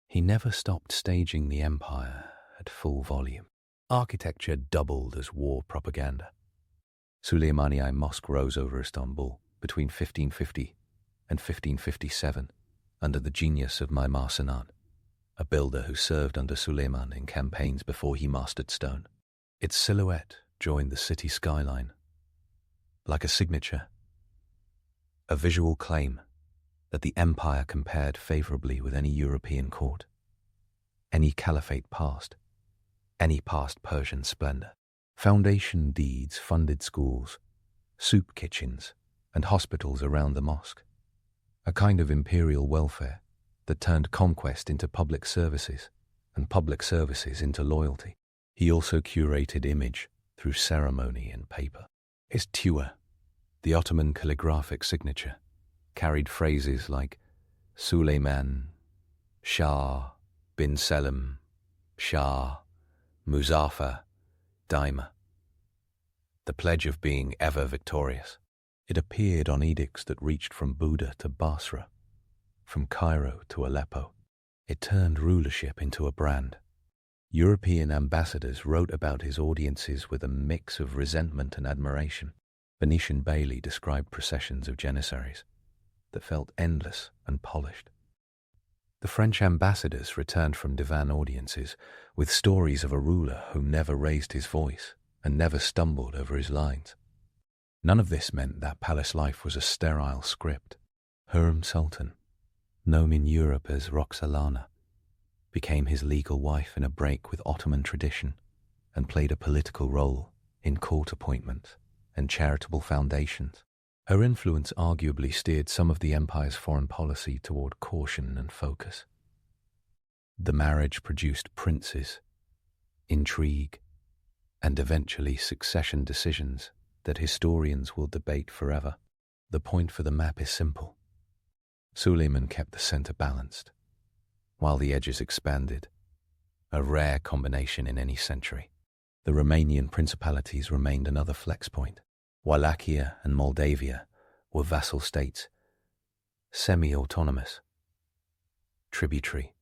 He never stopped staging the empire at full volume. Architecture doubled as war propaganda. Suleimani Mosque rose over Istanbul between 1550 and 1557 under the genius of Mimar Sinan, a builder who served under Suleiman in campaigns before he mastered stone. Its silhouette joined the city skyline, like a signature, a visual claim that the empire compared favorably with any European court, any caliphate past, any past Persian splendor. Foundation deeds funded schools, soup kitchens, and hospitals around the mosque, a kind of imperial welfare that turned conquest into public services and public services into loyalty. He also curated image through ceremony and paper. His tuwa, the Ottoman calligraphic signature, carried phrases like Suleiman, Shah, bin Selim, Shah, Muzaffar, Daima, the pledge of being ever victorious. It appeared on edicts that reached from Buda to Basra, from Cairo to Aleppo. It turned rulership into a brand. European ambassadors wrote about his audiences with a mix of resentment and admiration. Venetian Bailey described processions of janissaries that felt endless and polished. The French ambassadors returned from divan audiences with stories of a ruler who never raised his voice and never stumbled over his lines. None of this meant that palace life was a sterile script. Hurrem Sultan, known in Europe as Roxalana, became his legal wife in a break with Ottoman tradition and played a political role in court appointments and charitable foundations. Her influence arguably steered some of the empire's foreign policy toward caution and focus. The marriage produced princes, intrigue, and eventually succession decisions that historians will debate forever. The point for the map is simple. Suleiman kept the center balanced, while the edges expanded, a rare combination in any century. The Romanian principalities remained another flex point. Wallachia and Moldavia were vassal states, semi-autonomous, tributary,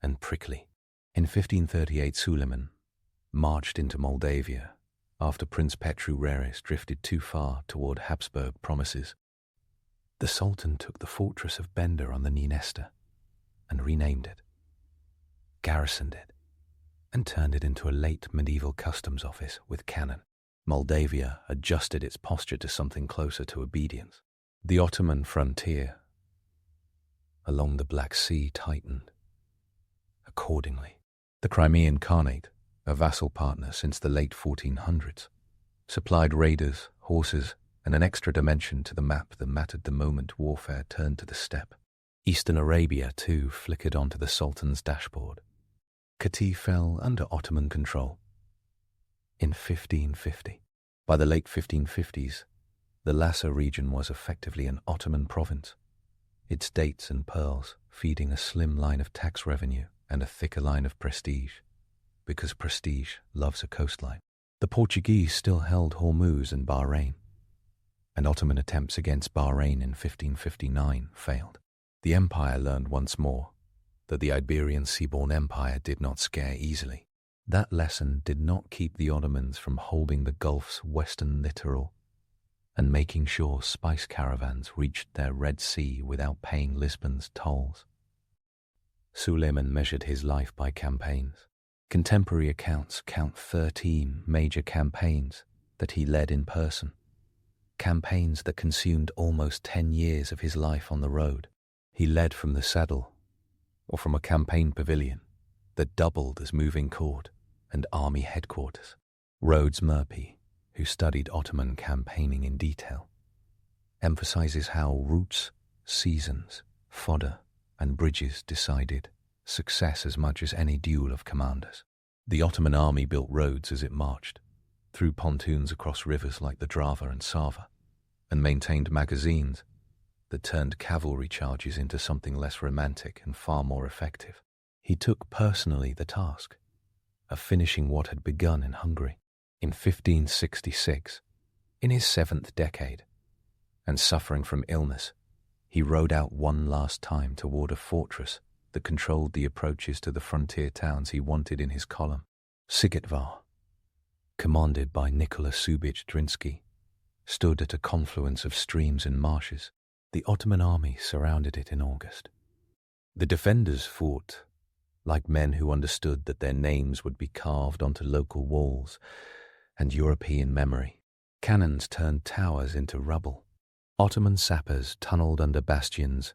and prickly. In 1538, Suleiman marched into Moldavia after Prince Petru Reris drifted too far toward Habsburg promises. The Sultan took the fortress of Bender on the Dniester and renamed it, garrisoned it, and turned it into a late medieval customs office with cannon. Moldavia adjusted its posture to something closer to obedience. The Ottoman frontier along the Black Sea tightened accordingly. The Crimean Khanate, a vassal partner since the late 1400s, supplied raiders, horses, and an extra dimension to the map that mattered the moment warfare turned to the steppe. Eastern Arabia, too, flickered onto the Sultan's dashboard. Qatif fell under Ottoman control in 1550. By the late 1550s, the Lhasa region was effectively an Ottoman province, its dates and pearls feeding a slim line of tax revenue and a thicker line of prestige, because prestige loves a coastline. The Portuguese still held Hormuz and Bahrain, and Ottoman attempts against Bahrain in 1559 failed. The empire learned once more that the Iberian seaborne empire did not scare easily. That lesson did not keep the Ottomans from holding the Gulf's western littoral and making sure spice caravans reached their Red Sea without paying Lisbon's tolls. Suleiman measured his life by campaigns. Contemporary accounts count 13 major campaigns that he led in person, campaigns that consumed almost 10 years of his life on the road. He led from the saddle or from a campaign pavilion that doubled as moving court and army headquarters. Rhodes Murphy, who studied Ottoman campaigning in detail, emphasizes how routes, seasons, fodder, and bridges decided success as much as any duel of commanders. The Ottoman army built roads as it marched, threw pontoons across rivers like the Drava and Sava, and maintained magazines that turned cavalry charges into something less romantic and far more effective. He took personally the task of finishing what had begun in Hungary. In 1566, in his 7th decade, and suffering from illness, he rode out one last time toward a fortress that controlled the approaches to the frontier towns he wanted in his column. Sigetvar, commanded by Nicola Subic-Drinsky, stood at a confluence of streams and marshes. The Ottoman army surrounded it in August. The defenders fought like men who understood that their names would be carved onto local walls and European memory. Cannons turned towers into rubble. Ottoman sappers tunneled under bastions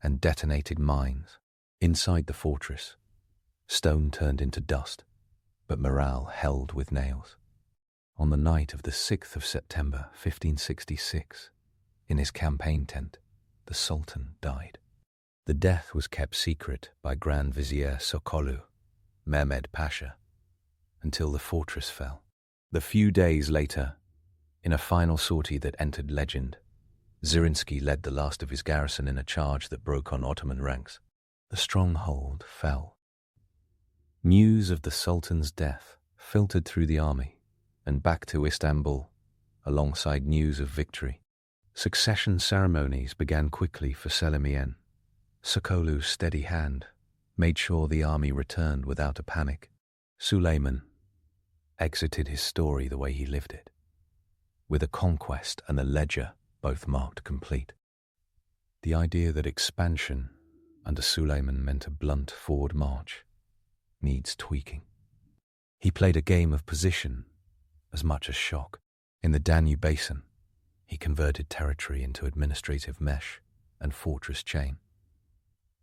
and detonated mines. Inside the fortress, stone turned into dust, but morale held with nails. On the night of the 6th of September, 1566, in his campaign tent, the Sultan died. The death was kept secret by Grand Vizier Sokolu, Mehmed Pasha, until the fortress fell. The few days later, in a final sortie that entered legend, Zrinski led the last of his garrison in a charge that broke on Ottoman ranks. The stronghold fell. News of the Sultan's death filtered through the army and back to Istanbul, alongside news of victory. Succession ceremonies began quickly for Suleiman. Sokolu's steady hand made sure the army returned without a panic. Suleiman exited his story the way he lived it, with a conquest and a ledger both marked complete. The idea that expansion under Suleiman meant a blunt forward march needs tweaking. He played a game of position as much as shock. In the Danube basin, he converted territory into administrative mesh and fortress chain,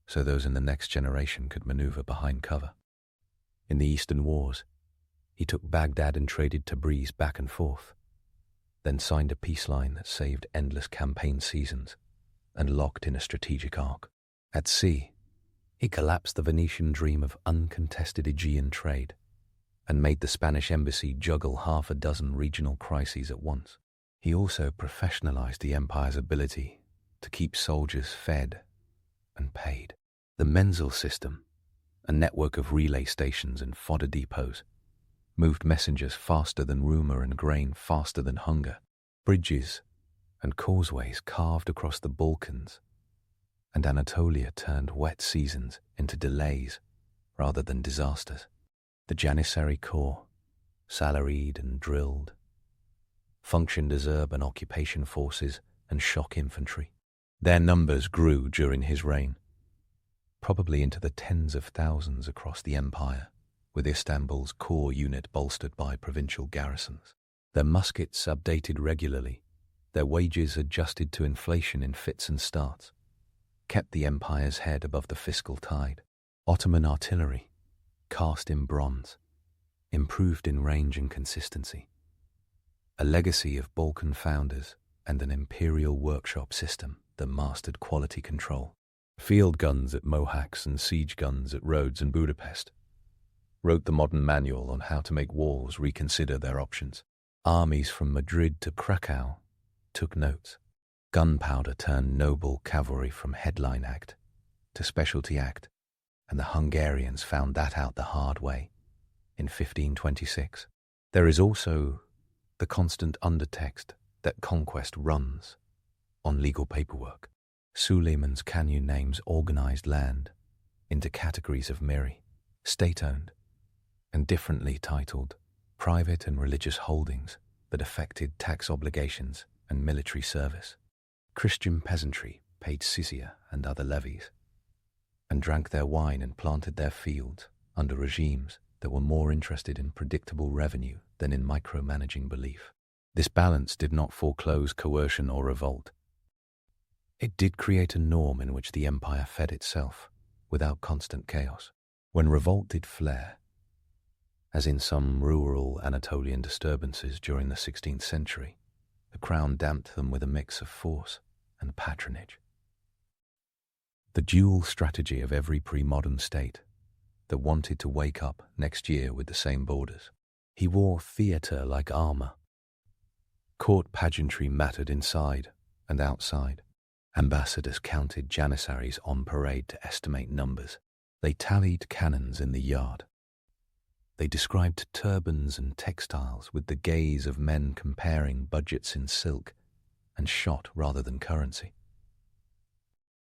so those in the next generation could maneuver behind cover. In the Eastern Wars, he took Baghdad and traded Tabriz back and forth, then signed a peace line that saved endless campaign seasons and locked in a strategic arc. At sea, he collapsed the Venetian dream of uncontested Aegean trade and made the Spanish embassy juggle half a dozen regional crises at once. He also professionalized the empire's ability to keep soldiers fed and paid. The Menzel system, a network of relay stations and fodder depots, moved messengers faster than rumor and grain faster than hunger. Bridges and causeways carved across the Balkans, and Anatolia turned wet seasons into delays rather than disasters. The Janissary Corps, salaried and drilled, functioned as urban occupation forces and shock infantry. Their numbers grew during his reign, probably into the tens of thousands across the empire, with Istanbul's core unit bolstered by provincial garrisons. Their muskets updated regularly, their wages adjusted to inflation in fits and starts, kept the empire's head above the fiscal tide. Ottoman artillery, cast in bronze, improved in range and consistency. A legacy of Balkan founders and an imperial workshop system that mastered quality control. Field guns at Mohacs and siege guns at Rhodes and Budapest wrote the modern manual on how to make wars reconsider their options. Armies from Madrid to Krakow took notes. Gunpowder turned noble cavalry from headline act to specialty act, and the Hungarians found that out the hard way in 1526. There is also the constant undertext that conquest runs on legal paperwork. Suleiman's canyon names organized land into categories of miri, state-owned, and differently titled private and religious holdings that affected tax obligations and military service. Christian peasantry paid Sisya and other levies, and drank their wine and planted their fields under regimes that were more interested in predictable revenue than in micromanaging belief. This balance did not foreclose coercion or revolt. It did create a norm in which the empire fed itself without constant chaos. When revolt did flare, as in some rural Anatolian disturbances during the 16th century, the crown damped them with a mix of force and patronage. The dual strategy of every pre-modern state that wanted to wake up next year with the same borders. He wore theatre like armor. Court pageantry mattered inside and outside. Ambassadors counted janissaries on parade to estimate numbers. They tallied cannons in the yard. They described turbans and textiles with the gaze of men comparing budgets in silk and shot rather than currency.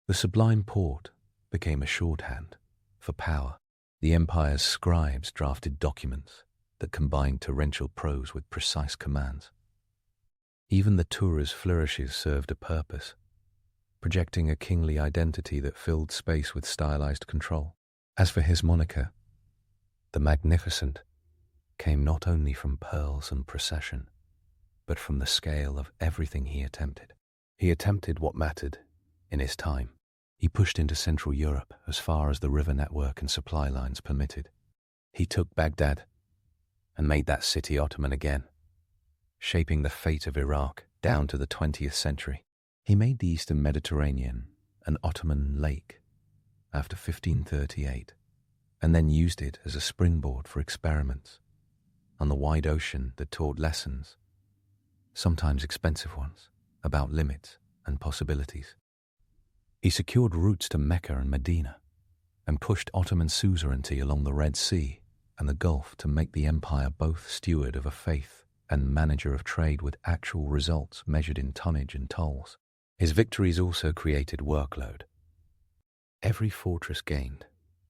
The Sublime Porte became a shorthand for power. The empire's scribes drafted documents that combined torrential prose with precise commands. Even the Toura's flourishes served a purpose, projecting a kingly identity that filled space with stylized control. As for his moniker, the Magnificent came not only from pearls and procession, but from the scale of everything he attempted. He attempted what mattered in his time. He pushed into Central Europe as far as the river network and supply lines permitted. He took Baghdad and made that city Ottoman again, shaping the fate of Iraq down to the 20th century. He made the Eastern Mediterranean an Ottoman lake after 1538, and then used it as a springboard for experiments on the wide ocean that taught lessons, sometimes expensive ones, about limits and possibilities. He secured routes to Mecca and Medina, and pushed Ottoman suzerainty along the Red Sea and the Gulf to make the empire both steward of a faith and manager of trade with actual results measured in tonnage and tolls. His victories also created workload. Every fortress gained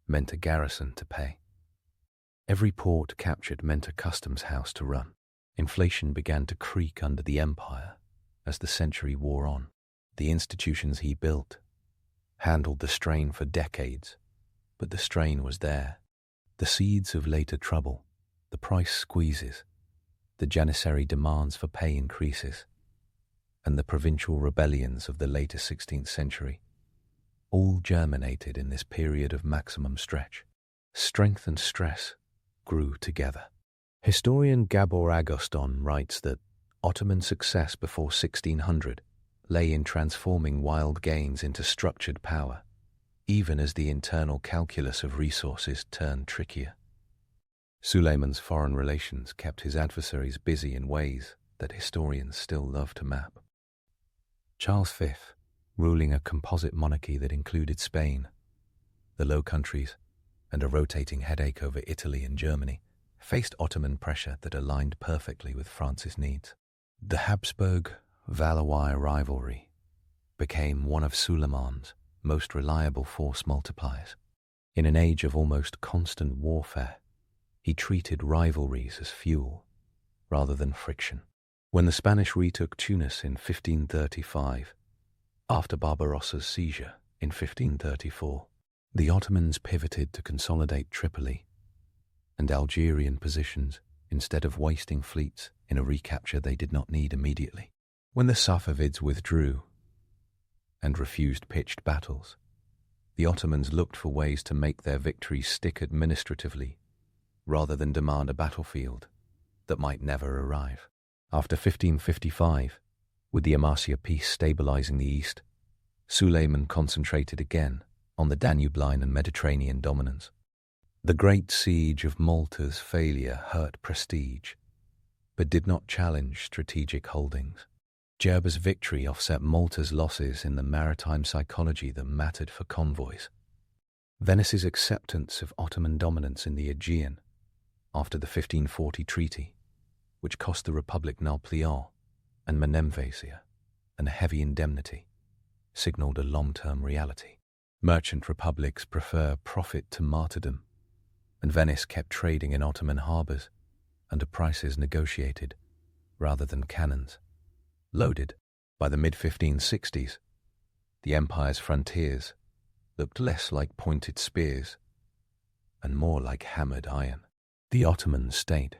meant a garrison to pay. Every port captured meant a customs house to run. Inflation began to creak under the empire as the century wore on. The institutions he built handled the strain for decades, but the strain was there. The seeds of later trouble, the price squeezes, the janissary demands for pay increases, and the provincial rebellions of the later 16th century all germinated in this period of maximum stretch. Strength and stress grew together. Historian Gabor Agoston writes that Ottoman success before 1600 lay in transforming wild gains into structured power, even as the internal calculus of resources turned trickier. Suleiman's foreign relations kept his adversaries busy in ways that historians still love to map. Charles V, ruling a composite monarchy that included Spain, the Low Countries, and a rotating headache over Italy and Germany, faced Ottoman pressure that aligned perfectly with France's needs. The Habsburg-Valois rivalry became one of Suleiman's most reliable force multipliers. In an age of almost constant warfare, he treated rivalries as fuel rather than friction. When the Spanish retook Tunis in 1535, after Barbarossa's seizure in 1534, the Ottomans pivoted to consolidate Tripoli and Algerian positions instead of wasting fleets in a recapture they did not need immediately. When the Safavids withdrew and refused pitched battles, the Ottomans looked for ways to make their victories stick administratively rather than demand a battlefield that might never arrive. After 1555, with the Amasya Peace stabilizing the east, Suleiman concentrated again on the Danube line and Mediterranean dominance. The Great Siege of Malta's failure hurt prestige, but did not challenge strategic holdings. Gerba's victory offset Malta's losses in the maritime psychology that mattered for convoys. Venice's acceptance of Ottoman dominance in the Aegean after the 1540 treaty, which cost the Republic Nauplia and Menemvasia and a heavy indemnity, signaled a long-term reality. Merchant republics prefer profit to martyrdom, and Venice kept trading in Ottoman harbours under prices negotiated rather than cannons loaded. By the mid-1560s, the empire's frontiers looked less like pointed spears and more like hammered iron. The Ottoman state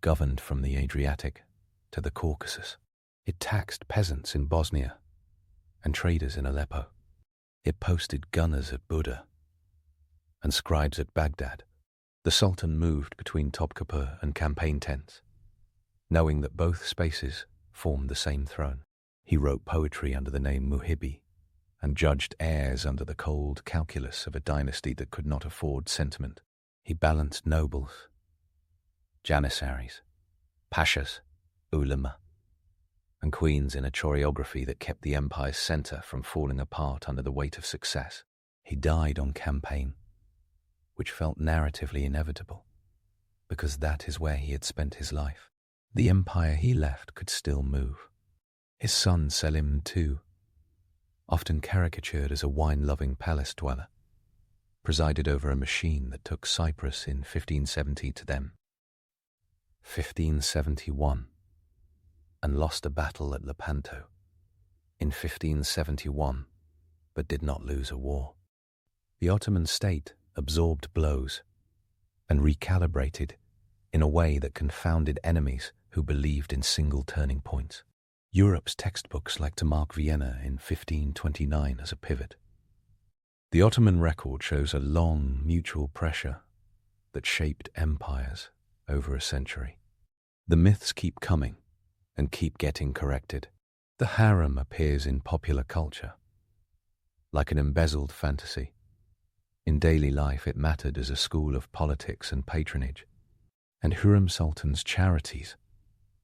governed from the Adriatic to the Caucasus. It taxed peasants in Bosnia and traders in Aleppo. It posted gunners at Buda and scribes at Baghdad. The Sultan moved between Topkapi and campaign tents, knowing that both spaces formed the same throne. He wrote poetry under the name Muhibbi and judged heirs under the cold calculus of a dynasty that could not afford sentiment. He balanced nobles, janissaries, pashas, ulama, and queens in a choreography that kept the empire's center from falling apart under the weight of success. He died on campaign, which felt narratively inevitable, because that is where he had spent his life. The empire he left could still move. His son Selim too, often caricatured as a wine-loving palace dweller, presided over a machine that took Cyprus in 1570 to them 1571, and lost a battle at Lepanto in 1571, but did not lose a war. The Ottoman state absorbed blows and recalibrated in a way that confounded enemies who believed in single turning points. Europe's textbooks like to mark Vienna in 1529 as a pivot. The Ottoman record shows a long mutual pressure that shaped empires over a century. The myths keep coming and keep getting corrected. The harem appears in popular culture like an embezzled fantasy. In daily life it mattered as a school of politics and patronage, and Hurrem Sultan's charities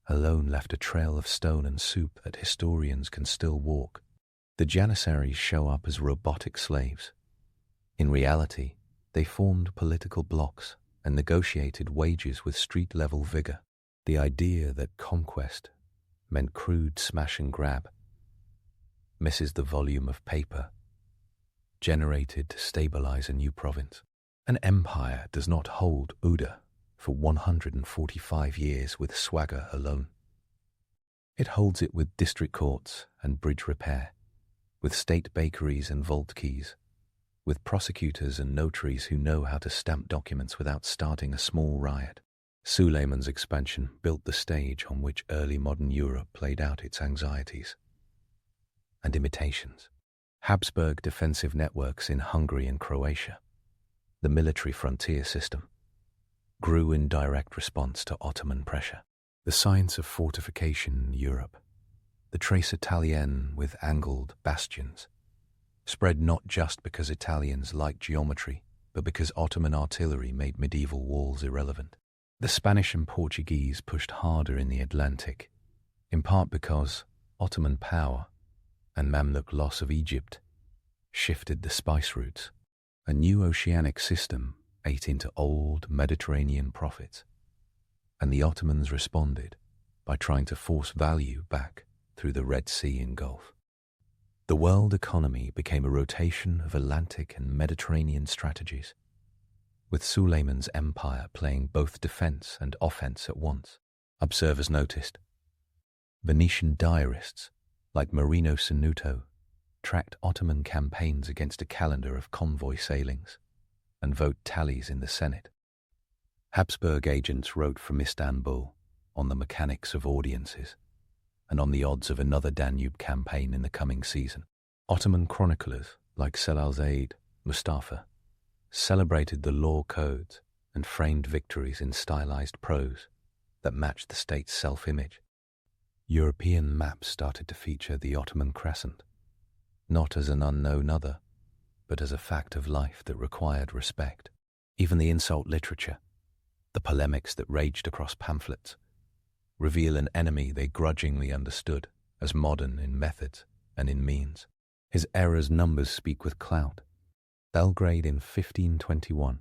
alone left a trail of stone and soup that historians can still walk. The janissaries show up as robotic slaves. In reality, they formed political blocs and negotiated wages with street-level vigor. The idea that conquest meant crude smash and grab misses the volume of paper generated to stabilize a new province. An empire does not hold Uda for 145 years with swagger alone. It holds it with district courts and bridge repair, with state bakeries and vault keys, with prosecutors and notaries who know how to stamp documents without starting a small riot. Suleiman's expansion built the stage on which early modern Europe played out its anxieties and imitations. Habsburg defensive networks in Hungary and Croatia, the military frontier system, grew in direct response to Ottoman pressure. The science of fortification in Europe, the Trace Italienne with angled bastions, spread not just because Italians liked geometry, but because Ottoman artillery made medieval walls irrelevant. The Spanish and Portuguese pushed harder in the Atlantic, in part because Ottoman power and Mamluk loss of Egypt shifted the spice routes. A new oceanic system ate into old Mediterranean profits, and the Ottomans responded by trying to force value back through the Red Sea and Gulf. The world economy became a rotation of Atlantic and Mediterranean strategies, with Suleiman's empire playing both defense and offense at once. Observers noticed. Venetian diarists, like Marino Sanuto, tracked Ottoman campaigns against a calendar of convoy sailings and vote tallies in the Senate. Habsburg agents wrote from Istanbul on the mechanics of audiences and on the odds of another Danube campaign in the coming season. Ottoman chroniclers like Selalzaid Mustafa celebrated the law codes and framed victories in stylized prose that matched the state's self-image. European maps started to feature the Ottoman crescent, not as an unknown other, but as a fact of life that required respect. Even the insult literature, the polemics that raged across pamphlets, reveal an enemy they grudgingly understood as modern in methods and in means. His era's numbers speak with clout. Belgrade in 1521,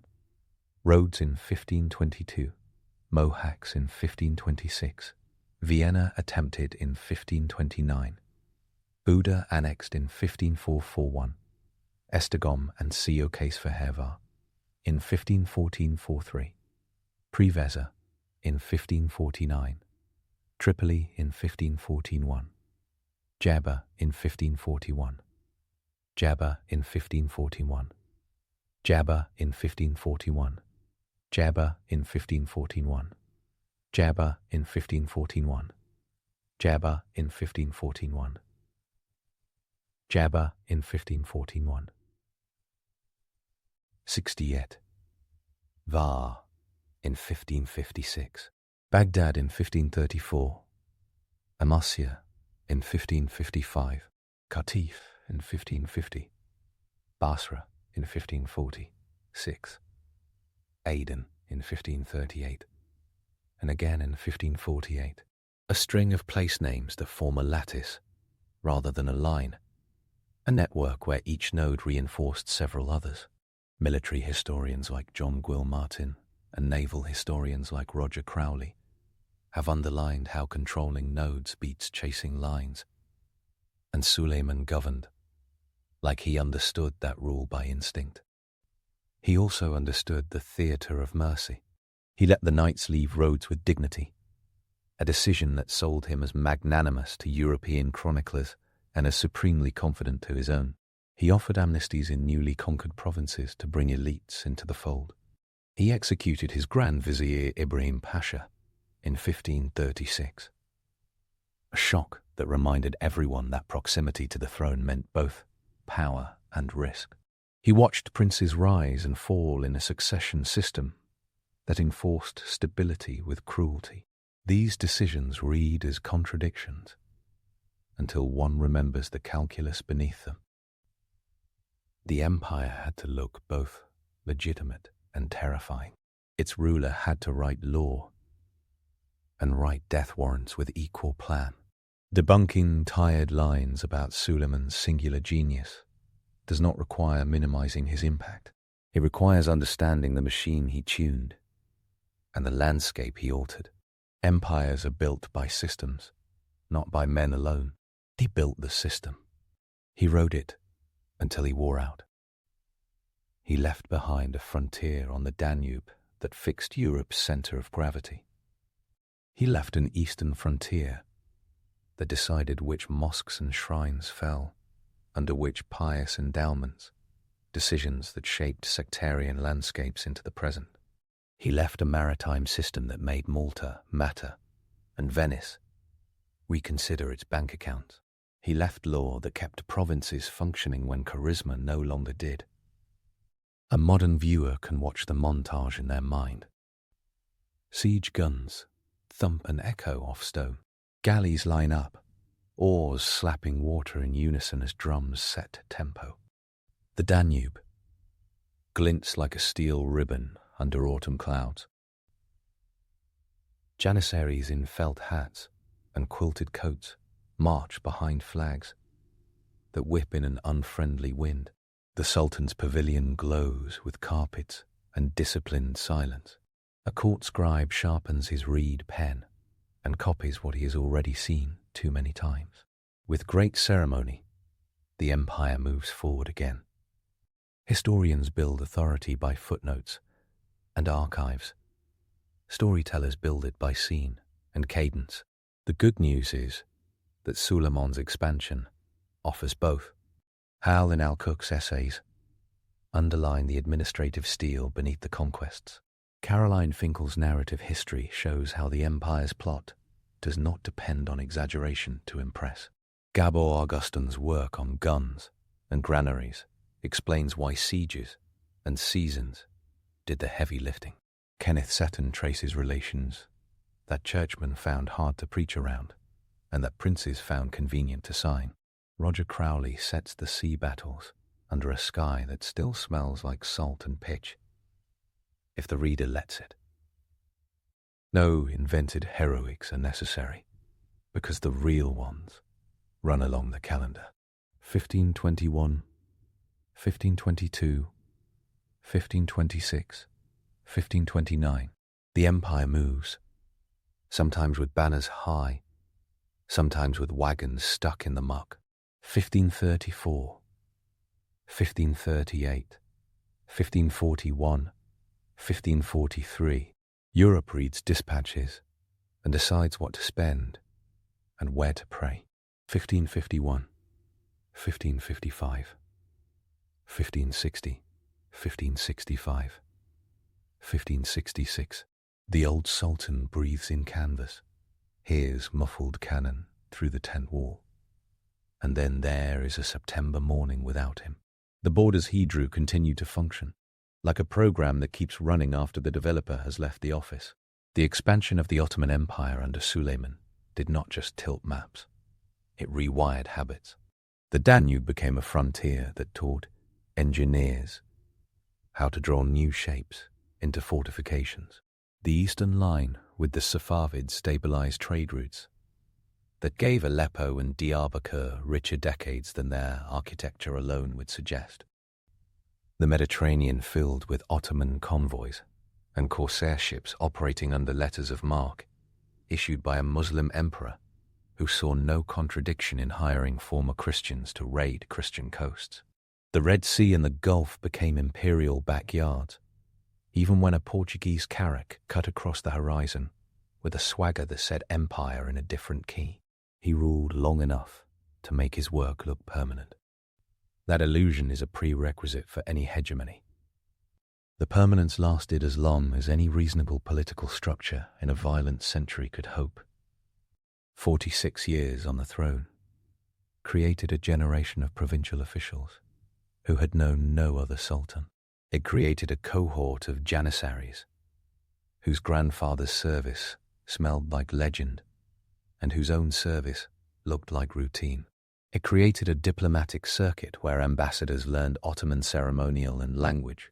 Rhodes in 1522, Mohacs in 1526, Vienna attempted in 1529, Buda annexed in 15441, Esztergom and Székesfehérvár in 1514-43, Preveza in 1549, Tripoli in 1541, Djerba in 1541, Djerba in 1541, Djerba in 1541, Djerba in 1541, Djerba in 1541, Djerba in 1541, Djerba in 1541. 68. Var in 1556, Baghdad in 1534, Amasya in 1555, Qatif in 1550, Basra in 1546, Aden in 1538, and again in 1548. A string of place names that form a lattice rather than a line, a network where each node reinforced several others. Military historians like John Gwill Martin and naval historians like Roger Crowley have underlined how controlling nodes beats chasing lines, and Suleiman governed like he understood that rule by instinct. He also understood the theatre of mercy. He let the knights leave Rhodes with dignity, a decision that sold him as magnanimous to European chroniclers and as supremely confident to his own. He offered amnesties in newly conquered provinces to bring elites into the fold. He executed his Grand Vizier Ibrahim Pasha in 1536, a shock that reminded everyone that proximity to the throne meant both power and risk. He watched princes rise and fall in a succession system that enforced stability with cruelty. These decisions read as contradictions until one remembers the calculus beneath them. The empire had to look both legitimate and terrifying. Its ruler had to write law and write death warrants with equal plan. Debunking tired lines about Suleiman's singular genius does not require minimizing his impact. It requires understanding the machine he tuned and the landscape he altered. Empires are built by systems, not by men alone. He built the system. He rode it until he wore out. He left behind a frontier on the Danube that fixed Europe's center of gravity. He left an eastern frontier that decided which mosques and shrines fell under which pious endowments, decisions that shaped sectarian landscapes into the present. He left a maritime system that made Malta matter and Venice reconsider its bank accounts. He left law that kept provinces functioning when charisma no longer did. A modern viewer can watch the montage in their mind. Siege guns thump and echo off stone. Galleys line up, oars slapping water in unison as drums set tempo. The Danube glints like a steel ribbon under autumn clouds. Janissaries in felt hats and quilted coats march behind flags that whip in an unfriendly wind. The Sultan's pavilion glows with carpets and disciplined silence. A court scribe sharpens his reed pen and copies what he has already seen too many times. With great ceremony, the empire moves forward again. Historians build authority by footnotes and archives. Storytellers build it by scene and cadence. The good news is that Suleiman's expansion offers both. Hal and Al-Cook's essays underline the administrative steel beneath the conquests. Caroline Finkel's narrative history shows how the empire's plot does not depend on exaggeration to impress. Gabor Augustine's work on guns and granaries explains why sieges and seasons did the heavy lifting. Kenneth Seton traces relations that churchmen found hard to preach around and that princes found convenient to sign. Roger Crowley sets the sea battles under a sky that still smells like salt and pitch, if the reader lets it. No invented heroics are necessary, because the real ones run along the calendar. 1521, 1522, 1526, 1529. The empire moves, sometimes with banners high, sometimes with wagons stuck in the muck. 1534, 1538, 1541, 1543. Europe reads dispatches and decides what to spend and where to pray. 1551, 1555, 1560, 1565, 1566. The old Sultan breathes in canvas, hears muffled cannon through the tent wall. And then there is a September morning without him. The borders he drew continue to function, like a program that keeps running after the developer has left the office. The expansion of the Ottoman Empire under Suleiman did not just tilt maps, it rewired habits. The Danube became a frontier that taught engineers how to draw new shapes into fortifications. The eastern line with the Safavids stabilized trade routes that gave Aleppo and Diyarbakir richer decades than their architecture alone would suggest. The Mediterranean filled with Ottoman convoys and corsair ships operating under letters of marque issued by a Muslim emperor who saw no contradiction in hiring former Christians to raid Christian coasts. The Red Sea and the Gulf became imperial backyards, even when a Portuguese carrack cut across the horizon with a swagger that said empire in a different key. He ruled long enough to make his work look permanent. That illusion is a prerequisite for any hegemony. The permanence lasted as long as any reasonable political structure in a violent century could hope. 46 years on the throne created a generation of provincial officials who had known no other sultan. It created a cohort of janissaries whose grandfather's service smelled like legend and whose own service looked like routine. It created a diplomatic circuit where ambassadors learned Ottoman ceremonial and language,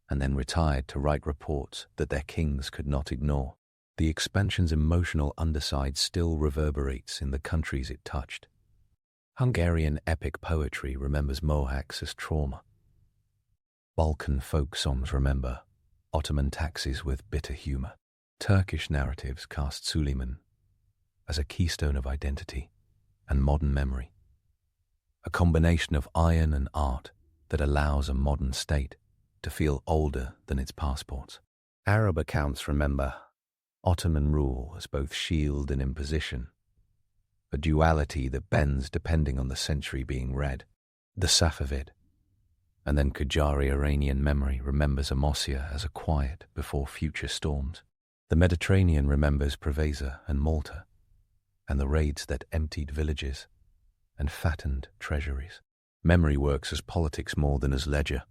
and then retired to write reports that their kings could not ignore. The expansion's emotional underside still reverberates in the countries it touched. Hungarian epic poetry remembers Mohacs as trauma. Balkan folk songs remember Ottoman taxes with bitter humor. Turkish narratives cast Suleiman as a keystone of identity and modern memory, a combination of iron and art that allows a modern state to feel older than its passports. Arab accounts remember Ottoman rule as both shield and imposition, a duality that bends depending on the century being read. The Safavid, and then Qajari Iranian memory remembers Amosia as a quiet before future storms. The Mediterranean remembers Preveza and Malta, and the raids that emptied villages and fattened treasuries. Memory works as politics more than as ledger,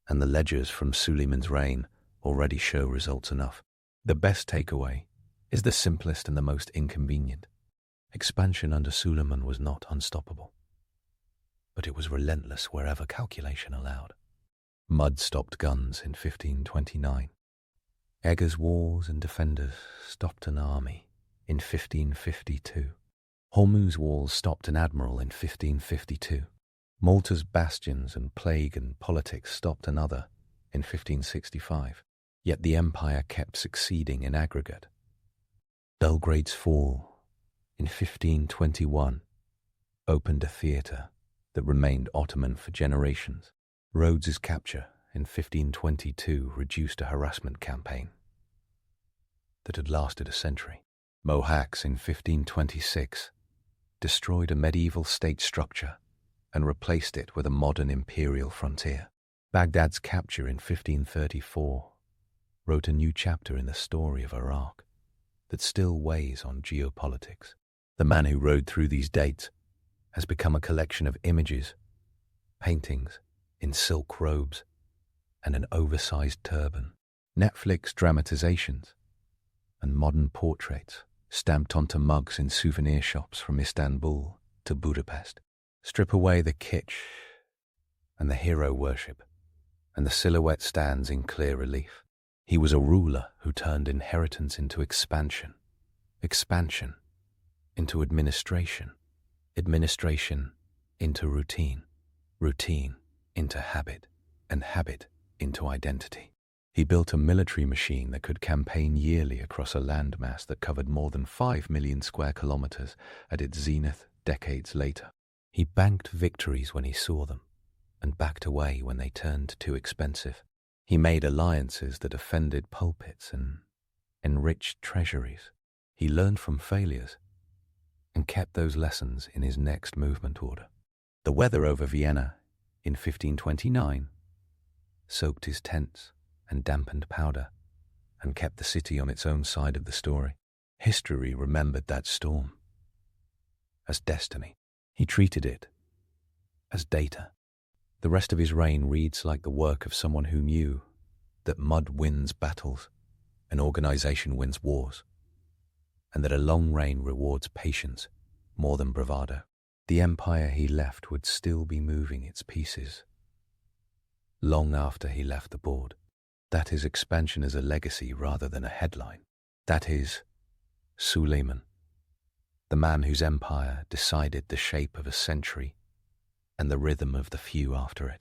and the ledgers from Suleiman's reign already show results enough. The best takeaway is the simplest and the most inconvenient. Expansion under Suleiman was not unstoppable, but it was relentless wherever calculation allowed. Mud stopped guns in 1529. Eggers' walls and defenders stopped an army in 1552. Hormuz walls stopped an admiral in 1552. Malta's bastions and plague and politics stopped another in 1565. Yet the empire kept succeeding in aggregate. Belgrade's fall in 1521 opened a theatre that remained Ottoman for generations. Rhodes's capture in 1522 reduced a harassment campaign that had lasted a century. Mohacs in 1526 destroyed a medieval state structure and replaced it with a modern imperial frontier. Baghdad's capture in 1534 wrote a new chapter in the story of Iraq that still weighs on geopolitics. The man who rode through these dates has become a collection of images, paintings in silk robes and an oversized turban, Netflix dramatizations, and modern portraits stamped onto mugs in souvenir shops from Istanbul to Budapest. Strip away the kitsch and the hero worship, and the silhouette stands in clear relief. He was a ruler who turned inheritance into expansion, expansion into administration, administration into routine, routine into habit, and habit into identity. He built a military machine that could campaign yearly across a landmass that covered more than 5 million square kilometers at its zenith decades later. He banked victories when he saw them, and backed away when they turned too expensive. He made alliances that offended pulpits and enriched treasuries. He learned from failures and kept those lessons in his next movement order. The weather over Vienna in 1529 soaked his tents and dampened powder and kept the city on its own side of the story. History remembered that storm as destiny. He treated it as data. The rest of his reign reads like the work of someone who knew that mud wins battles and organization wins wars, and that a long reign rewards patience more than bravado. The empire he left would still be moving its pieces long after he left the board. That is expansion as a legacy rather than a headline. That is Suleiman, the man whose empire decided the shape of a century and the rhythm of the few after it.